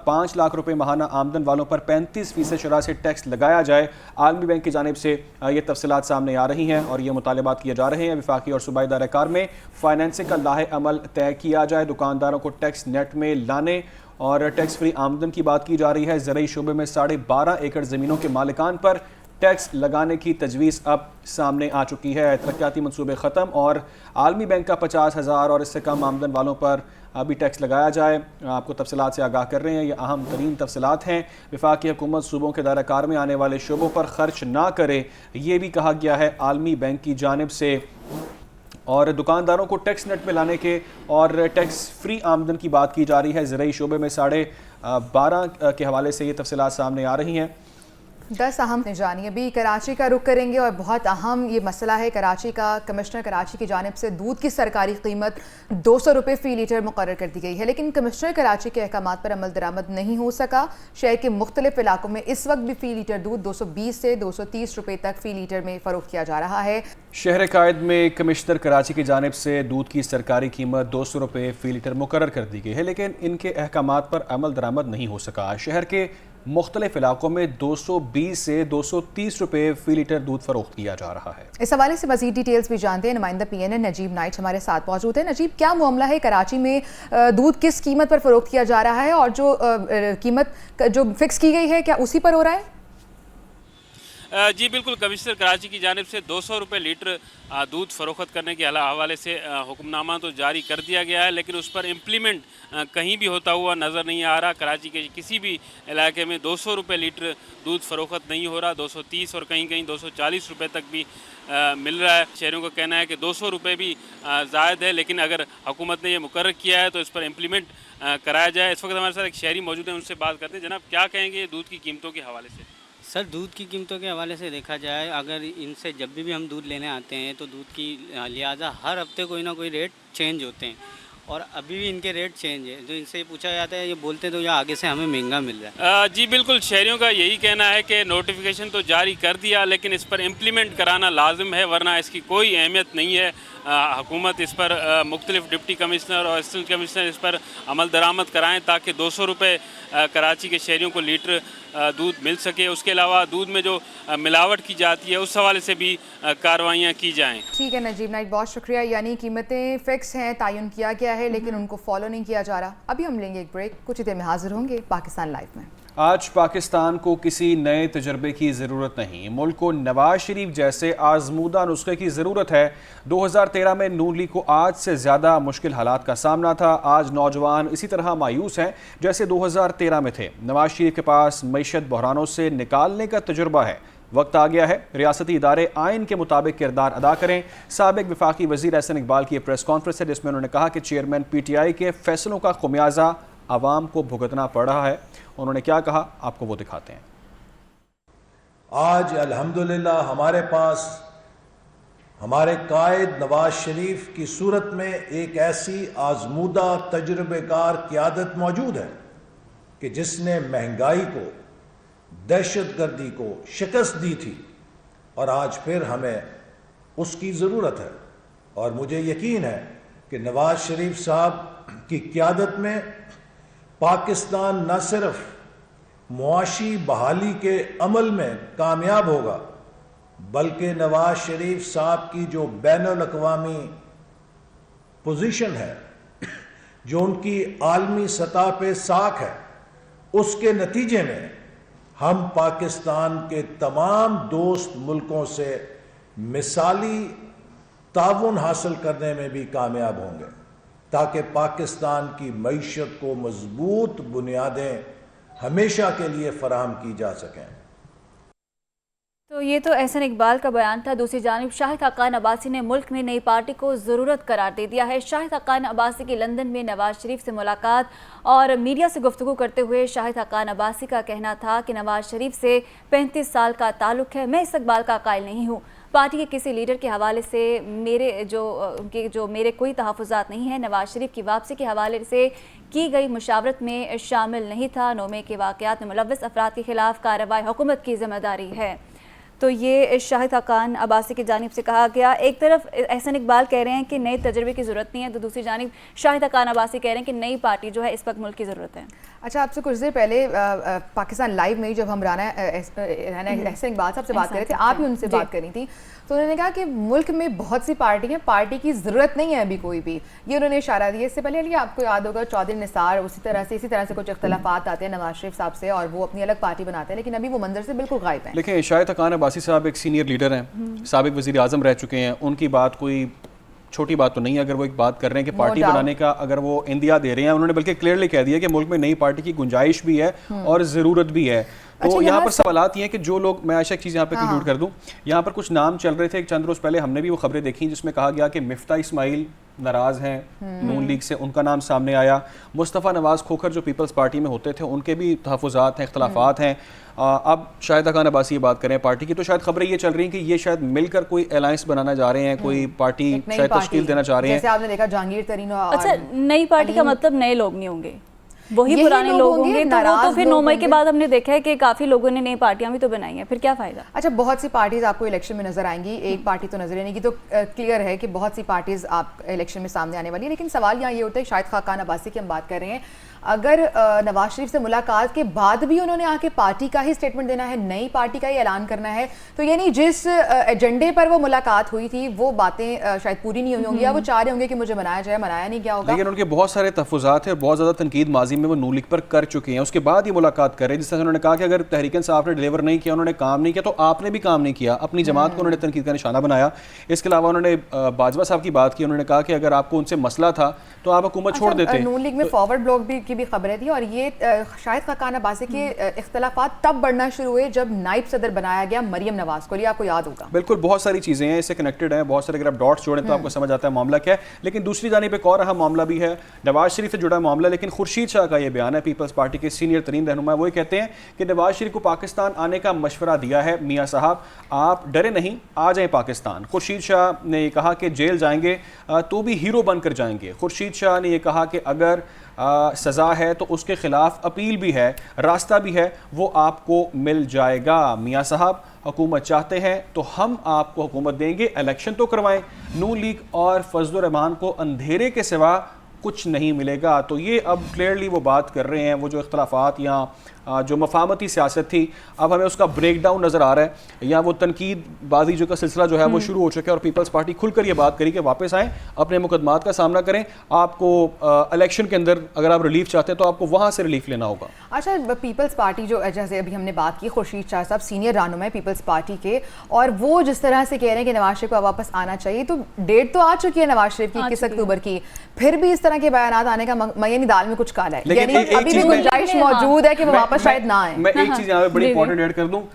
5 लाख रुपए माहाना आमदन वालों पर 35% शरह से टैक्स लगाया जाए। आलमी बैंक की जानिब से ये तफसीलात सामने आ रही हैं और ये मुतालबात किए जा रहे हैं। वफाकी और सूबाई दायरा-कार में फाइनेंसिंग का लाहे-अमल तय किया जाए, दुकानदारों को टैक्स नेट में लाने और टैक्स फ्री आमदन की बात की जा रही है। ज़राई शुबे में 12.5 एकड़ ज़मीनों के मालिकान पर टैक्स लगाने की तजवीज़ अब सामने आ चुकी है। तरक्याती मनसूबे ख़त्म और आलमी बैंक का 50,000 और इससे कम आमदन वालों पर अभी टैक्स लगाया जाए। आपको तफसीलात से आगाह कर रहे हैं, ये अहम तरीन तफसीलात हैं। वफाकी हुकूमत सूबों के दायरा कार में आने वाले शोबों पर खर्च ना करे, ये भी कहा गया है आलमी बैंक की जानिब से। और दुकानदारों को टैक्स नेट में लाने के और टैक्स फ्री आमदन की बात की जा रही है। ज़राई शोबे में 12.5 के हवाले से ये तफसीलात सामने आ रही हैं। 10 अहम जानिए। अभी कराची का रुख करेंगे और बहुत अहम ये मसला है कराची का। कमिश्नर कराची की जानिब से दूध की सरकारी कीमत 200 रुपये फ़ी लीटर मुकर्रर कर दी गई है, लेकिन कमिश्नर कराची के अहकामात पर अमल दरामद नहीं हो सका। शहर के मुख्तलिफ इलाकों में इस वक्त भी फ़ी लीटर दूध 220 से 230 रुपये तक फ़ी लीटर में फ़रोख्त किया जा रहा है। शहर कायद में कमिश्नर कराची की जानिब से दूध की सरकारी कीमत 200 रुपये फ़ी लीटर मुकर्रर कर दी गई है, लेकिन इनके अहकामात पर अमल दरामद नहीं हो सका। शहर के मुख्तलिफ इलाकों में 220 से 230 रुपये फ़ी लीटर दूध फरोख्त किया जा रहा है। इस हवाले से मज़ीद डिटेल्स भी जानते हैं। नुमाइंदा PNN नजीब नाइट हमारे साथ मौजूद है। नजीब, क्या मामला है कराची में, दूध किस कीमत पर फ़रोख्त किया जा रहा है और जो कीमत जो फिक्स की गई है क्या उसी पर हो रहा है? जी बिल्कुल, कमिश्नर कराची की जानिब से 200 रुपये लीटर दूध फरोख्त करने के हवाले से हुक्मनामा तो जारी कर दिया गया है, लेकिन उस पर इम्प्लीमेंट कहीं भी होता हुआ नज़र नहीं आ रहा। कराची के किसी भी इलाके में 200 रुपये लीटर दूध फरोख्त नहीं हो रहा, 230 और कहीं कहीं 240 रुपये तक भी मिल रहा है। शहरों का कहना है कि 200 रुपये भी ज़ायद है, लेकिन अगर हुकूमत ने यह मुकर्रर किया है तो इस पर इम्प्लीमेंट कराया जाए। इस वक्त हमारे साथ एक शहरी मौजूद है, उनसे बात करते हैं। जनाब, क्या कहेंगे दूध की कीमतों के हवाले से? सर, दूध की कीमतों के हवाले से देखा जाए, अगर इनसे जब भी हम दूध लेने आते हैं तो दूध की लिहाजा हर हफ्ते कोई ना कोई रेट चेंज होते हैं और अभी भी इनके रेट चेंज है। जो इनसे पूछा जाता है ये बोलते तो या आगे से हमें महंगा मिल रहा है। जी बिल्कुल, शहरियों का यही कहना है कि नोटिफिकेशन तो जारी कर दिया, लेकिन इस पर इम्प्लीमेंट कराना लाजिम है, वरना इसकी कोई अहमियत नहीं है। हुकूमत इस पर मुख्तलिफ डिप्टी कमिश्नर और असिस्टेंट कमिश्नर इस पर अमल दरामद कराएँ ताकि 200 रुपये कराची के शहरियों को लीटर दूध मिल सके। उसके अलावा दूध में जो मिलावट की जाती है उस हवाले से भी कार्रवाइयाँ की जाएँ। ठीक है नजीब नाइट, बहुत शुक्रिया। यानी कीमतें फ़िक्स हैं, तयन किया गया है, लेकिन उनको फॉलो नहीं किया जा रहा। अभी हम लेंगे एक ब्रेक, कुछ ही देर में हाजिर होंगे पाकिस्तान लाइव में। आज पाकिस्तान को किसी नए तजर्बे की ज़रूरत नहीं, मुल्क को नवाज शरीफ जैसे आजमूदा नुस्खे की ज़रूरत है। 2013 में नून लीग को आज से ज़्यादा मुश्किल हालात का सामना था। आज नौजवान इसी तरह मायूस हैं जैसे 2013 में थे। नवाज शरीफ के पास मईशत बहरानों से निकालने का तजुर्बा है। वक्त आ गया है रियासती इदारे आइन के मुताबिक किरदार अदा करें। साबिक वफाकी वज़ीर एहसन इकबाल की प्रेस कॉन्फ्रेंस है जिसमें उन्होंने कहा कि चेयरमैन PTI के फैसलों का खुमियाजा आवाम को भुगतना पड़ रहा है। उन्होंने क्या कहा, आपको वो दिखाते हैं। आज अल्हम्दुलिल्लाह हमारे पास हमारे कायद नवाज शरीफ की सूरत में एक ऐसी आजमूदा तजुर्बेकार क़यादत मौजूद है कि जिसने महंगाई को, दहशतगर्दी को शिकस्त दी थी और आज फिर हमें उसकी ज़रूरत है। और मुझे यकीन है कि नवाज शरीफ साहब की क़यादत में पाकिस्तान न सिर्फ मुआशी बहाली के अमल में कामयाब होगा बल्कि नवाज शरीफ साहब की जो बैनुल-अक़वामी पोजीशन है, जो उनकी आलमी सतह पे साख है, उसके नतीजे में हम पाकिस्तान के तमाम दोस्त मुल्कों से मिसाली ताउन हासिल करने में भी कामयाब होंगे ताकि पाकिस्तान की मईशत को मजबूत बुनियादें हमेशा के लिए फराहम की जा सकें। तो ये तो एहसन इकबाल का बयान था। दूसरी जानिब शाहिद खाकान अब्बासी ने मुल्क में नई पार्टी को ज़रूरत करार दे दिया है। शाहिद खाकान अब्बासी की लंदन में नवाज शरीफ से मुलाकात और मीडिया से गुफ्तगू करते हुए शाहिद खाकान अब्बासी का कहना था कि नवाज शरीफ से 35 साल का ताल्लुक़ है। मैं इस्तकबाल का कायल नहीं हूँ। पार्टी के किसी लीडर के हवाले से मेरे कोई तहफ़्फ़ुज़ात नहीं है। नवाज शरीफ की वापसी के हवाले से की गई मुशावरत में शामिल नहीं था। नौमे के वाक़यात में मुलव्वस अफराद के खिलाफ कार्रवाई हुकूमत की ज़िम्मेदारी है। तो ये शाहिद खाकान अब्बासी की जानिब से कहा गया। एक तरफ एहसन इकबाल कह रहे हैं कि नए तजर्बे की ज़रूरत नहीं है, तो दूसरी जानिब शाहिद खाकान अब्बासी कह रहे हैं कि नई पार्टी जो है इस वक्त मुल्क की ज़रूरत है। अच्छा, आपसे कुछ देर पहले पाकिस्तान लाइव में जब हम राना एहसन इकबाल साहब से बात कर रहे थे, आप ही उनसे बात करी थी, तो उन्होंने कहा कि मुल्क में बहुत सी पार्टी हैं, पार्टी की ज़रूरत नहीं है अभी कोई भी, ये उन्होंने इशारा दिया। इससे पहले आपको याद होगा चौधरी निसार इसी तरह से कुछ इख्तलाफात आते हैं नवाज शरीफ साहब से और वो अपनी अलग पार्टी बनाते हैं, लेकिन अभी वो मंजर से बिल्कुल गायब है। लेकिन शाहिद खाकान अब्बासी साहब एक सीनियर लीडर हैं, साबिक वज़ीर आज़म रह चुके हैं, उनकी बात कोई छोटी बात तो नहीं है। अगर वो एक बात कर रहे हैं कि पार्टी बनाने का अगर वो इंदिया दे रहे हैं, उन्होंने बल्कि क्लियरली कह दिया कि मुल्क में नई पार्टी की गुंजाइश भी है और ज़रूरत भी है। तो अच्छा, यहाँ पर सवालात ये हैं कि जो लोग, मैं ऐसा एक चीज़ यहाँ पे कंक्लूड कर दूँ, यहाँ पर कुछ नाम चल रहे थे चंद रोज़ पहले, हमने भी वो खबरें देखी जिसमें कहा गया कि मिफ्ता इस्माइल नाराज़ हैं नून लीग से, उनका नाम सामने आया। मुस्तफ़ा नवाज़ खोखर जो पीपल्स पार्टी में होते थे, उनके भी तहफ़्फ़ुज़ात हैं, इख्तलाफात हैं। अब शाहिद खाकान अब्बासी बात करें पार्टी की, तो शायद खबरें ये चल रही हैं कि ये शायद मिलकर कोई अलायंस बनाना चाह रहे हैं, कोई पार्टी शायद तश्कील देना चाह रहे हैं। जैसे आपने देखा जहांगीर तरीन। अच्छा, नई पार्टी का मतलब नए लोग नहीं होंगे, वही पुराने लोग होंगे। तो फिर 9 मई के बाद हमने देखा है कि काफ़ी लोगों ने नई पार्टियां भी तो बनाई हैं, फिर क्या फ़ायदा। अच्छा, बहुत सी पार्टीज़ आपको इलेक्शन में नजर आएंगी, एक पार्टी तो नजर आने की, तो क्लियर है कि बहुत सी पार्टीज़ आप इलेक्शन में सामने आने वाली है। लेकिन सवाल यहाँ ये होता है, शाहिद खाकान अब्बासी की हम बात कर रहे हैं, अगर नवाज शरीफ से मुलाकात के बाद भी उन्होंने आके पार्टी का ही स्टेटमेंट देना है, नई पार्टी का ही ऐलान करना है, तो यानी जिस एजेंडे पर वो मुलाकात हुई थी वो बातें शायद पूरी नहीं हुई होंगी, या वो चाह रहे होंगे कि मुझे मनाया जाए, मनाया नहीं क्या होगा। लेकिन उनके बहुत सारे तहफ़्फ़ुज़ात हैं, बहुत ज़्यादा तनकीद माजी में वो नून लीग पर कर चुके हैं, उसके बाद ही मुलाकात कर रहे हैं। जिस तरह उन्होंने कहा कि अगर तहरीक इंसाफ ने डिलीवर नहीं किया, उन्होंने काम नहीं किया, तो आपने भी काम नहीं किया, अपनी जमात को उन्होंने तनकीद का निशाना बनाया। इसके अलावा उन्होंने बाजवा साहब की बात की, उन्होंने कहा कि अगर आपको उनसे मसला था तो आप हुकूमत छोड़ देते। नून लीग में फॉरवर्ड ब्लॉक की भी खबरें थी, और ये शाहिद खाकान अब्बासी के इख्तलाफात तब बढ़ना शुरू हुए जब नायब सदर बनाया गया मरियम नवाज को, ये आपको याद होगा। बिल्कुल, बहुत सारी चीज़ें हैं, इससे कनेक्टेड हैं, बहुत सारे अगर आप डॉट्स जोड़ें तो आपको समझ आता है मामला क्या है। लेकिन दूसरी जानिब एक और अहम मामला भी है, नवाज शरीफ से जुड़ा मामला। लेकिन खुर्शीद शाह का ये बयान है, पीपल्स पार्टी के सीनियर तरीन रहनुमा, वो कहते हैं कि नवाज शरीफ को पाकिस्तान आने का मशवरा दिया है, मियाँ साहब आप डरे नहीं, आ जाएं पाकिस्तान। खुर्शीद शाह ने कहा कि जेल जाएंगे तो भी हीरो बनकर जाएंगे। खुर्शीद शाह ने यह कहा कि अगर सज़ा है तो उसके ख़िलाफ़ अपील भी है, रास्ता भी है, वो आपको मिल जाएगा। मियाँ साहब हुकूमत चाहते हैं तो हम आपको हुकूमत देंगे, इलेक्शन तो करवाएं। नून लीग और फजलुर रहमान को अंधेरे के सिवा कुछ नहीं मिलेगा। तो ये अब क्लियरली वो बात कर रहे हैं, वो जो इख्तलाफात या जो मफामती सियासत थी, अब हमें उसका ब्रेक डाउन नज़र आ रहा है, या वो तनकीद बाजी जो का सिलसिला जो है वो शुरू हो चुका है, और पीपल्स पार्टी खुलकर ये बात करी कि वापस आएँ, अपने मुकदमात का सामना करें, आपको इलेक्शन के अंदर अगर आप रिलीफ चाहते हैं तो आपको वहाँ से रिलीफ लेना होगा। अच्छा, पीपल्स पार्टी जो जैसे अभी हमने बात की, खुर्शीद शाह साहब सीनियर रहनुमा है पीपल्स पार्टी के, और वो जिस तरह से कह रहे हैं कि नवाज शरीफ को वापस आना चाहिए, तो डेट तो आ चुकी है नवाज शरीफ की 21 अक्टूबर की, फिर भी इस तरह के बयान आने का यानी दाल में कुछ काला है, यानी अभी भी गुंजाइश मौजूद है कि वो वापस शायद ना आए। मैं एक चीज़ यहाँ पे बड़ी इंपॉर्टेंट ऐड कर दूँ,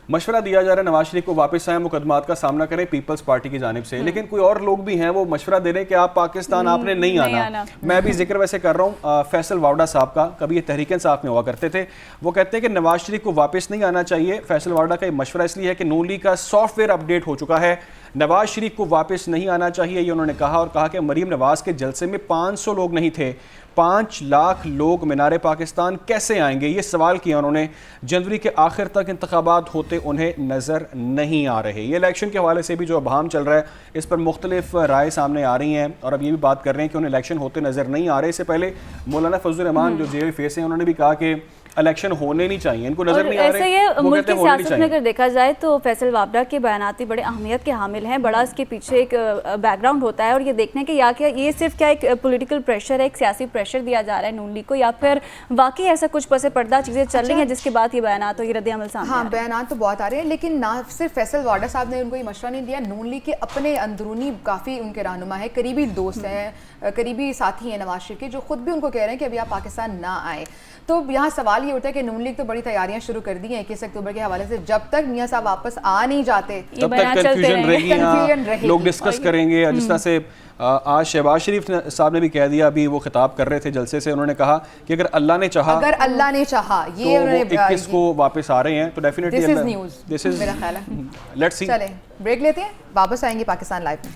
मशवरा दिया जा रहा है नवाज शरीफ को वापस आए, मुकदमात का सामना करें पीपल्स पार्टी की जानिब से, लेकिन कोई और लोग भी हैं वो मशवरा दे रहे हैं कि आप पाकिस्तान आपने नहीं आना। मैं भी जिक्र वैसे कर रहा हूँ फैसल वावड़ा साहब का, कभी ये तहरीक इंसाफ में हुआ करते थे, वो कहते हैं कि नवाज शरीफ को वापस नहीं आना चाहिए। फैसल वावड़ा का ये मशवरा इसलिए है कि नून लीग का सॉफ्टवेयर अपडेट हो चुका है, नवाज शरीफ को वापस नहीं आना चाहिए, ये उन्होंने कहा, और कहा कि मरीम नवाज के जलसे में 500 लोग नहीं थे, 5 लाख लोग मीनारे पाकिस्तान कैसे आएंगे, ये सवाल किया उन्होंने। जनवरी के आखिर तक इंतखाबात होते उन्हें नज़र नहीं आ रहे। ये इलेक्शन के हवाले से भी जो अभाम चल रहा है, इस पर मुख्तलिफ राय सामने आ रही हैं, और अब ये भी बात कर रहे हैं कि उन्हें इलेक्शन होते नज़र नहीं आ रहे। इससे पहले मौलाना फजलुर रहमान जो जेल फेस हैं, उन्होंने भी कहा कि इलेक्शन होने नहीं चाहिए, इनको नजर नहीं आ रहे। ये मुल्क की सियासत में अगर देखा जाए तो फैसल वावड़ा के बयानात बड़े अहमियत के हामिल हैं, बड़ा इसके पीछे एक बैकग्राउंड होता है, और ये देखने के या क्या ये सिर्फ क्या एक पॉलिटिकल प्रेशर है, एक सियासी प्रेशर दिया जा रहा है नून लीग को, या फिर वाकई ऐसा कुछ पसे पर्दा चीज़ें चल रही हैं जिसके बाद ये बयानात और ये रद्द अमल सामने? हाँ, बयानात तो बहुत आ रहे हैं, लेकिन ना सिर्फ फैसल वावड़ा साहब ने उनको ये मशवरा नहीं दिया, नून लीग के अपने अंदरूनी काफ़ी उनके रहनुमा है, करीबी दोस्त हैं, करीबी साथी हैं नवाज शरीफ के, जो खुद भी उनको कह रहे हैं कि अभी आप पाकिस्तान ना आए। तो यहाँ सवाल ये उठता है कि नून लीग तो बड़ी तैयारियां शुरू कर दी हैं 21 अक्टूबर के हवाले से, जब तक मियां साहब वापस आ नहीं जाते तब तक कंफ्यूजन रहेगी, लोग डिस्कस करेंगे। जिस तरह से आज शहबाज शरीफ साहब ने भी कह दिया, अभी वो खिताब कर रहे थे जलसे से, उन्होंने कहा कि अगर अल्लाह ने चाहा, ये तो 21 को वापस आ रहे हैं, तो definitely this is news, this is मेरा ख्याल है। लेट्स सी, चलें ब्रेक लेते हैं, वापस आएंगे पाकिस्तान लाइव में।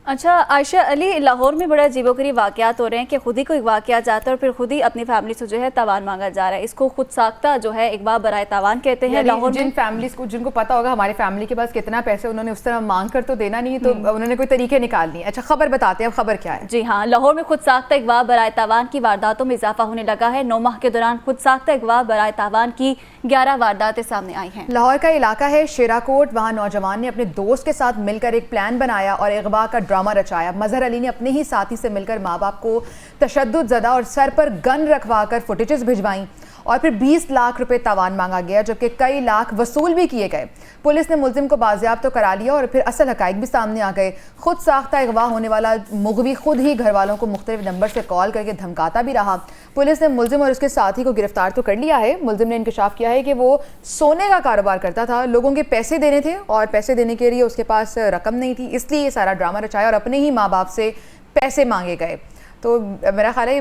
अच्छा आयशा अली, लाहौर में बड़ा अजीबोगरीब वाक़यात हो रहे हैं कि खुद ही कोई वाक़या जाता है और फिर खुद ही अपनी फैमिली से जो है तावान मांगा जा रहा है, इसको खुद साख्ता जो है इकबाल बराए तावान कहते हैं। लाहौर जिन फैमिलीज को, जिनको पता होगा हमारे फैमिली के पास कितना पैसे, उन्होंने उस तरह मांग कर तो देना नहीं, तो उन्होंने कोई तरीके निकाल लिए। अच्छा, खबर बताते हैं, अब खबर क्या है? जी हाँ, लाहौर में खुद साख्ता इकबाल बराए तावान की वारदातों में इजाफा होने लगा है। 9 माह के दौरान खुद साख्ता इकबाल बराए तावान की 11 वारदातें सामने आई हैं। लाहौर का इलाका है शेराकोट, वहाँ नौजवान ने अपने दोस्त के साथ मिलकर एक प्लान बनाया और अगवा का ड्रामा रचाया। मजहर अली ने अपने ही साथी से मिलकर माँ बाप को तशद्दुद ज़दा और सर पर गन रखवा कर फुटेजेस भिजवाई, और फिर 20 लाख रुपए तावान मांगा गया, जबकि कई लाख वसूल भी किए गए। पुलिस ने मुलजिम को बाजियाब तो करा लिया, और फिर असल हकाइक भी सामने आ गए। खुद साख्ता अगवा होने वाला मुगवी खुद ही घर वालों को मुख्तलिफ नंबर से कॉल करके धमकाता भी रहा। पुलिस ने मुलजिम और उसके साथी को गिरफ्तार तो कर लिया है। मुलजिम ने इंकशाफ किया है कि वो सोने का कारोबार करता था, लोगों के पैसे देने थे और पैसे देने के लिए उसके पास रकम नहीं थी, इसलिए ये सारा ड्रामा रचाया और अपने ही माँ बाप से पैसे मांगे गए। तो मेरा ख्याल है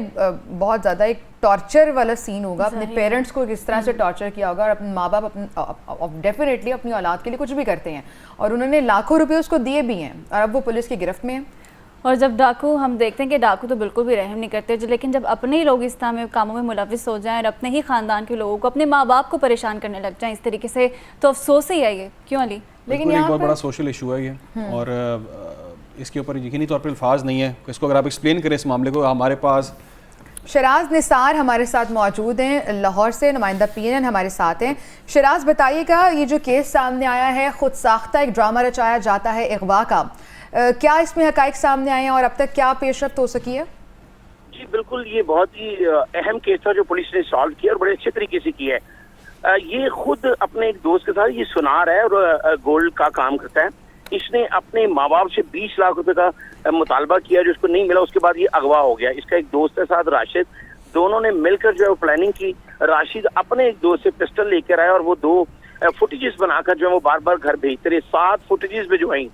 बहुत ज़्यादा एक टॉर्चर वाला सीन होगा, अपने पेरेंट्स को किस तरह से टॉर्चर किया होगा, और अपने माँ बाप डेफिनेटली अपनी औलाद के लिए कुछ भी करते हैं, और उन्होंने लाखों रुपए उसको दिए भी हैं, और अब वो पुलिस की गिरफ्त में है। और जब डाकू, हम देखते हैं कि डाकू तो बिल्कुल भी रहम नहीं करते, लेकिन जब अपने ही लोग इस तरह में कामों में मुलविस हो जाएं और अपने ही ख़ानदान के लोगों को, अपने माँ बाप को परेशान करने लग जाएं इस तरीके से, तो अफसोस ही है ये। क्यों अली? लेकिन ये बहुत बड़ा सोशल इशू है ये, और इसके ऊपर यकीनी तौर पर अल्फाज नहीं है। इसको अगर आप एक्सप्लेन करें इस मामले को। हमारे पास शराज निसार हमारे साथ मौजूद हैं, लाहौर से नुमाइंदा PNN हमारे साथ हैं। शराज बताइएगा, ये जो केस सामने आया है, खुद साख्ता एक ड्रामा रचाया जाता है अगवा का, क्या इसमें हकाइक सामने आए हैं और अब तक क्या पेशरफ्त हो सकी है? जी बिल्कुल, ये बहुत ही अहम केस था जो पुलिस ने सॉल्व किया और बड़े अच्छे तरीके से किया है। ये खुद अपने एक दोस्त के साथ ये सुनार है और गोल्ड का काम करता है। इसने अपने माँ बाप से 20 लाख रुपए का मुतालबा किया, जो उसको नहीं मिला, उसके बाद ये अगवा हो गया। इसका एक दोस्त है साथ राशिद, दोनों ने मिलकर जो है वो प्लानिंग की। राशिद अपने एक दोस्त से पिस्टल लेकर आया और वो 2 फुटेजेस बनाकर जो है वो बार बार घर भेजते रहे। 7 फुटेजेस भिजवाई,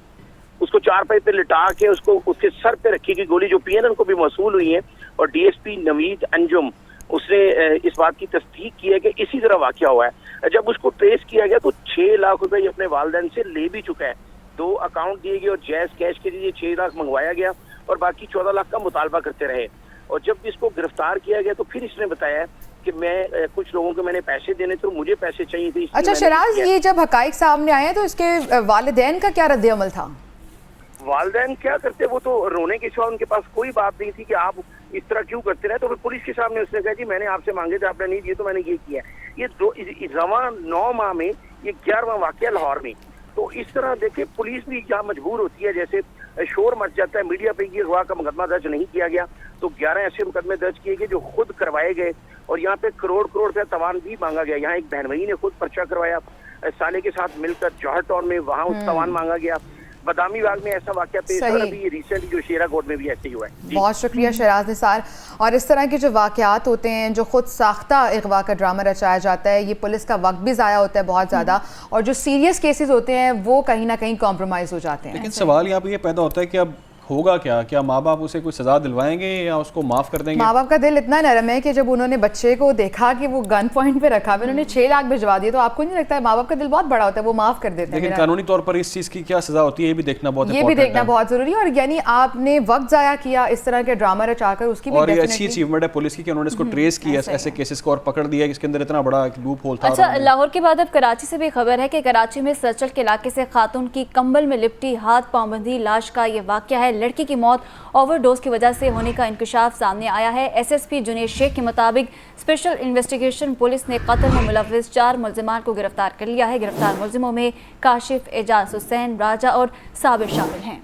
उसको 4 पाई पे लिटा के उसको उसके सर पे रखी गई गोली, जो PNN को भी मौसूल हुई है। और DSP नवीद अंजुम उसने इस बात की तस्दीक की है कि इसी तरह वाकया हुआ है। जब उसको ट्रेस किया गया तो 6 लाख रुपए अपने वालिदैन से ले भी चुका है। 2 अकाउंट दिए गए और जैज कैश के लिए 6 लाख मंगवाया गया और बाकी 14 लाख का मुतालबा करते रहे। और जब इसको गिरफ्तार किया गया तो फिर इसने बताया कि मैं कुछ लोगों को मैंने पैसे देने थे, मुझे पैसे चाहिए थे। अच्छा शराज, ये जब हकाइक सामने आए तो इसके वालिदैन का क्या रद्द-ए-अमल था? वालिदैन क्या करते, वो तो रोने के सिवा उनके पास कोई बात नहीं थी कि आप इस तरह क्यों करते रहे। तो फिर पुलिस के सामने उसने कहा जी मैंने आपसे मांगे थे, आपने नहीं दिए, तो मैंने ये किया। ये 9 माह में ये 11वां वाकया लाहौर में। तो इस तरह देखिए पुलिस भी क्या मजबूर होती है, जैसे शोर मच जाता है मीडिया पे ये अगवा का मुकदमा दर्ज नहीं किया गया, तो 11 ऐसे मुकदमे दर्ज किए गए जो खुद करवाए गए, और यहाँ पे करोड़ रुपया तवान भी मांगा गया। यहाँ एक बहनोई ने खुद पर्चा करवाया साले के साथ मिलकर जौहर टाउन में, वहाँ उस तवान मांगा गया। बदामी बाग में ऐसा वाकया पेश हुआ, अभी रिसेंटली जो शेरा कोट में भी ऐसे ही हुआ है। बहुत शुक्रिया शहराज निसार। और इस तरह के जो वाकयात होते हैं, जो खुद साख्ता अगवा का ड्रामा रचाया जाता है, ये पुलिस का वक्त भी ज़ाया होता है बहुत ज़्यादा, और जो सीरियस केसेस होते हैं वो कहीं ना कहीं कॉम्प्रोमाइज़ हो जाते हैं। लेकिन सवाल यहाँ पे ये पैदा होता है कि अब होगा क्या माँ बाप उसे कोई सजा दिलवाएंगे या उसको माफ कर देंगे? माँ बाप का दिल इतना नरम है कि जब उन्होंने बच्चे को देखा कि वो गन पॉइंट पे रखा हुआ, उन्होंने 6 लाख भिजवा दिए, तो आपको नहीं लगता है माँ बाप का दिल बहुत बड़ा होता है, वो माफ कर देते हैं? लेकिन कानूनी तौर पर इस चीज की क्या सजा होती है ये भी देखना बहुत जरूरी है। और यानी आपने वक्त जाया किया इस तरह के ड्रामा रचाकर, उसकी और ये अच्छी अचीवमेंट है पुलिस की कि उन्होंने इसको ट्रेस किया ऐसे केसेस को और पकड़ दिया कि इसके अंदर इतना बड़ा लूप होल था। अच्छा, लाहौर के बाद अब कराची से भी खबर है कि कराची में सरचल के इलाके से खातून की कंबल में लिपटी हाथ पांव बंधी लाश का ये वाकया है। लड़की की मौत ओवरडोज की वजह से होने का इंकशाफ सामने आया है। एसएसपी जुनेद शेख के मुताबिक स्पेशल इन्वेस्टिगेशन पुलिस ने कत्ल में मुलव्विस 4 मुल्जिमान को गिरफ्तार कर लिया है। गिरफ्तार मुल्जिमों में काशिफ, एजाज हुसैन, राजा और साबिर शामिल हैं।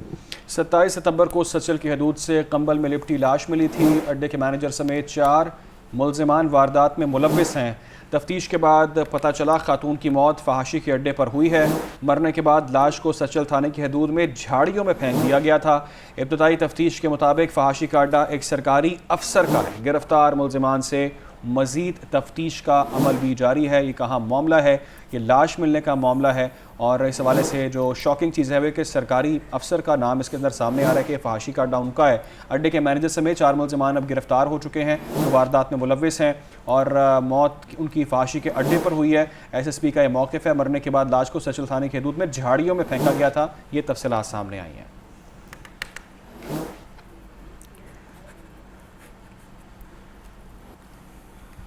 27 सितंबर को सचल की हदूद से कंबल में लिपटी लाश मिली थी। अड्डे के मैनेजर समेत 4 मुल्जिमान वारदात में मुलव्विस हैं। तफ्तीश के बाद पता चला खातून की मौत फहाशी के अड्डे पर हुई है। मरने के बाद लाश को सचल थाने की हदूद में झाड़ियों में फेंक दिया गया था। इब्तदाई तफ्तीश के मुताबिक फहाशी का अड्डा एक सरकारी अफसर का है। गिरफ्तार मुल्जिमान से मज़ीद तफ्तीश का अमल भी जारी है। ये कहाँ मामला है, ये लाश मिलने का मामला है, और इस हवाले से जो शॉकिंग चीज़ है वो कि सरकारी अफसर का नाम इसके अंदर सामने आ रहा है कि फहाशी का अड्डा उनका है। अड्डे के मैनेजर समेत 4 मुल्जिमान अब गिरफ्तार हो चुके हैं जो वारदात में मुलव्विस हैं, और मौत उनकी फहाशी के अड्डे पर हुई है। एसएसपी का ये मौक़िफ़ है। मरने के बाद लाश को सचल थाने की हदूद में झाड़ियों में फेंका गया था। ये तफसीलात सामने आई हैं।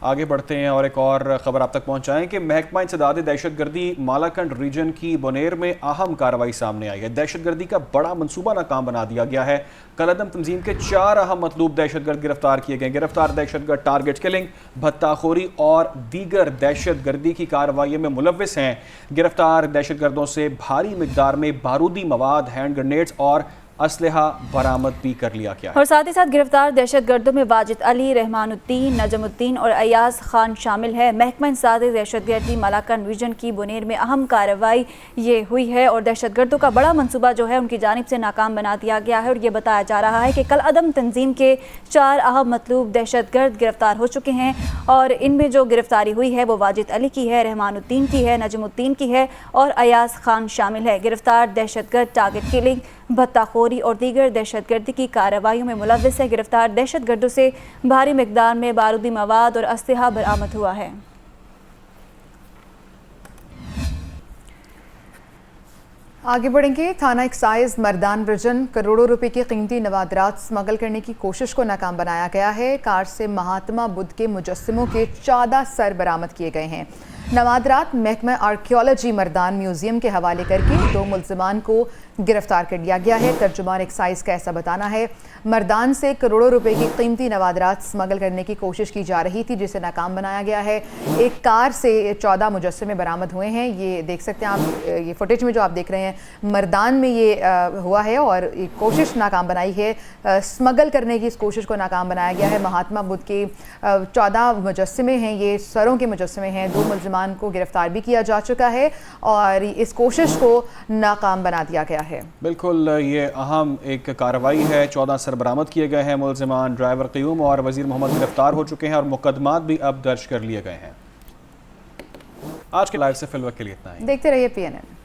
आगे बढ़ते हैं और एक और ख़बर आप तक पहुंचाएं कि महकमा इंसदाद दहशतगर्दी मालाकंड रीजन की बुनेर में अहम कार्रवाई सामने आई है। दहशतगर्दी का बड़ा मंसूबा नाकाम बना दिया गया है। कलअदम तंजीम के 4 अहम मतलूब दहशतगर्द गिरफ्तार किए गए। गिरफ्तार दहशतगर्द टारगेट किलिंग, भत्ताखोरी और दीगर दहशतगर्दी की कार्रवाई में मुलव्विस हैं। गिरफ्तार दहशतगर्दों से भारी मिकदार में बारूदी मवाद, हैंड ग्रेनेड्स और असलहा बरामद भी कर लिया गया है। और साथ ही साथ गिरफ्तार दहशतगर्दों में वाजिद अली, रहमानुद्दीन, नजमुद्दीन और अयाज खान शामिल है। महकमा इंसदाद दहशतगर्दी मालाकंड रीजन की बुनेर में अहम कार्रवाई ये हुई है, और दहशतगर्दों का बड़ा मंसूबा जो है उनकी जानिब से नाकाम बना दिया गया है। और ये बताया जा रहा है कि कलअदम तंजीम के 4 अहम मतलूब दहशतगर्द गिरफ्तार हो चुके हैं, और इनमें जो गिरफ्तारी हुई है वो वाजिद अली की है, रहमानुद्दीन की है, नजमुद्दीन की है और अयाज खान शामिल है। गिरफ्तार दहशतगर्द टारगेट किलिंग, भत्ताखोरी और दीगर दहशतगर्दी की कार्रवाइयों में मुलव्विस है। गिरफ्तार दहशतगर्दों से भारी मिकदार में बारूदी मवाद और असलहा बरामद हुआ है। आगे बढ़ेंगे। थाना एक्साइज मर्दान रीजन करोड़ों रुपए की कीमती नवादरात स्मगल करने की कोशिश को नाकाम बनाया गया है। कार से महात्मा बुद्ध के मुजस्सिमों के 14 सर बरामद किए गए हैं। नवादरात महकमा आर्कियोलॉजी मर्दान म्यूजियम के हवाले करके 2 मुल्जिमान को गिरफ्तार कर लिया गया है। तर्जुमान एक्साइज का ऐसा बताना है मर्दान से करोड़ों रुपए की कीमती नवादरात स्मगल करने की कोशिश की जा रही थी, जिसे नाकाम बनाया गया है। एक कार से 14 मुजस्सिमे बरामद हुए हैं। ये देख सकते हैं आप, ये फुटेज में जो आप देख रहे हैं मर्दान में ये हुआ है, और ये कोशिश नाकाम बनाई है। स्मगल करने की इस कोशिश को नाकाम बनाया गया है। महात्मा बुद्ध के 14 मुजस्सिमे हैं, ये सरों के मुजस्सिमे हैं। 2 मुल्जिमान को गिरफ्तार भी किया जा चुका है और इस कोशिश को नाकाम बना दिया गया है। बिल्कुल, ये अहम एक कार्रवाई है। 14 सर बरामद किए गए हैं। मुल्जिमान ड्राइवर क़यूम और वज़ीर मोहम्मद गिरफ्तार हो चुके हैं और मुकदमात भी अब दर्ज कर लिए गए हैं। आज के लाइव से फिलहाल के लिए इतना ही। देखते रहिए PNN।